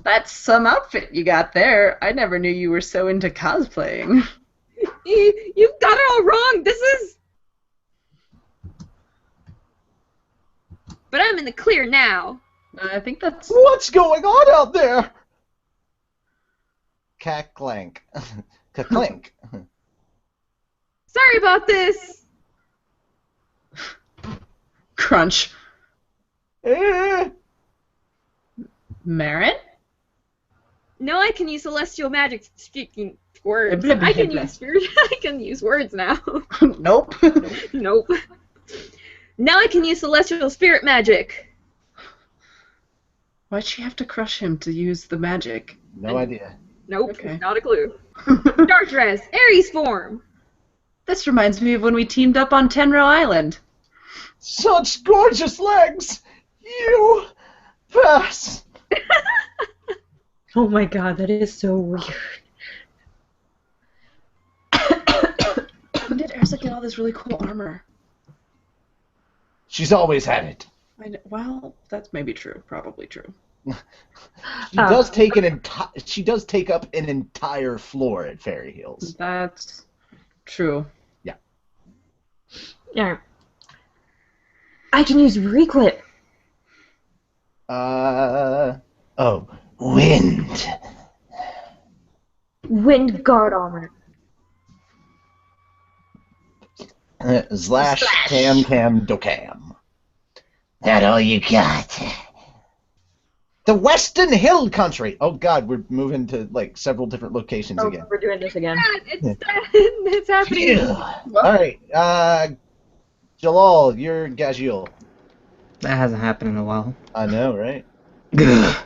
That's some outfit you got there. I never knew you were so into cosplaying. You've got it all wrong. This is... But I'm in the clear now. I think that's... What's going on out there? Cack-clank. Ka-clink. Sorry about this. Crunch. Eh. Marin? No, I can use celestial magic speaking words. Blah, blah, I can blah. use spirit. I can use words now. Nope. Nope. Now I can use celestial spirit magic. Why'd she have to crush him to use the magic? No idea. Nope. Okay. Not a clue. Dark dress. Aries form. This reminds me of when we teamed up on Tenro Island. Such gorgeous legs! You pass! Oh my god, that is so weird. When did Erza get all this really cool armor? She's always had it. Well, that's maybe true. Probably true. She does take she does take up an entire floor at Fairy Hills. That's true. Yeah. I can use Reclip. Oh, wind. Wind guard armor. Slash cam cam docam. That all you got? The Western Hill Country. Oh God, we're moving to like several different locations again. We're doing this again. It's happening. Phew. All right, Jalal, you're Gajiel. That hasn't happened in a while. I know, right? Gah.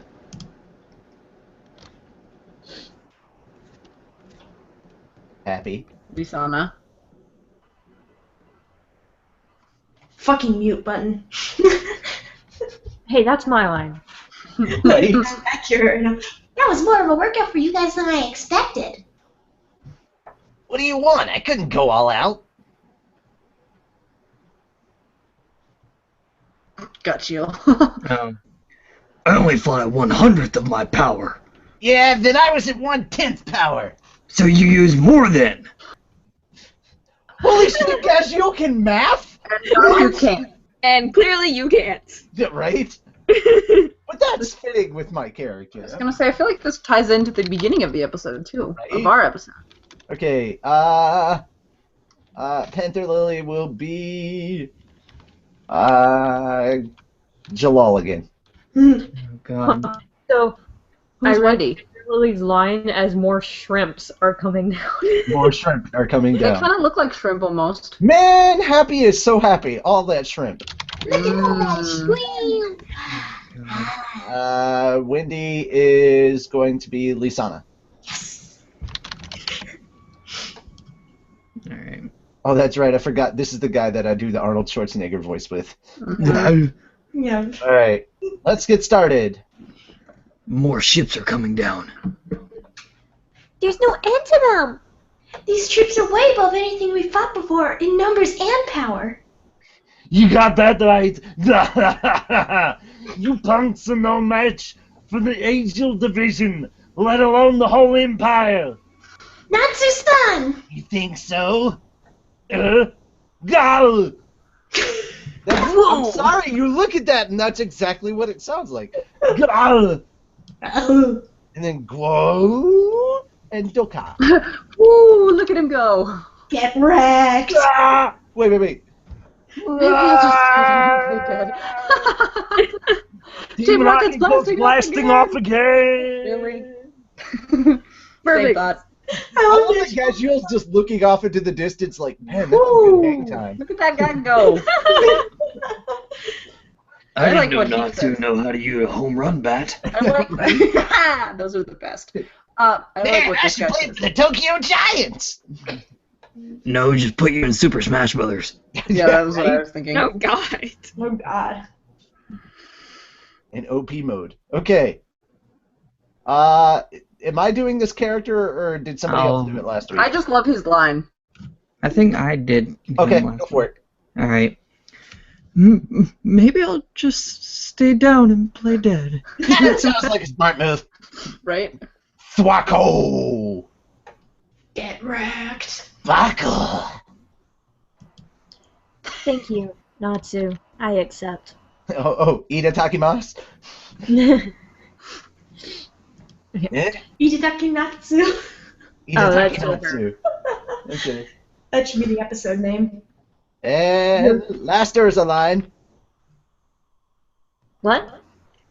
Happy. Risana. Fucking mute button. Hey, that's my line. Right? I'm accurate enough. That was more of a workout for you guys than I expected. What do you want? I couldn't go all out. Got you. I only fought at 1/100th of my power. Yeah, then I was at 1/10 power. So you use more then? Holy shit, Gajiel can math? No, you can't. And clearly you can't. Yeah, right? But that's fitting with my character. I was gonna say, I feel like this ties into the beginning of the episode too, Right? of our episode. Okay, Panther Lily will be Jalal again. Oh God. So, Who's I read Wendy? Lily's line as more shrimps are coming down. More shrimp are coming They down. kind of look like shrimp almost. Man, Happy is so happy. All that shrimp. Wendy is going to be Lisana. Alright. Oh, that's right. I forgot. This is the guy that I do the Arnold Schwarzenegger voice with. Yeah. All right, let's get started. More ships are coming down. There's no end to them. These troops are way above anything we fought before in numbers and power. You got that right. You punks are no match for the Angel Division, let alone the whole Empire. Natsu-san! You think so? Gal! I'm sorry, you look at that, and that's exactly what it sounds like. Gal! Oh. And then Guo and Doka. Woo! Look at him go. Get wrecked! Ah! Wait. Maybe he'll just Team Rocket's blasting off again! Really? Same Perfect. thought. I love the casuals just looking off into the distance like, man, that's a good hang time. Look at that guy go. I like what he says. know how to use a home run bat. I like those are the best. I like what this guy says. the Tokyo Giants! No, just put you in Super Smash Brothers. Yeah, that was what I was thinking. Oh God. Oh God. In OP mode. Okay. Am I doing this character, or did somebody else do it last week? I just love his line. I think I did. Okay, go for it. All right. Maybe I'll just stay down and play dead. That sounds like a smart move. Right? Thwacko! Get wrecked. Thwacko! Thank you, Natsu. I accept. Oh, Itadakimasu? ItadakiiNatsu. ItadakiiNatsu. Okay. That should be the episode name. And last Ursaline. What?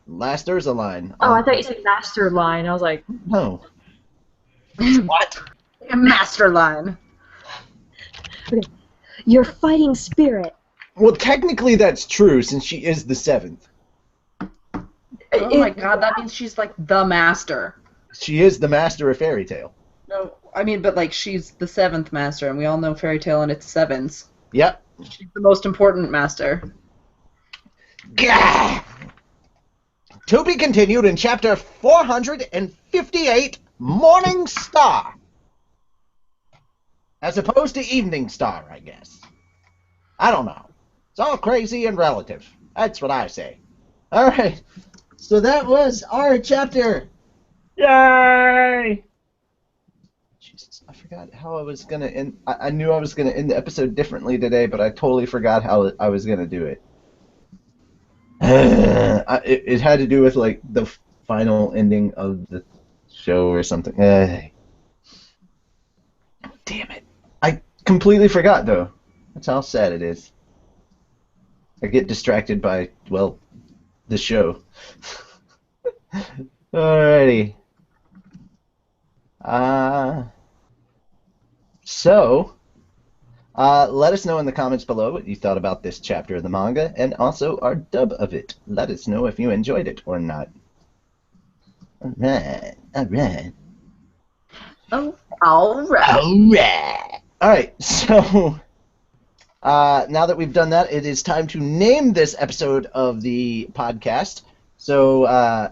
Last Ursaline. Oh, I thought you said master line. I was like, No. What? A master line. your fighting spirit. Well, technically that's true, since she is the 7th. Oh my god, that means she's like the master. She is the master of fairy tale. No, I mean, but like she's the 7th master, and we all know fairy tale and its 7s. Yep. She's the most important master. Gah! To be continued in chapter 458, Morning Star. As opposed to Evening Star, I guess. I don't know. It's all crazy and relative. That's what I say. Alright. So that was our chapter. Yay! Jesus, I forgot how I was gonna end. I knew I was gonna end the episode differently today, but I totally forgot how I was gonna do it. It had to do with like the final ending of the show or something. Damn it! I completely forgot though. That's how sad it is. I get distracted by, well, the show. Alrighty. So, let us know in the comments below what you thought about this chapter of the manga, and also our dub of it. Let us know if you enjoyed it or not. Alright, alright. Oh, alright. Alright! Alright, so, now that we've done that, it is time to name this episode of the podcast. So,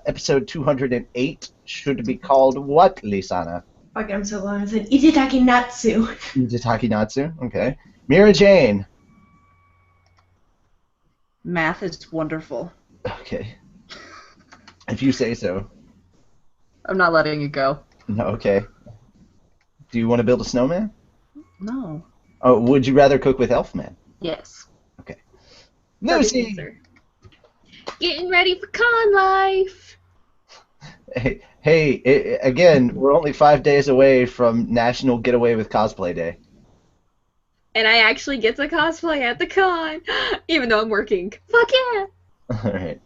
episode 208 should be called what, Lisana? Fuck, I'm so long. I said ItadakiiNatsu. ItadakiiNatsu, okay. Mira Jane. Math is wonderful. Okay. If you say so. I'm not letting you go. No, okay. Do you want to build a snowman? No. Oh, would you rather cook with Elfman? Yes. Okay. Perfect Lucy! answer. Getting ready for con life. Hey, again, we're only 5 days away from National Get Away with Cosplay Day. And I actually get to cosplay at the con, even though I'm working. Fuck yeah! Alright.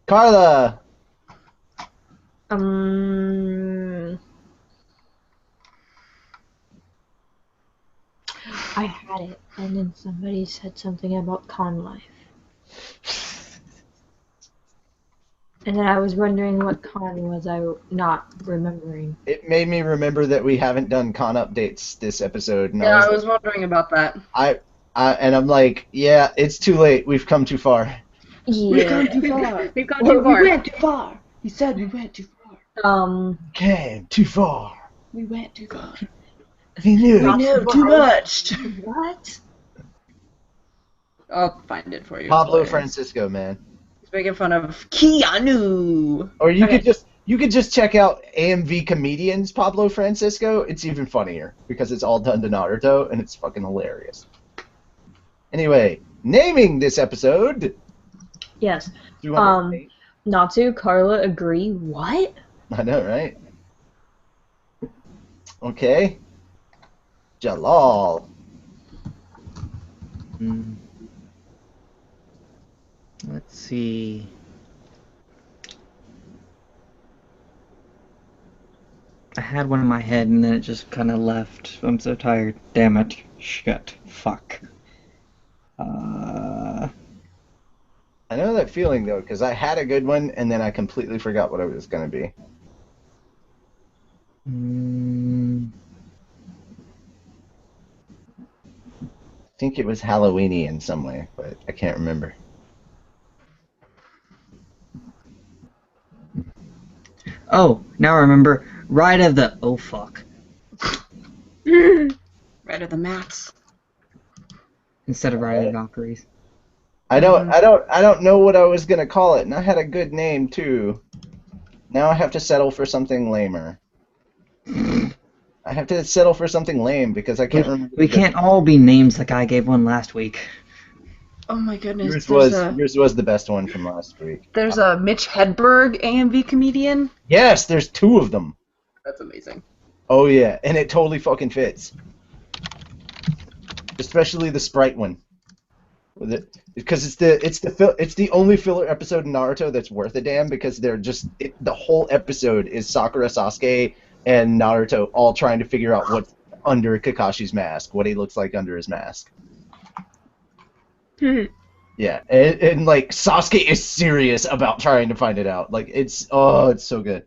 Carla! I had it, and then somebody said something about con life. And then I was wondering what con was I not remembering. It made me remember that we haven't done con updates this episode. And Yeah, I was wondering about that. And I'm like, yeah, it's too late. We've come too far. Yeah. We've gone too far. We've gone too far. We went too far. He said we went too far. Came too far. We went too far. He knew. We know too much. What? I'll find it for you. Pablo It's hilarious. Francisco, man. He's making fun of Keanu. Or you Okay. could just check out AMV Comedians Pablo Francisco. It's even funnier because it's all done to Naruto and it's fucking hilarious. Anyway, naming this episode. Yes. 208. Natsu, Carla, agree. What? I know, right? Okay. Jalal. Let's see. I had one in my head and then it just kind of left. I'm so tired. Damn it. Shit. Fuck. I know that feeling though, because I had a good one and then I completely forgot what it was going to be. I think it was Halloweeny in some way, but I can't remember. Oh, now I remember. Ride of the... Oh, fuck. Right of the mats. Instead of Ride of the Valkyries. I don't know what I was going to call it, and I had a good name too. Now I have to settle for something lamer. I have to settle for something lame because I can't remember. We can't all be names like I gave one last week. Oh my goodness. Yours was the best one from last week. There's a Mitch Hedberg AMV comedian. Yes, there's 2 of them. That's amazing. Oh yeah, and it totally fucking fits. Especially the Sprite one. Because it's the only filler episode in Naruto that's worth a damn because the whole episode is Sakura, Sasuke, and Naruto all trying to figure out what's under Kakashi's mask, what he looks like under his mask. Yeah, and like Sasuke is serious about trying to find it out. Like it's so good.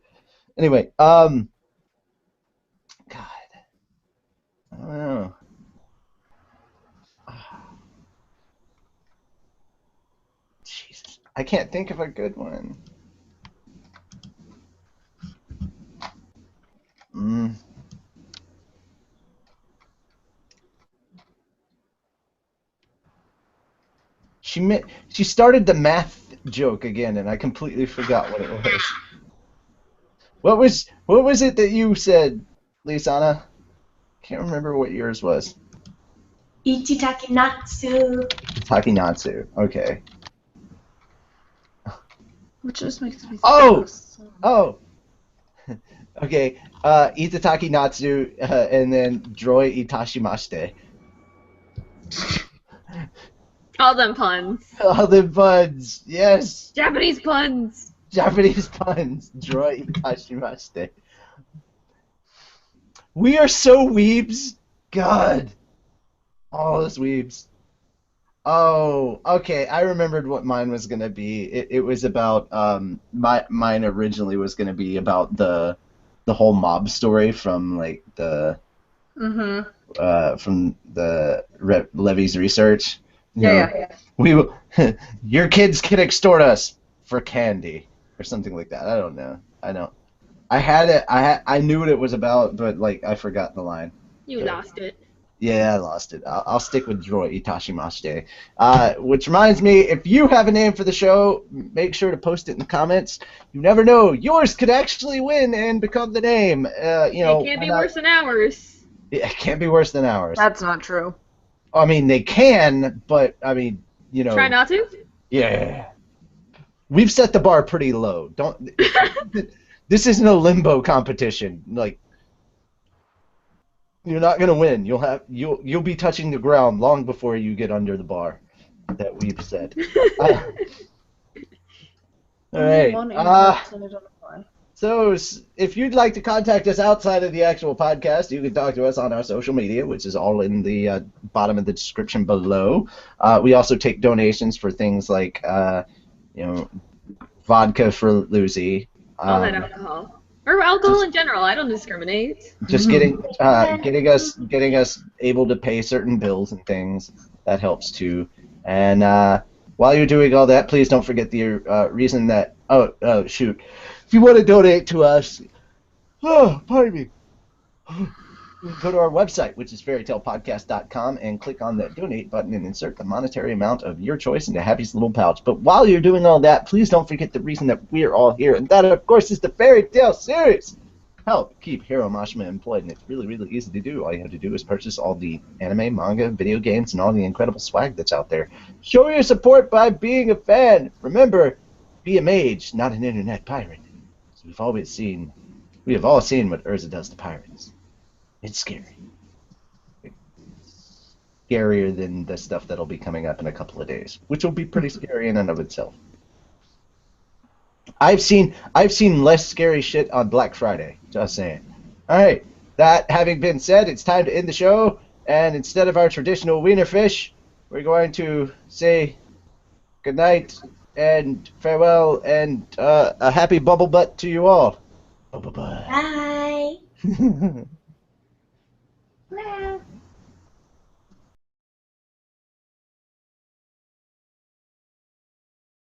Anyway, God, I don't know. Jesus, I can't think of a good one. She started the math joke again, and I completely forgot what it was. What was it that you said, Lisana? Can't remember what yours was. ItadakiiNatsu. ItadakiiNatsu. Okay. Which just makes me think Oh! Okay. ItadakiiNatsu, and then Droy Itashimashite. All them puns. All the puns, yes. Japanese puns. Japanese puns. Droy Itashimashite. We are so weebs. God. All us weebs. Oh, okay. I remembered what mine was gonna be. It was about mine originally was gonna be about the whole mob story from like the from the Levy's research. Yeah. We will, your kids can extort us for candy or something like that. I don't know. I had it. I knew what it was about, but like I forgot the line. You lost it. Yeah, I lost it. I'll stick with Droy Itashimashite. Which reminds me, if you have a name for the show, make sure to post it in the comments. You never know, yours could actually win and become the name. It can't be worse than ours. It can't be worse than ours. That's not true. I mean, they can, but I mean, Try not to. Yeah. We've set the bar pretty low. Don't. This isn't a limbo competition. Like, you're not gonna win. You'll be touching the ground long before you get under the bar that we've set. All right. So, if you'd like to contact us outside of the actual podcast, you can talk to us on our social media, which is all in the bottom of the description below. We also take donations for things like, vodka for Lucy. All that alcohol. Or alcohol in general. I don't discriminate. Just getting us able to pay certain bills and things. That helps too. And while you're doing all that, please don't forget the reason that. Oh shoot. If you want to donate to us, pardon me, go to our website, which is fairytalepodcast.com, and click on that donate button and insert the monetary amount of your choice into Happy's little pouch. But while you're doing all that, please don't forget the reason that we're all here, and that, of course, is the Fairy Tale series. Help keep Hiro Mashima employed, and it's really, really easy to do. All you have to do is purchase all the anime, manga, video games, and all the incredible swag that's out there. Show your support by being a fan. Remember, be a mage, not an internet pirate. We have all seen what Urza does to pirates. It's scary. scarier than the stuff that'll be coming up in a couple of days, which will be pretty scary in and of itself. I've seen less scary shit on Black Friday. Just saying. All right. That having been said, it's time to end the show, and instead of our traditional wiener fish, we're going to say good night and farewell and a happy bubble butt to you all. Bye bye. Bye. Bye.